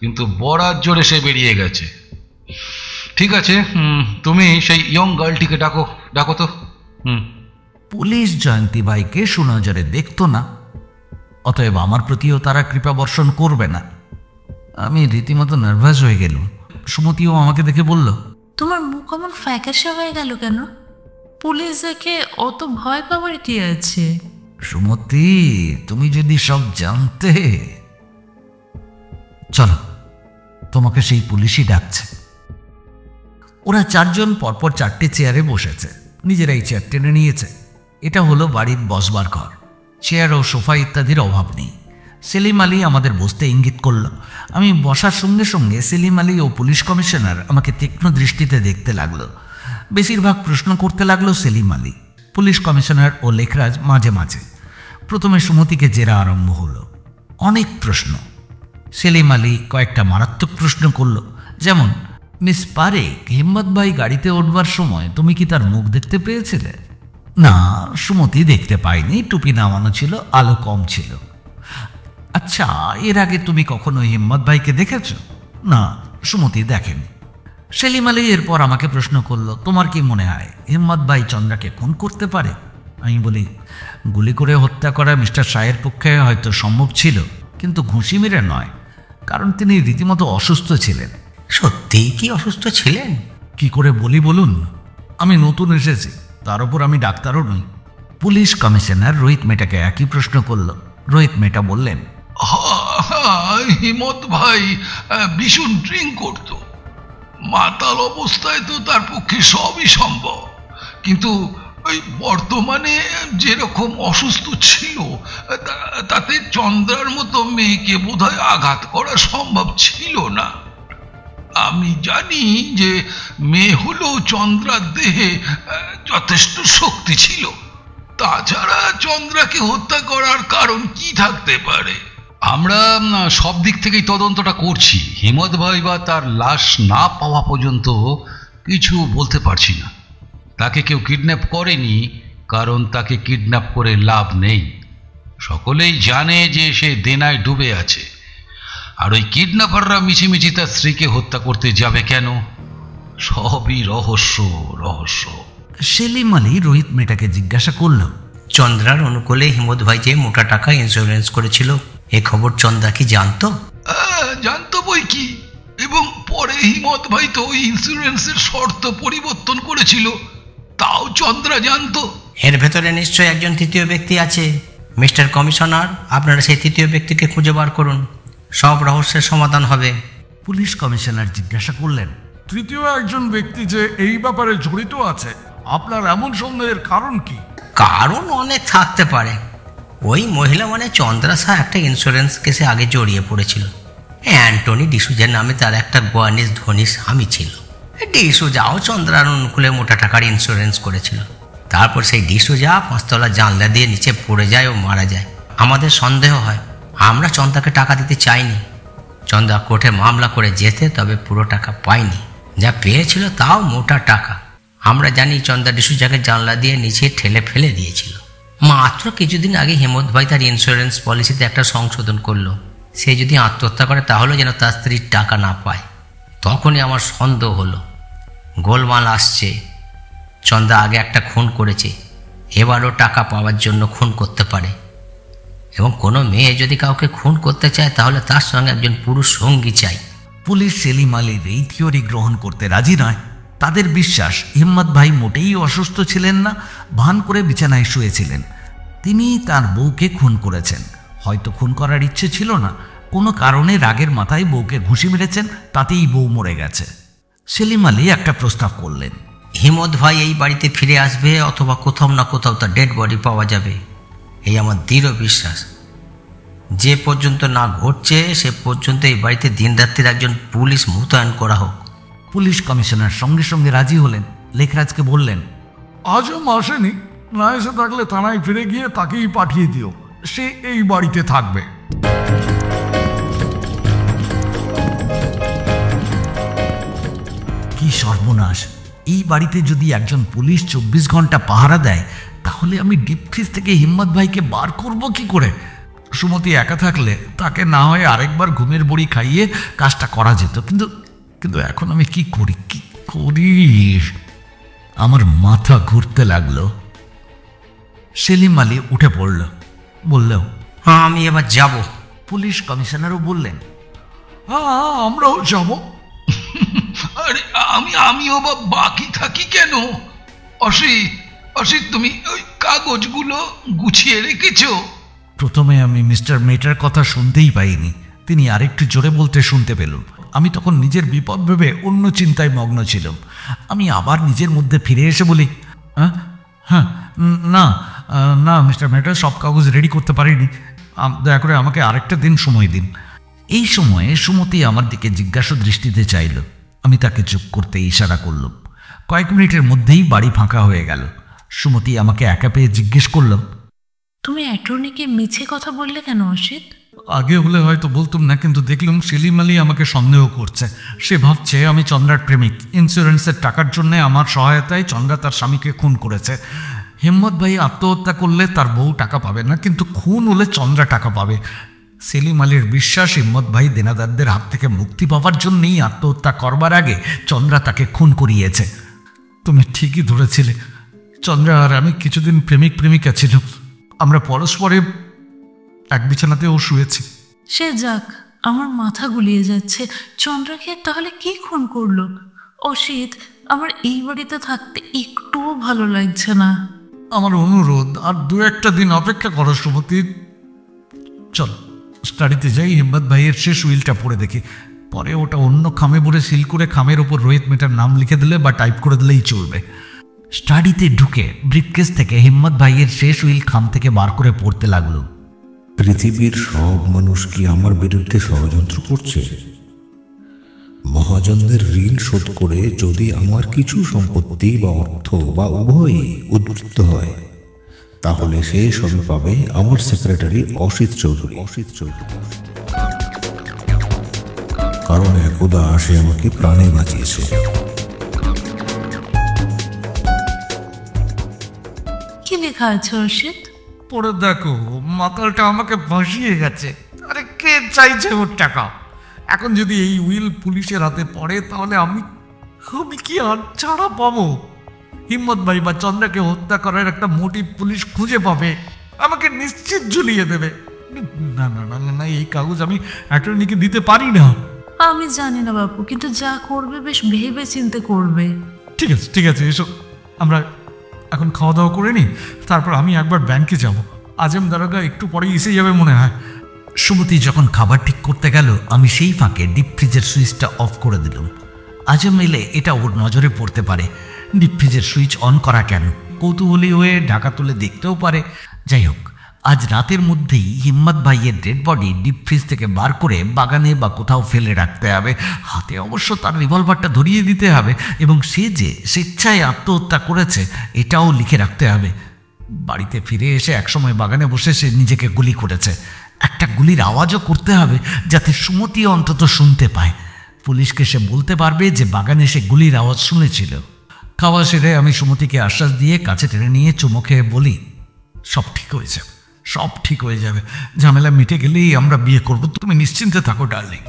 কিন্তু বরাত জোরে সে বেরিয়ে গেছে। ঠিক আছে, তুমি সেই ইয়ং গার্লটিকে ডাকো। ডাকো তো। পুলিশ জয়ন্তী ভাইকে সুনজরে দেখতো না, অতএব আমার প্রতিও তারা কৃপা বর্ষণ করবে না। আমি রীতিমতো নার্ভাস হয়ে গেলুম। সুমতিও আমাকে দেখে বলল, তোমার মুখ এমন ফ্যাকাশে হয়ে গেল কেন? পুলিশ দেখে অত ভয় পাওয়ার কি আছে? সুমতি, তুমি যদি সব জানতে। চলো, তোমাকে সেই পুলিশই ডাকছে। ওরা চারজন পরপর 4টে চেয়ারে বসেছে, নিজেরাই চেয়ার টেনে নিয়েছে। এটা হলো বাড়ির বসবার ঘর। চেয়ার ও সোফা ইত্যাদির অভাব নেই। সেলিম আলী আমাদের বসতে ইঙ্গিত করল। আমি বসার সঙ্গে সঙ্গে সেলিম আলী ও পুলিশ কমিশনার আমাকে তীক্ষ্ণ দৃষ্টিতে দেখতে লাগলো। বেশিরভাগ প্রশ্ন করতে লাগলো সেলিম আলী। পুলিশ কমিশনার ও লেখরাজ মাঝে মাঝে। প্রথমে সুমতিকে জেরা আরম্ভ হলো। অনেক প্রশ্ন। সেলিম আলী কয়েকটা মারাত্মক প্রশ্ন করল, যেমন, মিস পারেক, হিম্মত ভাই গাড়িতে উঠবার সময় তুমি কি তার মুখ দেখতে পেয়েছিলে? না, সুমতি দেখতে পাইনি, টুপি নামানো ছিল, আলো কম ছিল। আচ্ছা, এর আগে তুমি কখনো হিম্মত ভাইকে দেখেছ? না, সুমতি দেখেনি। সেলিম আলী এরপর আমাকে প্রশ্ন করলো, তোমার কি মনে হয় হিম্মত ভাই চন্দ্রাকে খুন করতে পারে? আমি বলি, গুলি করে হত্যা করা মিস্টার শাহের পক্ষে হয়তো সম্ভব ছিল, কিন্তু ঘুষি মেরে নয়, কারণ তিনি রীতিমতো অসুস্থ ছিলেন। সত্যিই কি অসুস্থ ছিলেন? কি করে বলি বলুন? আমি নতুন এসেছি, তার উপর আমি ডাক্তারও নই। পুলিশ কমিশনার রোহিত মেটাকে একই প্রশ্ন করল। রোহিত মেটা বললেন, হিম্মত ভাই ভীষণ ড্রিঙ্ক করত। মাতাল অবস্থায় তো তার পক্ষে সবই সম্ভব, কিন্তু ওই বর্তমানে যেরকম অসুস্থ ছিল তাতে চন্দ্রার মতো মেয়েকে বোধহয় আঘাত করা সম্ভব ছিল না। আমি জানি যে মেয়ে হলেও চন্দ্রার দেহে যথেষ্ট শক্তি ছিল। তাছাড়া চন্দ্রাকে হত্যা করার কারণ কি থাকতে পারে? আমরা সব দিক থেকেই তদন্তটা করছি। হিম্মত ভাই বা তার লাশ না পাওয়া পর্যন্ত কিছু বলতে পারছি না। তাকে কেউ কিডন্যাপ করেনি, কারণ তাকে কিডন্যাপ করে লাভ নেই। সকলেই জানে যে সে দেনায় ডুবে আছে, আর ওই কিডন্যাপাররা মিছিমিছি তার স্ত্রীকে হত্যা করতে যাবে কেন? সবই রহস্য। রহস্য। সেলিম আলী রোহিত মেটাকে জিজ্ঞাসা করল, চন্দ্রার অনুকূলে হিম্মত ভাই যে মোটা টাকা ইন্স্যুরেন্স করেছিল, এ খবর চন্দ্রা কি জানতো? জানতো বই কি, এবং পরে হিম্মত ভাই তো ওই ইন্স্যুরেন্সের শর্ত পরিবর্তন করেছিল, তাও চন্দ্রা জানতো। এর ভেতরে নিশ্চয়ই একজন তৃতীয় ব্যক্তি আছে। মিস্টার কমিশনার, আপনারা সেই তৃতীয় ব্যক্তিকে খুঁজে বার করুন, সব রহস্যের সমাধান হবে। পুলিশ কমিশনার জিজ্ঞাসা করলেন, তৃতীয় একজন ব্যক্তি যে এই ব্যাপারে জড়িত আছে, আপনার এমন সন্দেহের কারণ কি? কারণ অনেক থাকতে পারে, ওই মহিলা মানে চন্দ্রা শাহ একটা ইন্স্যুরেন্স কেসে আগে জড়িয়ে পড়েছিল। অ্যান্টনি ডিসুজার নামে তার একটা গোয়ানিজ ধনী স্বামী ছিল। ডিসুজাও চন্দ্রার অনুকূলে মোটা টাকার ইন্স্যুরেন্স করেছিল। তারপর সেই ডিসুজা 5 তলা জানলা দিয়ে নিচে পড়ে যায় ও মারা যায়। আমাদের সন্দেহ হয় আমরা চন্দ্রাকে টাকা দিতে চাইনি। চন্দ্রা কোর্টে মামলা করে যেতে, তবে পুরো টাকা পায়নি। যা পেয়েছিল তাও মোটা টাকা। আমরা জানি চন্দ্রা ডিসুজাকে জানলা দিয়ে নিচে ঠেলে ফেলে দিয়েছিল। মাত্র কিছুদিন আগে হেমন্ত ভাই তার ইন্স্যুরেন্স পলিসিতে একটা সংশোধন করলো। সে যদি আত্মহত্যা করে তাহলে যেন তার স্ত্রীর টাকা না পায়। তখনই আমার সন্দেহ হলো গোলমাল আসছে। চন্দ্রা আগে একটা খুন করেছে, এবারও টাকা পাওয়ার জন্য খুন করতে পারে। এবং কোনো মেয়ে যদি কাউকে খুন করতে চায় তাহলে তার সঙ্গে একজন পুরুষ সঙ্গী চাই। পুলিশ সেলিম আলীর এই থিওরি গ্রহণ করতে রাজি নয়। তাদের বিশ্বাস হিম্মত ভাই মোটেই অসুস্থ ছিলেন না, ভান করে বিছানায় শুয়েছিলেন। তিনি তার বউকে খুন করেছেন। হয়তো খুন করার ইচ্ছে ছিল না, কোনো কারণে রাগের মাথায় বউকে ঘুষি মেরেছেন, তাতেই বউ মরে গেছে। সেলিম আলী একটা প্রস্তাব করলেন, হিমত ভাই এই বাড়িতে ফিরে আসবে, অথবা কোথাও না কোথাও তার ডেড বডি পাওয়া যাবে, এই আমার দৃঢ় বিশ্বাস। যে পর্যন্ত না ঘটছে সে পর্যন্ত এই বাড়িতে দিনরাত্রির একজন পুলিশ মোতায়েন করা হোক। পুলিশ কমিশনার সঙ্গে সঙ্গে রাজি হলেন। লেখরাজকে বললেন, আজও আসেনি, না এসে থাকলে থানায় ফিরে গিয়ে তাকেই পাঠিয়ে দিও, সে এই বাড়িতে থাকবে। কি সর্বনাশ! এই বাড়িতে যদি একজন পুলিশ 24 ঘন্টা পাহারা দেয়, তাহলে আমি ডিপ ফ্রিজ থেকে হিম্মত ভাইকে বার করব কি করে? সুমতি একা থাকলে তাকে না হয় আরেকবার ঘুমের বড়ি খাইয়ে কাজটা করা যেত, কিন্তু এখন আমি কি করি? আমার মাথা ঘুরতে লাগলো। সেলিম আলী উঠে পড়ল, বললেও, হ্যাঁ আমি এবার যাব। পুলিশ কমিশনারও বললেন, হ্যাঁ আমরাও যাব। আরে আমিও বা বাকি থাকি কেন? অসিত তুমি ওই কাগজগুলো গুছিয়ে রেখেছো? প্রথমে আমি মিস্টার মেটার কথা শুনতেই পাইনি। তিনি আরেকটু জোরে বলতে শুনতে পেলাম। আমি তখন নিজের বিপদ ভেবে অন্য চিন্তায় মগ্ন ছিলাম। আমি আবার নিজের মধ্যে ফিরে এসে বলি, হ্যাঁ না মিস্টার মেটার, সব কাগজ রেডি করতে পারিনি, দয়া করে আমাকে আরেকটা দিন সময় দিন। এই সময়ে সুমতি আমার দিকে জিজ্ঞাসা দৃষ্টিতে চাইল। আমি তাকে চুপ করতে ইশারা করলাম। কয়েক মিনিটের মধ্যেই বাড়ি ফাঁকা হয়ে গেল। সুমতি আমাকে একা পেয়ে জিজ্ঞেস করলাম, তুমি অ্যাটর্নিকে মিছে কথা বললে কেন অসিত? আগে হলে হয়তো বলতুম না, কিন্তু দেখলাম সেলিম আলী আমাকে সন্দেহ করছে। সে ভাবছে আমি চন্দ্রার প্রেমিক। ইন্স্যুরেন্সের টাকার জন্য আমার সহায়তায় চন্দ্রা তার স্বামীকে খুন করেছে। হিম্মত ভাই আত্মহত্যা করলে তার বউ টাকা পাবে না, কিন্তু খুন হলে চন্দ্রা টাকা পাবে। সেলিম আলীর বিশ্বাস হিম্মত ভাই দেনাদারদের হাত থেকে মুক্তি পাওয়ার জন্যই আত্মহত্যা করবার আগে চন্দ্রা তাকে খুন করিয়েছে। তুমি ঠিকই ধরেছিলে, চন্দ্রা আর আমি কিছুদিন প্রেমিকা ছিলাম। আমরা পরস্পরে এক বিছানাতেও শুয়েছি। সে যাক, আমার মাথা গুলিয়ে যাচ্ছে। চন্দ্রাকে তাহলে কি খুন করলো? অসিত, আমার এই বাড়িতে থাকতে একটুও ভালো লাগছে না। আমার অনুরোধ, আর 2-1 দিন অপেক্ষা করো সুমতি। চল স্টাডিতে যাই, হিম্মত ভাইয়ের শেষ উইলটা পড়ে দেখি। পরে ওটা অন্য খামে ভরে সিল করে খামের ওপর রোহিত মেটার নাম লিখে দিলে বা টাইপ করে দিলেই চলবে। স্টাডিতে ঢুকে ব্রিফকেস থেকে হিম্মত ভাইয়ের শেষ উইল খাম থেকে বার করে পড়তে লাগলো। পৃথিবীর সব মানুষ কি আমার বিরুদ্ধে ষড়যন্ত্র করছে? মহাজনদের ঋণ শোধ করে যদি আমার কিছু সম্পত্তি বা অর্থ বা উভয়ই উদ্বৃত্ত হয়, তাহলে সে সবই পাবে আমার সেক্রেটারি অসিত চৌধুরী। কারণ একদা সে আমাকে প্রাণে বাঁচিয়েছে। কি লেখা আছে অসিত? পড়ে দেখো, মাতালটা আমাকে ভাসিয়ে গেছে। আরে কে চাইছে ওর টাকা? এখন যদি এই উইল পুলিশের হাতে পড়ে তাহলে আমি কি আর ছাড়া পাবো? হিম্মত ভাই বা চন্দ্রাকে হত্যা করার একটা মোটিভ পুলিশ খুঁজে পাবে, আমাকে নিশ্চিত ঝুলিয়ে দেবে। না না না না, এই কাগজ আমি অ্যাটর্নিকে দিতে পারি না। আমি জানি না বাপু, কিন্তু যা করবে বেশ ভেবে চিন্তে করবে। ঠিক আছে এসো, আমরা এখন খাওয়া দাওয়া করে নিই, তারপর আমি একবার ব্যাংকে যাব। আজম দারোগা একটু পরেই এসে যাবে মনে হয়। সুমতি যখন খাবার ঠিক করতে গেল, আমি সেই ফাঁকে ডিপ ফ্রিজের সুইচটা অফ করে দিলাম। আজম এলে এটা ওর নজরে পড়তে পারে। ডিপ ফ্রিজের সুইচ অন করা কেন? কৌতূহলী হয়ে ঢাকা তুলে দেখতেও পারে। যাই হোক, আজ রাতের মধ্যেই হিম্মত ভাইয়ের ডেড বডি ডিপ ফ্রিজ থেকে বার করে বাগানে বা কোথাও ফেলে রাখতে হবে। হাতে অবশ্য তার রিভলভারটা ধরিয়ে দিতে হবে এবং সে যে স্বেচ্ছায় আত্মহত্যা করেছে এটাও লিখে রাখতে হবে। বাড়িতে ফিরে এসে একসময় বাগানে বসে সে নিজেকে গুলি করেছে। একটা গুলির আওয়াজও করতে হবে যাতে সুমতি অন্তত শুনতে পায়। পুলিশকে সে বলতে পারবে যে বাগানে সে গুলির আওয়াজ শুনেছিল। খাওয়া সেরে আমি সুমতিকে আশ্বাস দিয়ে কাছে টেনে নিয়ে চুমো খেয়ে বলি, সব ঠিক হয়ে যাবে, সব ঠিক হয়ে যাবে, ঝামেলা মিটে গেলেই আমরা বিয়ে করব, তুমি নিশ্চিন্তে থাকো ডার্লিং।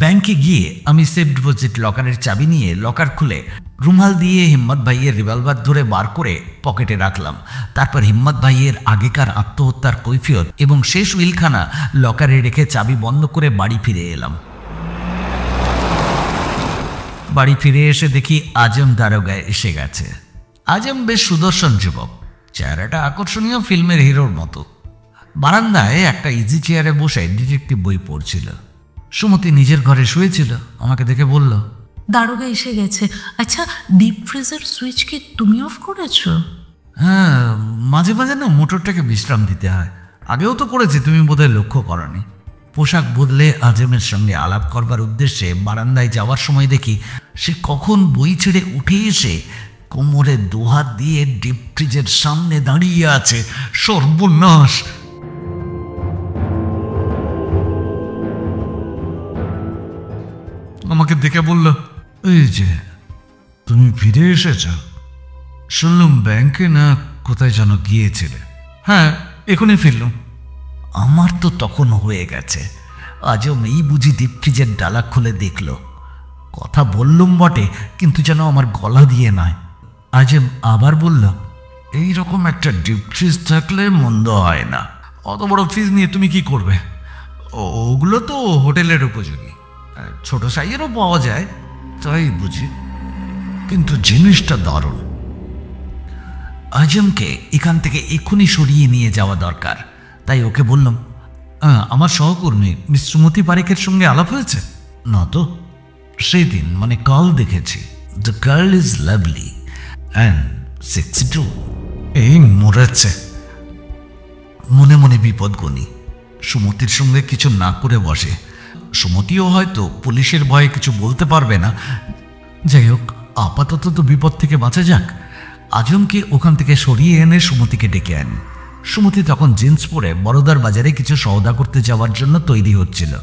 ব্যাংকে গিয়ে আমি সেফ ডিপোজিট লকারের চাবি নিয়ে লকার খুলে রুমাল দিয়ে হিম্মত ভাইয়ের রিভলভার ধরে বার করে পকেটে রাখলাম। তারপর হিম্মত ভাইয়ের আগেকার আত্মহত্যার কৈফিয়ত এবং শেষ উইলখানা লকারে রেখে চাবি বন্ধ করে বাড়ি ফিরে এলাম। বাড়ি ফিরে এসে দেখি আজম দারোগায় এসে গেছে। আজম বেশ সুদর্শন যুবক, চেহারাটা আকর্ষণীয় ফিল্মের হিরোর মতো। বারান্দায় একটা ইজি চেয়ারে বসে ডিটেকটিভ বই পড়ছিল। সুমতি নিজের ঘরে শুয়েছিল, আমাকে দেখে বলল, দারোগা এসে গেছে। আচ্ছা, ডিপ ফ্রিজের সুইচ কি তুমি অফ করেছো? হ্যাঁ, মাঝে মাঝে না মোটরটাকে বিশ্রাম দিতে হয়, আগেও তো করেছি, তুমি বোধহয় লক্ষ্য করনি। পোশাক বদলে আজমের সঙ্গে আলাপ করবার উদ্দেশ্যে বারান্দায় যাওয়ার সময় দেখি সে কখন বই ছেড়ে উঠে এসে কোমরে দুহাত দিয়ে ডিপ ফ্রিজের সামনে দাঁড়িয়ে আছে। সর্বনাশ! আমাকে দেখে বলল, এই যে তুমি ফিরে এসেছ, শুনলাম ব্যাংকে না কোথায় যেন গিয়েছিলে। হ্যাঁ, এখনই ফিরলাম। আমার তো তখন হয়ে গেছে। আজও এই বুঝি ডিপ ফ্রিজের ডালা খুলে দেখল। কথা বললুম বটে, কিন্তু যেন আমার গলা দিয়ে নয়। আজম আবার বলল, এই রকম একটা ডিপ ফ্রিজ থাকলে মন্দ হয় না। অত বড় ফ্রিজ নিয়ে তুমি কি করবে? ওগুলো তো হোটেলের উপযোগী, ছোট সাইজেরও পাওয়া যায়, তাই বুঝি, কিন্তু জিনিসটা দারুণ। আজমকে এখান থেকে এক্ষুনি সরিয়ে নিয়ে যাওয়া দরকার। তাই ওকে বললাম, আমার সহকর্মী মিস সুমতি পারেখের সঙ্গে আলাপ হয়েছে? না তো, সেই দিন মানে কাল দেখেছি। The girl is lovely and 62। এই মরেছে। মনে মনে বিপদ গণি, সুমতির সঙ্গে কিছু না করে বসে। সুমতিও হয়তো পুলিশের ভয়ে কিছু বলতে পারবে না। যাই হোক, আপাতত তো বিপদ থেকে বাঁচা যাক। আজমকে ওখান থেকে সরিয়ে এনে সুমতিকে ডেকে আনি। সুমতি তখন জিন্স পরে বড়দার বাজারে কিছু সওদা করতে যাওয়ার জন্য তৈরি হচ্ছিল।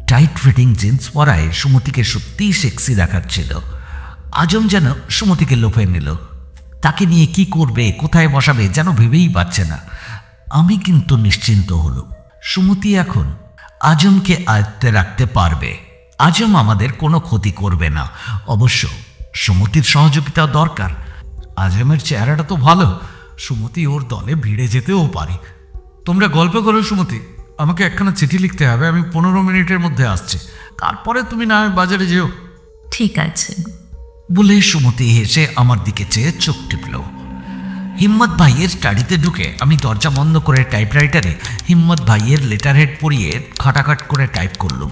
টাইট ফিটিং জিন্স পরায় সুমতিকে সত্যিই সেক্সি দেখাচ্ছিল। আজম যেন সুমতিকে লোভে নিল। তাকে নিয়ে কি করবে, কোথায় বসাবে যেন ভেবেই পাচ্ছে না। আমি কিন্তু নিশ্চিন্ত হল, সুমতি এখন আজমকে আয়ত্তে রাখতে পারবে। আজম আমাদের কোনো ক্ষতি করবে না। অবশ্য সুমতির সহযোগিতা দরকার। আজমের চেহারাটা তো ভালো, সুমতি ওর দলে ভিড়ে যেতেও পারে। তোমরা গল্প করো সুমতি, আমাকে একখানা চিঠি লিখতে হবে, আমি 15 মিনিটের মধ্যে আসছি, তারপরে তুমি না বাজারে যেও। ঠিক আছে বলে সুমতি হেসে আমার দিকে চেয়ে চোখ টিপল। হিম্মত ভাইয়ের স্টাডিতে ঢুকে আমি দরজা বন্ধ করে টাইপরাইটারে হিম্মত ভাইয়ের লেটার হেড পড়িয়ে খাটাখাট করে টাইপ করলুম,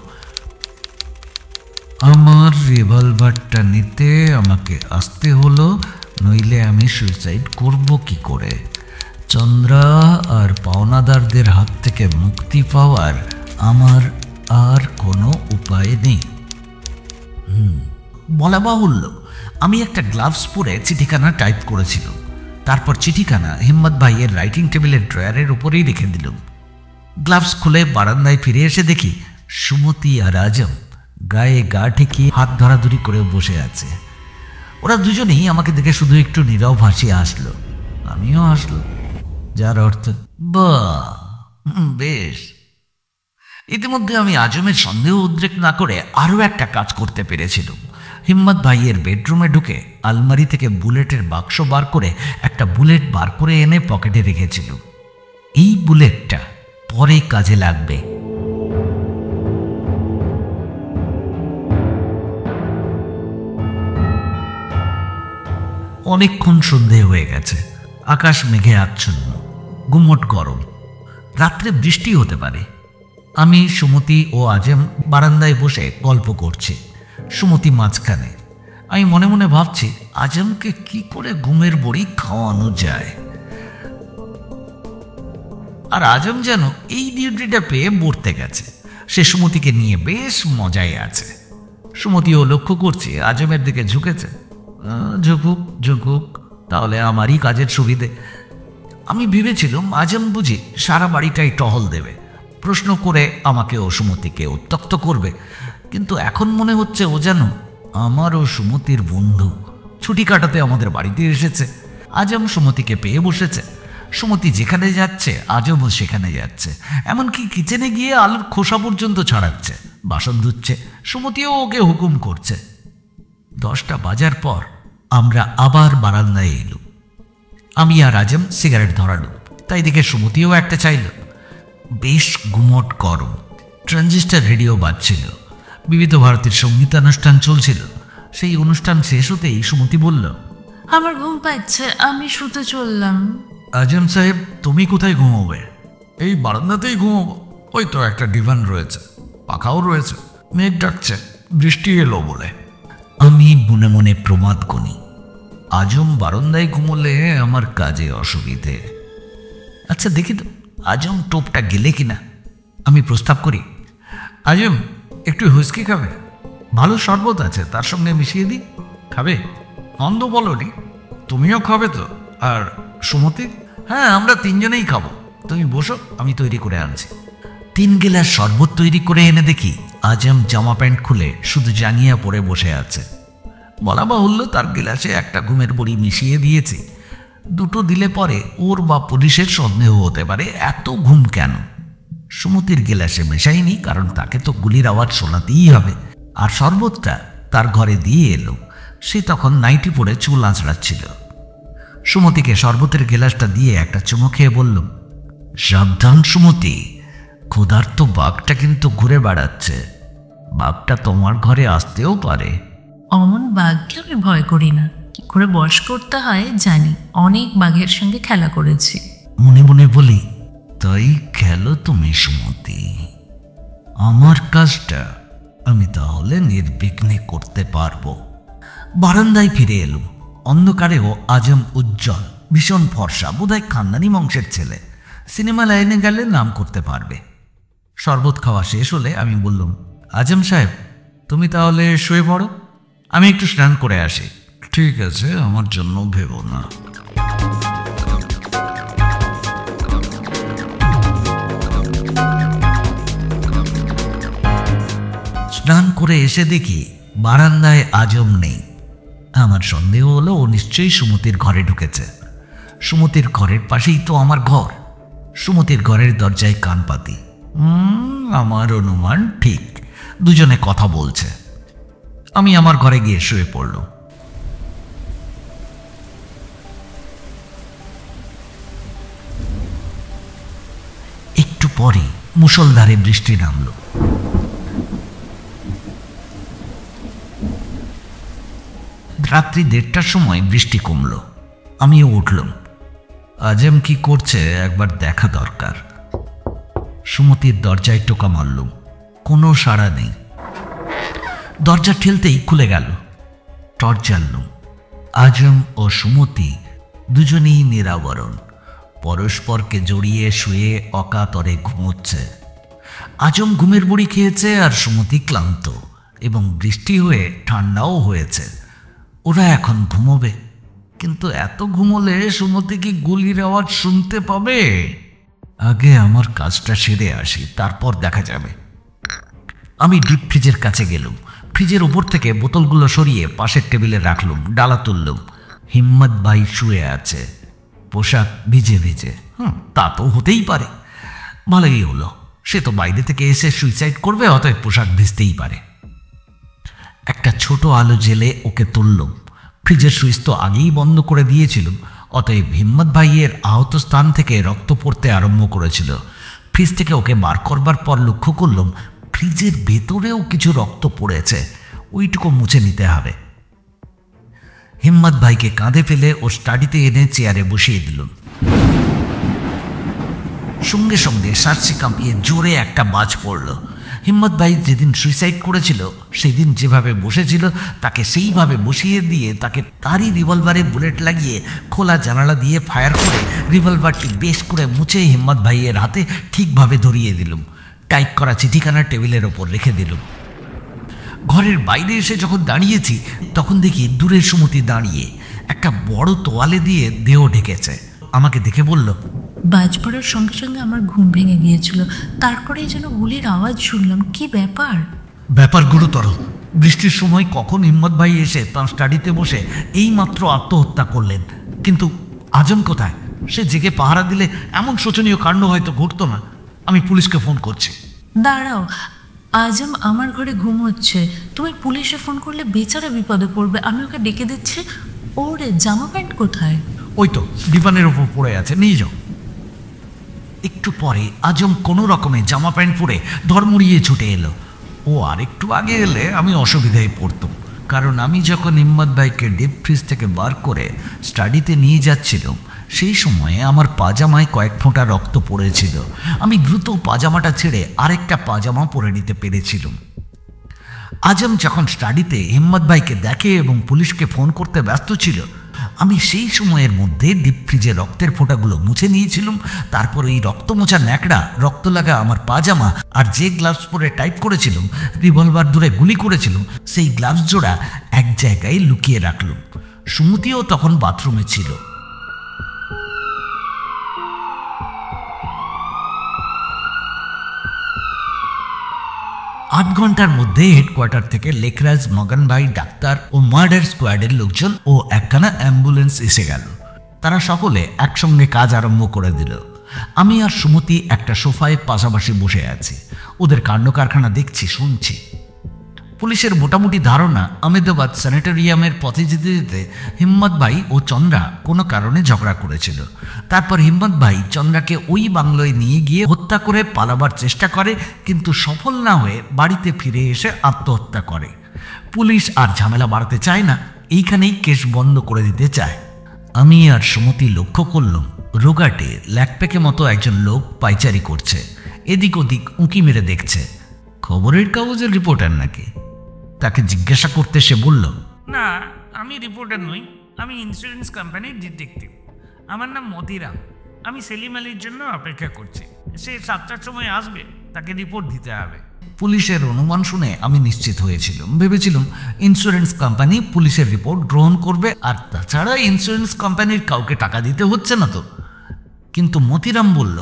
আমার রিভলভারটা নিতে আমাকে আসতে হলো, নইলে আমি সুইসাইড করব কি করে। চন্দ্রা আর পাওনাদারদের হাত থেকে মুক্তি পাওয়ার আমার আর কোনো উপায় নেই। বলা বাহুল্য, আমি একটা গ্লাভস পরে চিঠিখানা টাইপ করেছিলাম। তারপর চিঠিখানা হিম্মত ভাইয়ের রাইটিং টেবিলের ড্রয়ারের উপরেই রেখে দিলাম। গ্লাভস খুলে বারান্দায় ফিরে এসে দেখি সুমতি আর আজম গায়ে গা ঠেকিয়ে হাত ধরাধরি করে বসে আছে। ওরা দুজনেই আমাকে দেখে শুধু একটু নীরব হাসিয়ে আসলো, আমিও হাসলো, যার অর্থ বাহ, বেশ। ইতিমধ্যে আমি আজমের সন্দেহ উদ্রেক না করে আরও একটা কাজ করতে পেরেছিলাম। হিম্মত ভাইয়ের বেডরুমে ঢুকে আলমারি থেকে বুলেটের বাক্স বার করে একটা বুলেট বার করে এনে পকেটে রেখেছিল। এই বুলেটটা পরে কাজে লাগবে। অনেকক্ষণ সন্ধে হয়ে গেছে, আকাশ মেঘে আচ্ছন্ন, গুমট গরম, রাত্রে বৃষ্টি হতে পারে। আমি সুমতি ও আজম বারান্দায় বসে গল্প করছি। সুমতি মাঝখানে। আমি মনে মনে ভাবছি আজমকে কি করে ঘুমের বড়ি খাওয়ানো যায়। আর আজম যেন এই ডিউটিটা পেয়ে মরতে গেছে। সে সুমতিকে নিয়ে বেশ মজায় আছে। সুমতিও লক্ষ্য করছে আজমের দিকে ঝুঁকেছে। ঝুঁকুক ঝুঁকুক, তাহলে আমারই কাজের সুবিধে। আমি ভেবেছিলাম আজম বুঝি সারা বাড়িটাই টহল দেবে, প্রশ্ন করে আমাকে ও সুমতিকে উত্ত্যক্ত করবে। কিন্তু এখন মনে হচ্ছে ও যেন আমার ও সুমতির বন্ধু, ছুটি কাটাতে আমাদের বাড়িতে এসেছে। আজম সুমতিকে পেয়ে বসেছে। সুমতি যেখানে যাচ্ছে আজমও সেখানে যাচ্ছে, এমনকি কিচেনে গিয়ে আলুর খোসা পর্যন্ত ছাড়াচ্ছে, বাসন ধুচ্ছে। সুমতিও ওকে হুকুম করছে। 10টা বাজার পর আমরা আবার বারান্দায় এলুম। আমি আর আজম সিগারেট ধরালো, তাই দেখে সুমতিও একটা চাইল। বেশ গুমট গরম, ট্রানজিস্টার রেডিও বাজছিল, বিবিধ ভারতীর সঙ্গীতানুষ্ঠান চলছিল। সেই অনুষ্ঠান শেষ হতেই সুমতি বলল, আমার ঘুম পাচ্ছে, আমি শুতে চললাম। আজম সাহেব, তুমি কোথায় ঘুমোবে? এই বারান্দাতেই ঘুমোবো। ওই তো একটা ডিভান রয়েছে, পাখাও রয়েছে, মেঘ ডাকছে, বৃষ্টি এলো বলে। আমি মনে মনে প্রমাদ গুনি, আজম বারান্দায় ঘুমোলে আমার কাজে অসুবিধে। আচ্ছা দেখি তো আজম টোপটা গেলে কিনা। আমি প্রস্তাব করি, আজম একটু হুইস্কি খাবে? ভালো শরবত আছে, তার সঙ্গে মিশিয়ে দিই। খাবে? অন্ধ বলনি, তুমিও খাবে তো? আর সুমতি? হ্যাঁ, আমরা 3 জনেই খাবো। তুমি বসো, আমি তৈরি করে আনছি। 3 গিলাস শরবত তৈরি করে এনে দেখি আজম জামা প্যান্ট খুলে শুধু জাঙ্গিয়া পরে বসে আছে। বলা বাহুল্য, তার গিলাসে একটা ঘুমের বড়ি মিশিয়ে দিয়েছি। 2টো দিলে পরে ওর বা পুলিশের সন্দেহ হতে পারে, এত ঘুম কেন। সুমতির গিলাসে মেশাইনি, কারণ তাকে তো গুলির আওয়াজ শোনাতেই হবে। আর শরবতটা তার ঘরে দিয়ে এলো। সে তখন নাইটি পরে চুল আঁচড়াচ্ছিল। সুমতিকে শরবতের গিলাসটা দিয়ে একটা চুমো খেয়ে বললাম, সাবধান সুমতি, ক্ষুধার্ত বাঘটা কিন্তু ঘুরে বেড়াচ্ছে। বাঘটা তোমার ঘরে আসতেও পারে। অমন বাঘকে আমি ভয় করি না, কি করে বশ করতে হয় জানি, অনেক বাঘের সঙ্গে খেলা করেছি। মনে মনে বলি, তাই খেলো তুমি সুমতি, আমার কাজটা আমি তাহলে নির্বিঘ্নে করতে পারবো। বারান্দায় ফিরে এলুম। অন্ধকারেও আজম উজ্জ্বল, ভীষণ ফর্সা, বোধহয় খানদানি বংশের ছেলে। সিনেমা লাইনে গেলে নাম করতে পারবে। শরবত খাওয়া শেষ হলে আমি বললাম, আজম সাহেব তুমি তাহলে শুয়ে পড়ো, আমি একটু স্নান করে আসি। ঠিক আছে, আমার জন্য ভেবো না। স্নান করে এসে দেখি বারান্দায় আজম নেই। আমার সন্দেহ হলো ও নিশ্চয়ই সুমতির ঘরে ঢুকেছে। সুমতির ঘরের পাশেই তো আমার ঘর। সুমতির ঘরের দরজায় কান পাতি। আমার অনুমান ঠিক, দুজনে কথা বলছে। আমি আমার ঘরে গিয়ে শুয়ে পড়ল। একটু পরে মুষলধারে বৃষ্টি নামল। রাত্রি 1:30টার সময় বৃষ্টি কমল। আমিও উঠলাম। আজম কি করছে একবার দেখা দরকার। সুমতির দরজায় টোকা মারলুম, কোনো সাড়া নেই। দরজা ঠেলতেই খুলে গেল। টর্চ জ্বাললুম। আজম ও সুমতি দুজনেই নিরাবরণ, পরস্পরকে জড়িয়ে শুয়ে অকাতরে ঘুমোচ্ছে। আজম ঘুমের বড়ি খেয়েছে আর সুমতি ক্লান্ত, এবং বৃষ্টি হয়ে ঠান্ডাও হয়েছে। ওরা এখন ঘুমোবে, কিন্তু এত ঘুমোলে সুমতি কি গুলির আওয়াজ শুনতে পাবে? আগে আমার কাজটা সেরে আসি, তারপর দেখা যাবে। আমি ডিপ ফ্রিজের কাছে গেলুম। ফ্রিজের উপর থেকে বোতলগুলো সরিয়ে পাশের টেবিলে রাখলুম, ডালা তুললুম। হিম্মত ভাই শুয়ে আছে, পোশাক ভিজে ভিজে। তা তো হতেই পারে। ভালোই হলো, সে তো বাইরে থেকে এসে সুইসাইড করবে, অতএব পোশাক ভিজতেই পারে। একটা ছোট আলো জেলে ওকে তুললুম। ফ্রিজের সুইচ তো আগেই বন্ধ করে দিয়েছিলাম, অতএব হিম্মত ভাইয়ের আহত স্থান থেকে রক্ত পড়তে আরম্ভ করেছিল। ফ্রিজ থেকে ওকে বার করবার পর লক্ষ্য করলাম ফ্রিজের ভেতরেও কিছু রক্ত পড়েছে, ওইটুকু মুছে নিতে হবে। হিম্মত ভাইকে কাঁধে ফেলে ও স্টাডিতে এনে চেয়ারে বসিয়ে দিলাম। সঙ্গে সঙ্গে সার্সি কাঁপিয়ে জোরে একটা বাজ পড়ল। হিম্মত ভাই যেদিন সুইসাইড করেছিল সেদিন যেভাবে বসেছিল তাকে সেইভাবে বসিয়ে দিয়ে তাকে তারই রিভলভারে বুলেট লাগিয়ে খোলা জানালা দিয়ে ফায়ার করে রিভলভারটি বেশ করে মুছে হিম্মত ভাইয়ের হাতে ঠিকভাবে ধরিয়ে দিলুম। টাইপ করা চিঠিখানা টেবিলের ওপর রেখে দিলুম। ঘরের বাইরে এসে যখন দাঁড়িয়েছি তখন দেখি দূরে সুমতি দাঁড়িয়ে একটা বড় তোয়ালে দিয়ে দেহ ঢেকেছে। আমাকে দেখে বলল, বাজ পড়ার সঙ্গে সঙ্গে আমার ঘুম ভেঙে গিয়েছিল, তারপরেই যেন গুলির আওয়াজ শুনলাম। কি ব্যাপার? ব্যাপার গুরুতর। বৃষ্টির সময় কখন হিম্মত ভাই এসে তাঁর স্টাডিতে বসে এইমাত্র আত্মহত্যা করলেন, কিন্তু আজম কোথায়? সে জেগে পাহারা দিলে এমন শোচনীয় কাণ্ড হয়তো ঘটতো না। আমি পুলিশকে ফোন করছি। দাঁড়াও, আজম আমার ঘরে ঘুমোচ্ছে, তুমি পুলিশে ফোন করলে বেচারা বিপদে পড়বে। আমি ওকে ডেকে দিচ্ছি। ওর জামা প্যান্ট কোথায়? ওই তো ডিভানের ওপর পড়ে আছে, নিয়ে যাও। একটু পরে আজম কোনো রকমে জামা প্যান্ট পরে ধর্মড়িয়ে ছুটে এলো। ও আর একটু আগে এলে আমি অসুবিধায় পড়তাম, কারণ আমি যখন হিম্মত ভাইকে ডিপ ফ্রিজ থেকে বার করে স্টাডিতে নিয়ে যাচ্ছিলাম সেই সময়ে আমার পাজামায় কয়েক ফোঁটা রক্ত পড়েছিল। আমি দ্রুত পাজামাটা ছেড়ে আরেকটা পাজামা পরে নিতে পেরেছিলাম। আজম যখন স্টাডিতে হিম্মত ভাইকে দেখে এবং পুলিশকে ফোন করতে ব্যস্ত ছিল, আমি সেই সময়ের মধ্যে ডিপ ফ্রিজে রক্তের ফোঁটাগুলো মুছে নিয়েছিলাম। তারপর এই রক্ত মোছা ন্যাকড়া, রক্ত লাগা আমার পাজামা আর যে গ্লাভস পরে টাইপ করেছিলাম, রিভলভার ধরে গুলি করেছিলাম, সেই গ্লাভস জোড়া এক জায়গায় লুকিয়ে রাখলাম। সুমতিও তখন বাথরুমে ছিল। আধ ঘন্টার মধ্যে হেডকোয়ার্টার থেকে লেখরাজ, মগন ভাই, ডাক্তার ও মার্ডার স্কোয়াডের লোকজন ও একখানা অ্যাম্বুলেন্স এসে গেল। তারা সকলে একসঙ্গে কাজ আরম্ভ করে দিল। আমি আর সুমতি একটা সোফায় পাশাপাশি বসে আছি, ওদের কাণ্ড কারখানা দেখছি, শুনছি। পুলিশের মোটামুটি ধারণা আহমেদাবাদ স্যানিটোরিয়ামের পথে যেতে যেতে হিম্মত ভাই ও চন্দ্রা কোনো কারণে ঝগড়া করেছিল। তারপর হিম্মত ভাই চন্দ্রাকে ওই বাংলোয় নিয়ে গিয়ে হত্যা করে পালাবার চেষ্টা করে, কিন্তু সফল না হয়ে বাড়িতে ফিরে এসে আত্মহত্যা করে। পুলিশ আর ঝামেলা বাড়াতে চায় না, এইখানেই কেস বন্ধ করে দিতে চায়। আমি আর সুমতি লক্ষ্য করলাম রোগাটে ল্যাকপ্যাকের মতো একজন লোক পাইচারি করছে, এদিক ওদিক উঁকি মেরে দেখছে। খবরের কাগজের রিপোর্টার নাকি? তাকে জিজ্ঞাসা করতে সে বলল, না, আমি রিপোর্টার নই, আমি ইন্স্যুরেন্স কোম্পানির ডিটেকটিভ। আমার নাম মতিরাম। আমি সেলিম আলীর জন্য অপেক্ষা করছি। সে 7টার সময় আসবে, তাকে রিপোর্ট দিতে হবে। পুলিশের অনুমান শুনে আমি নিশ্চিত হয়েছিলাম। ভেবেছিলাম ইন্স্যুরেন্স কোম্পানি পুলিশের রিপোর্ট গ্রহণ করবে, আর তাছাড়া ইন্স্যুরেন্স কোম্পানির কাউকে টাকা দিতে হচ্ছে না তো। কিন্তু মতিরাম বলল,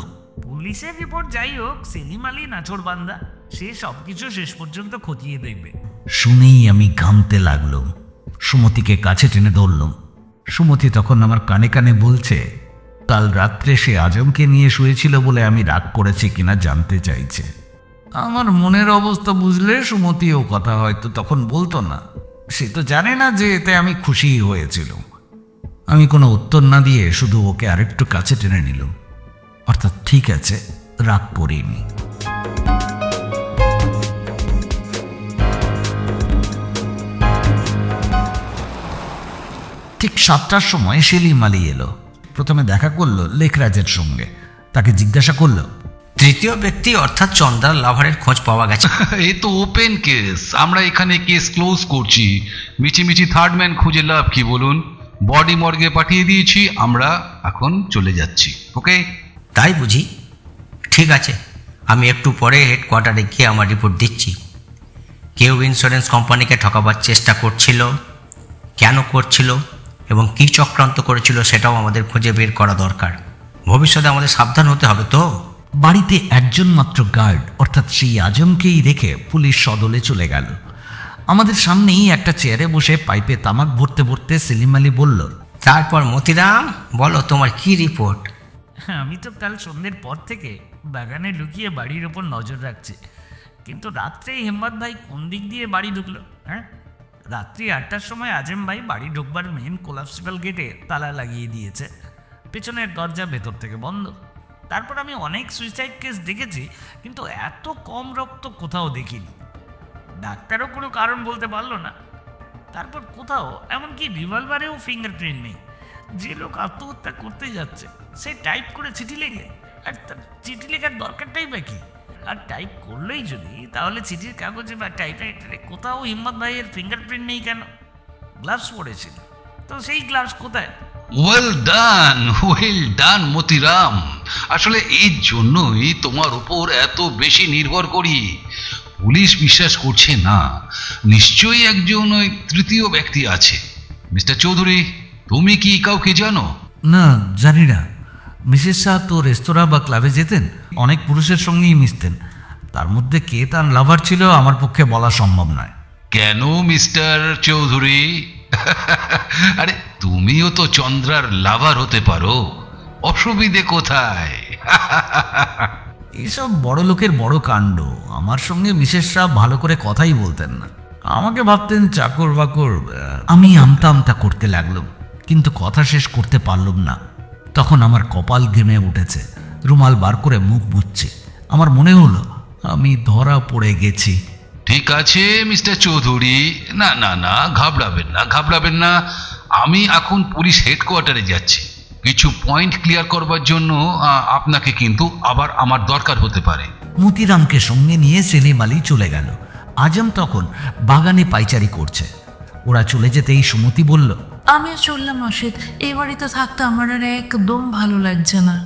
পুলিশের রিপোর্ট যাই হোক, সেলিম আলী নাছোড়বান্দা, সে সব কিছু শেষ পর্যন্ত খতিয়ে দেখবে। শুনেই আমি ঘামতে লাগলাম। সুমতিকে কাছে টেনে ধরলাম। সুমতি তখন আমার কানে কানে বলছে, কাল রাত্রে সে আজমকে নিয়ে শুয়েছিল বলে আমি রাগ করেছি কিনা জানতে চাইছে। আমার মনের অবস্থা বুঝলে সুমতিও কথা হয়তো তখন বলতো না। সে তো জানে না যে এতে আমি খুশি হয়েছিল। আমি কোনো উত্তর না দিয়ে শুধু ওকে আরেকটু কাছে টেনে নিলাম, অর্থাৎ ঠিক আছে, রাগ করিনি। ঠিক 7টার সময় সেলিম আলী এলো। প্রথমে দেখা করলো লেখরাজের সঙ্গে। তাকে জিজ্ঞাসা করলো, তৃতীয় ব্যক্তি অর্থাৎ চন্দ্রার লাভারের খোঁজ পাওয়া গেছে? এ তো ওপেন কেস, আমরা এখানে কেস ক্লোজ করছি। মিছিমিছি থার্ড ম্যান খুঁজে লাভ কি বলুন? বডি মর্গে পাঠিয়ে দিয়েছি, আমরা এখন চলে যাচ্ছি। ওকে? তাই বুঝি? ঠিক আছে, আমি একটু পরে হেডকোয়ার্টারে গিয়ে আমার রিপোর্ট দিচ্ছি। কেউ ইন্স্যুরেন্স কোম্পানিকে ঠকাবার চেষ্টা করছিল, কেন করছিল এবং কী চক্রান্ত করেছিল সেটাও আমাদের খুঁজে বের করা দরকার। ভবিষ্যতে আমাদের সাবধান হতে হবে তো। বাড়িতে একজন মাত্র গার্ড, অর্থাৎ সেই আজমকেই রেখে পুলিশ সদলে চলে গেল। আমাদের সামনেই একটা চেয়ারে বসে পাইপে তামাক ভরতে ভরতে সেলিম আলী বলল, তারপর মতিরাম, বলো তোমার কি রিপোর্ট? আমি তো কাল সন্ধ্যের পর থেকে বাগানে লুকিয়ে বাড়ির ওপর নজর রাখছি, কিন্তু রাত্রে হিম্মত ভাই কোন দিক দিয়ে বাড়ি ঢুকলো? হ্যাঁ, রাত্রি 8টার সময় আজম ভাই বাড়ি ঢুকবার মেন কোলাপসিবল গেটে তালা লাগিয়ে দিয়েছে, পেছনের দরজা ভেতর থেকে বন্ধ। তারপর আমি অনেক সুইসাইড কেস দেখেছি, কিন্তু এত কম রক্ত কোথাও দেখিনি। ডাক্তারও কোনো কারণ বলতে পারলো না। তারপর কোথাও এমনকি রিভলভারেও ফিঙ্গারপ্রিন্ট নেই। যে লোক আত্মহত্যা করতে যাচ্ছে সে টাইপ করে চিঠি লেখে, আর তার চিঠি লেখার দরকারটাই বা কি? আর টাইপ করলেই যদি, তাহলে চিঠির কাগজে বা টাইপরাইটারে কোথাও হিম্মত ভাইয়ের ফিঙ্গারপ্রিন্ট নেই কেন? গ্লাভস পরেছিল, তো সেই গ্লাভস কোথায়? Well done Motiram. আসলে এই জন্যই তোমার উপর এত বেশি নির্ভর করি। পুলিশ বিশ্বাস করছে না, নিশ্চয়ই একজন ওই তৃতীয় ব্যক্তি আছে। মিস্টার চৌধুরী, তুমি কি কাউকে জানো? না, জানি না। মিসেস শাহ তো রেস্তোরাঁ বা ক্লাবে যেতেন, অনেক পুরুষের সঙ্গেই মিশতেন। তার মধ্যে কে তার লাভার ছিল আমার পক্ষে বলা সম্ভব নয়। কেন মিস্টার চৌধুরী? আরে তুমিও তো চন্দ্রার লাভার হতে পারো, অসুবিধে কোথায়? এইসব বড় লোকের বড় কাণ্ড। আমার সঙ্গে মিসেস শাহ ভালো করে কথাই বলতেন না, আমাকে ভাবতেন চাকর বাকর। আমি আমতা আমতা করতে লাগলাম, কিন্তু কথা শেষ করতে পারলাম না। তখন আমার কপাল ঘেমে উঠেছে, রুমাল বার করে মুখ মুছছি। আমার মনে হলো আমি ধরা পড়ে গেছি। ঠিক আছে মিস্টার চৌধুরী, না না না, ঘাবড়াবেন না। আমি এখন পুলিশ হেডকোয়ার্টারে যাচ্ছি। কিছু পয়েন্ট ক্লিয়ার করবার জন্য আপনাকে কিন্তু আবার আমার দরকার হতে পারে। মতিরামকে সঙ্গে নিয়ে সেলিম আলী চলে গেল। আজম তখন বাগানে পাইচারি করছে। ওরা চলে যেতেই সুমতি বলল, আমিও চললাম অসিত, এই বাড়িতে থাকতে আমার আর একদম ভালো লাগছে না।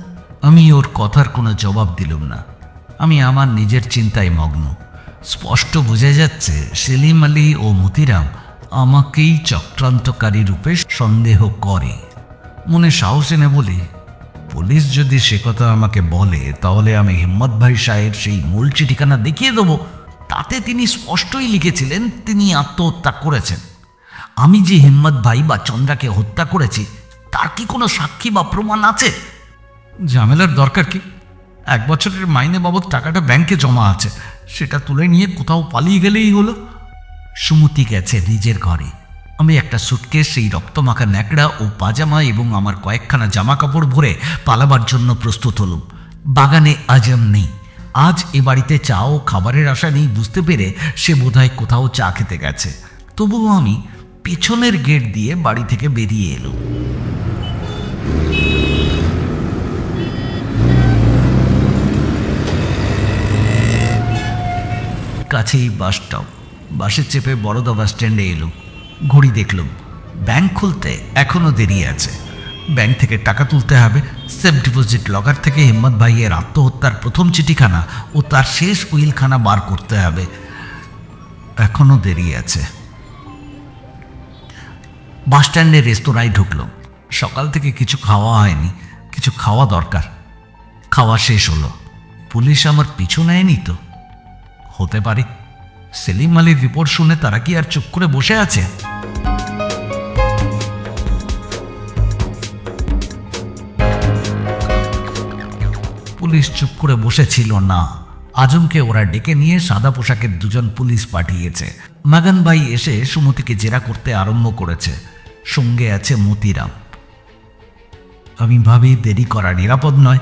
আমি ওর কথার কোনো জবাব দিলাম না। আমি আমার নিজের চিন্তায় মগ্ন। স্পষ্ট বোঝা যাচ্ছে সেলিম আলী ও মতিরাম আমাকেই চক্রান্তকারী রূপে সন্দেহ করে। মনে সাহস এনে বলি, পুলিশ যদি সে কথা আমাকে বলে, তাহলে আমি হিম্মত ভাই সাহের সেই মূল চিঠিখানা দেখিয়ে দেবো। তাতে তিনি স্পষ্টই লিখেছিলেন তিনি আত্মহত্যা করেছেন। আমি যে হিম্মত ভাই বা চন্দ্রাকে হত্যা করেছি, তার কি কোনো সাক্ষী বা প্রমাণ আছে? ঝামেলার দরকার কি? 1 বছরের মাইনে বাবদ টাকাটা ব্যাংকে জমা আছে, সেটা তুলে নিয়ে কোথাও পালিয়ে গেলেই হলো। সুমতি গেছে নিজের ঘরে। আমি একটা সুটকেস, সেই রক্তমাখা ন্যাকড়া ও পাজামা এবং আমার কয়েকখানা জামা কাপড় ভরে পালাবার জন্য প্রস্তুত হলুম। বাগানে আজম নেই। আজ এ বাড়িতে চা ও খাবারের আশা নেই বুঝতে পেরে সে বোধহয় কোথাও চা খেতে গেছে। তবুও আমি পেছনের গেট দিয়ে বাড়ি থেকে বেরিয়ে এলুম। কাছেই বাস স্টপ। বাসে চেপে বড়দা বাস স্ট্যান্ডে এলুম। ঘড়ি দেখলুম, ব্যাংক খুলতে এখনো দেরি আছে। ব্যাংক থেকে টাকা তুলতে হবে। সেফ ডিপোজিট লকার থেকে হিম্মত ভাইয়ের আত্মহত্যার প্রথম চিঠিখানা ও তার শেষ উইলখানা বার করতে হবে। এখনো দেরি আছে। বাস স্ট্যান্ডে রেস্তোরাঁয় ঢুকলাম। সকাল থেকে কিছু খাওয়া হয়নি, কিছু খাওয়া দরকার। খাওয়া শেষ হলো। পুলিশ আমার পিছু নেয়নি তো? হতে পারে। সেলিম আলীর রিপোর্ট শুনে তারা কি আর চুপ করে বসে আছে? পুলিশ চুপ করে বসেছিল না। আজমকে ওরা ডেকে নিয়ে সাদা পোশাকের 2 জন পুলিশ পাঠিয়েছে। মাগান ভাই এসে সুমতিকে জেরা করতে আরম্ভ করেছে। সঙ্গে আছে মতিরাম। আমি ভাবি দেরি করা নিরাপদ নয়।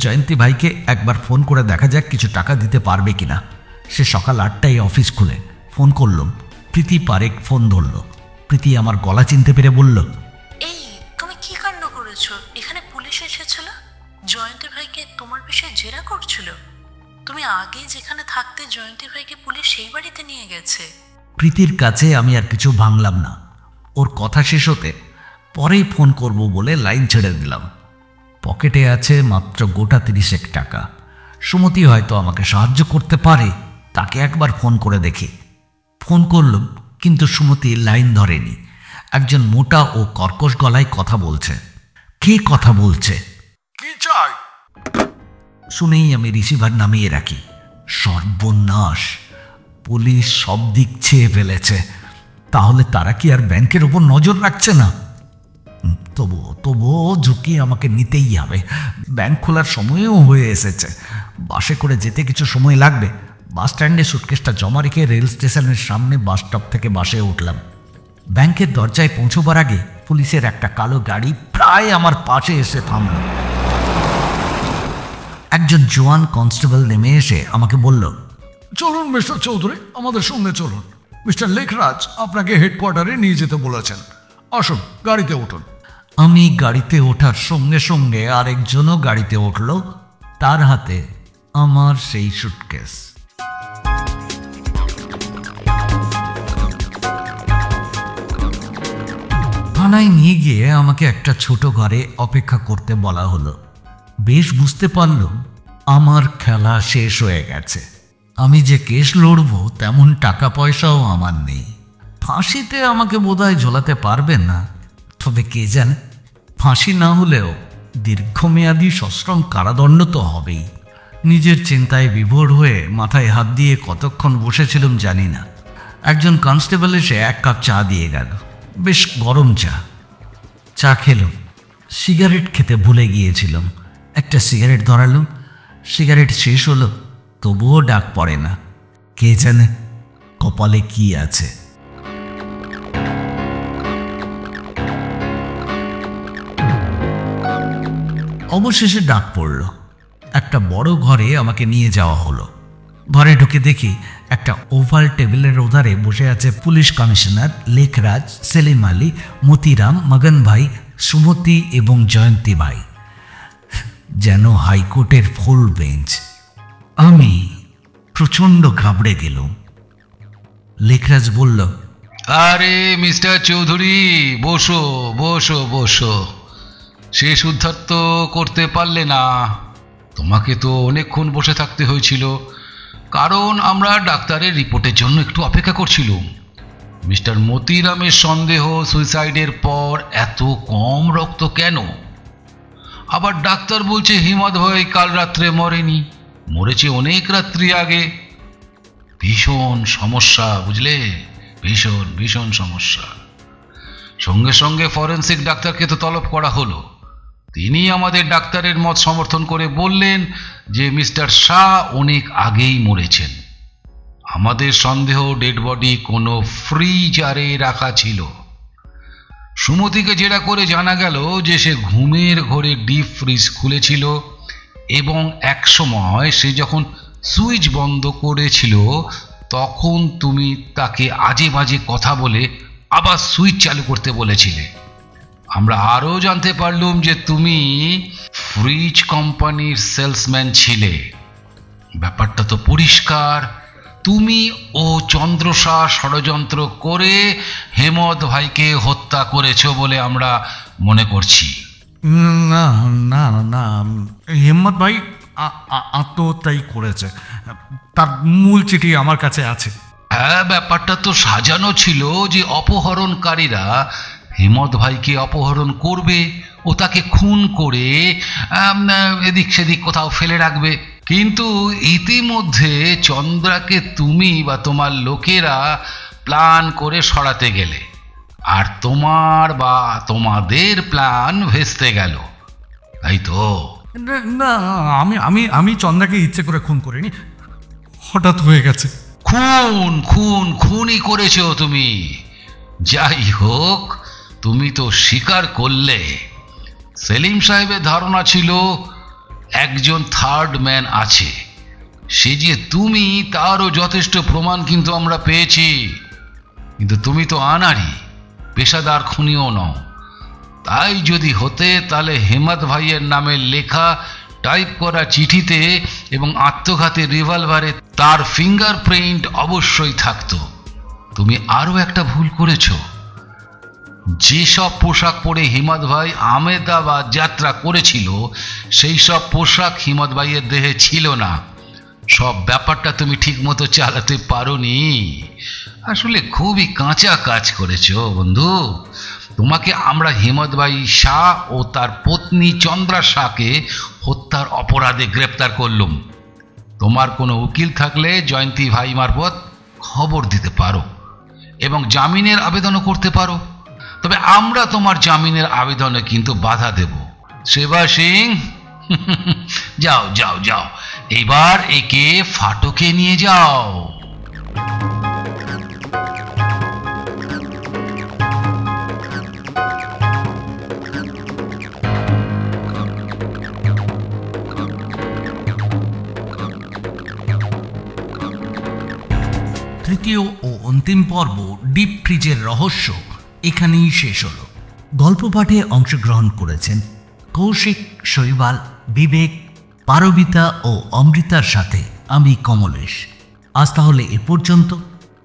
জয়ন্তী ভাইকে একবার ফোন করে দেখা যাক কিছু টাকা দিতে পারবে কিনা। সে সকাল 8টায় অফিস খুলে। ফোন করলাম। প্রীতি পারেক ফোন ধরল। প্রীতি আমার গলা চিনতে পেরে বলল, এই তুমি কি কাণ্ড করেছো? এখানে পুলিশ এসেছিল, জয়ন্তী ভাইকে তোমার বিষয়ে জেরা করছিল। তুমি আগে যেখানে থাকতে জয়ন্তী ভাইকে পুলিশ সেই বাড়িতে নিয়ে গেছে। প্রীতির কাছে আমি আর কিছু ভাঙলাম না। ওর কথা শেষ হতে পরেই ফোন করব বলে লাইন ছেড়ে দিলাম। পকেটে আছে মাত্র গোটা 30 টাকা। সুমতি হয়তো আমাকে সাহায্য করতে পারে, তাকে একবার ফোন করে দেখি। ফোন করলাম, কিন্তু সুমতি লাইন ধরেনি। একজন মোটা ও কর্কশ গলায় কথা বলছে। কে কথা বলছে? কি চাই? শুনেই আমি রিসিভার নামিয়ে রাখি। সর্বনাশ! পুলিশ সব দিক ছেয়ে ফেলেছে। তাহলে তারা কি আর ব্যাংকের ওপর নজর রাখছে না? তবুও ঝুঁকি আমাকে নিতেই হবে। ব্যাংক খোলার সময়ও হয়ে এসেছে। বাসে করে যেতে কিছু সময় লাগবে। বাস স্ট্যান্ডে সুটকেসটা জমা রেখে রেল স্টেশনের সামনে বাস স্টপ থেকে বাসে উঠলাম। ব্যাংকের দরজায় পৌঁছবার আগে পুলিশের একটা কালো গাড়ি প্রায় আমার পাশে এসে থামল। একজন জোয়ান কনস্টেবল নেমে এসে আমাকে বলল, চলুন মিস্টার চৌধুরী, আমাদের সঙ্গে চলুন। মিস্টার লেখরাজ আপনাকে হেডকোয়ার্টারে নিয়ে যেতে বলেছেন। আসুন, গাড়িতে উঠুন। আমি গাড়িতে ওঠার সঙ্গে সঙ্গে আরেকজনও গাড়িতে উঠল। তার হাতে আমার সেই সুটকেস। থানায় নিয়ে গিয়ে আমাকে একটা ছোট ঘরে অপেক্ষা করতে বলা হলো। বেশ বুঝতে পারলাম আমার খেলা শেষ হয়ে গেছে। আমি যে কেস লড়বো তেমন টাকা পয়সাও আমার নেই। ফাঁসিতে আমাকে বোধহয় ঝোলাতে পারবে না, তবে কে জানে, ফাঁসি না হলেও দীর্ঘমেয়াদী সশ্রম কারাদণ্ড তো হবেই। নিজের চিন্তায় বিভোর হয়ে মাথায় হাত দিয়ে কতক্ষণ বসেছিলাম জানি না। একজন কনস্টেবল এসে 1 কাপ চা দিয়ে গেল, বেশ গরম চা। চা খেলাম, সিগারেট খেতে ভুলে গিয়েছিলাম। একটা সিগারেট ধরালাম, সিগারেট শেষ হলো, তবুও ডাক পড়ে না। কে জানে কপালে কি আছে। অবশেষে ডাক পড়ল। একটা বড় ঘরে আমাকে নিয়ে যাওয়া হলো। ঘরে ঢুকে দেখি একটা ওভাল টেবিলের ওধারে বসে আছে পুলিশ কমিশনার লেখরাজ, সেলিম আলী, মতিরাম, মগন ভাই, সুমতি এবং জয়ন্তী ভাই। যেন হাইকোর্টের ফুল বেঞ্চ। আমি প্রচণ্ড ঘাবড়ে গেলাম। লেখরাজ বলল, আরে মিস্টার চৌধুরী, বসো বসো বসো। শেষ উদ্ধার তো করতে পারলে না। তোমাকে তো অনেকক্ষণ বসে থাকতে হয়েছিল, কারণ আমরা ডাক্তারের রিপোর্টের জন্য একটু অপেক্ষা করছিলাম। মিস্টার মতিরামের সন্দেহ সুইসাইডের পর এত কম রক্ত কেন? আবার ডাক্তার বলছে হিমত ভাই কাল রাত্রে মরেনি, মরেছে অনেক রাত্রি আগে। ভীষণ সমস্যা, বুঝলে, ভীষণ ভীষণ সমস্যা। সঙ্গে সঙ্গে ফরেন্সিক ডাক্তারকে তো তলব করা হলো। তিনি আমাদের ডাক্তারের মত সমর্থন করে বললেন যে মিস্টার শাহ অনেক আগেই মরেছেন। আমাদের সন্দেহ ডেড বডি কোনো ফ্রিজারে রাখা ছিল। সুমতিকে জেরা করে জানা গেল যে সে ঘুমের ঘোরে ডিপ ফ্রিজ খুলেছিল এবং এক সময় সে যখন সুইচ বন্ধ করেছিল তখন তুমি তাকে আজে বাজে কথা বলে আবার সুইচ চালু করতে বলেছিলে। আমরা আরও জানতে পারলাম যে তুমি ফ্রিজ কোম্পানির সেলসম্যান ছিলে। ব্যাপারটা তো পরিষ্কার, তুমি ও চন্দ্রশা ষড়যন্ত্র করে হেমত ভাইকে হত্যা করেছো বলে আমরা মনে করছি। না না না, হেমত ভাই আত্মহত্যাই করেছে। তার মূল চিঠি আমার কাছে আছে। হ্যাঁ, ব্যাপারটা তো সাজানো ছিল যে অপহরণকারীরা হেমত ভাইকে অপহরণ করবে ও তাকে খুন করে এদিক সেদিক কোথাও ফেলে রাখবে। কিন্তু ইতিমধ্যে চন্দ্রাকে তুমি বা তোমার লোকেরা প্ল্যান করে সরাতে গেলে, আর তোমার বা তোমাদের প্ল্যান ভেস্তে গেল, তাই তো? না, আমি আমি আমি চন্দ্রাকে ইচ্ছে করে খুন করিনি, হঠাৎ হয়ে গেছে। খুন খুন খুনই করেছো তুমি। যাই হোক, তুমি তো স্বীকার করলে। সেলিম সাহেবের ধারণা ছিল একজন থার্ড ম্যান আছে, সে যে তুমি তারও যথেষ্ট প্রমাণ কিন্তু আমরা পেয়েছি। কিন্তু তুমি তো আনারি, পেশাদার খুনিও নও। তাই যদি হতে তাহলে হেমত ভাইয়ের নামে লেখা টাইপ করা চিঠিতে এবং আত্মঘাতী রিভলভারে তার ফিঙ্গারপ্রিন্ট অবশ্যই থাকতো। তুমি আরও একটা ভুল করেছো। যেসব পোশাক পরে হিমত ভাই আহমেদাবাদ যাত্রা করেছিল সেই সব পোশাক হিমত ভাইয়ের দেহে ছিল না। সব ব্যাপারটা তুমি ঠিক মতো চালাতে পারোনি। আসলে খুবই কাঁচা কাজ করেছো বন্ধু। তোমাকে আমরা হিমত ভাই শাহ ও তার পত্নী চন্দ্রা শাহকে হত্যার অপরাধে গ্রেপ্তার করলুম। তোমার কোনো উকিল থাকলে জয়ন্তী ভাই মারফত খবর দিতে পারো এবং জামিনের আবেদনও করতে পারো। তবে আমরা তোমার জামিনের আবেদনে কিন্তু বাধা দেব। সেবা সিং, যাও যাও যাও, এবার একে ফাটকে নিয়ে যাও। তৃতীয় ও অন্তিম পর্ব ডিপ ফ্রিজের রহস্য এখানেই শেষ হলো। গল্প পাঠে অংশগ্রহণ করেছেন কৌশিক, শৈবাল, বিবেক, পারবিতা ও অমৃতার সাথে আমি কমলেশ। আজ তাহলে এ পর্যন্ত।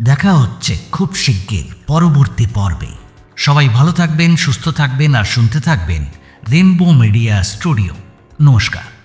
দেখা হচ্ছে খুব শিগগির পরবর্তী পর্বে। সবাই ভালো থাকবেন, সুস্থ থাকবেন আর শুনতে থাকবেন রেনবো মিডিয়া স্টুডিও। নমস্কার।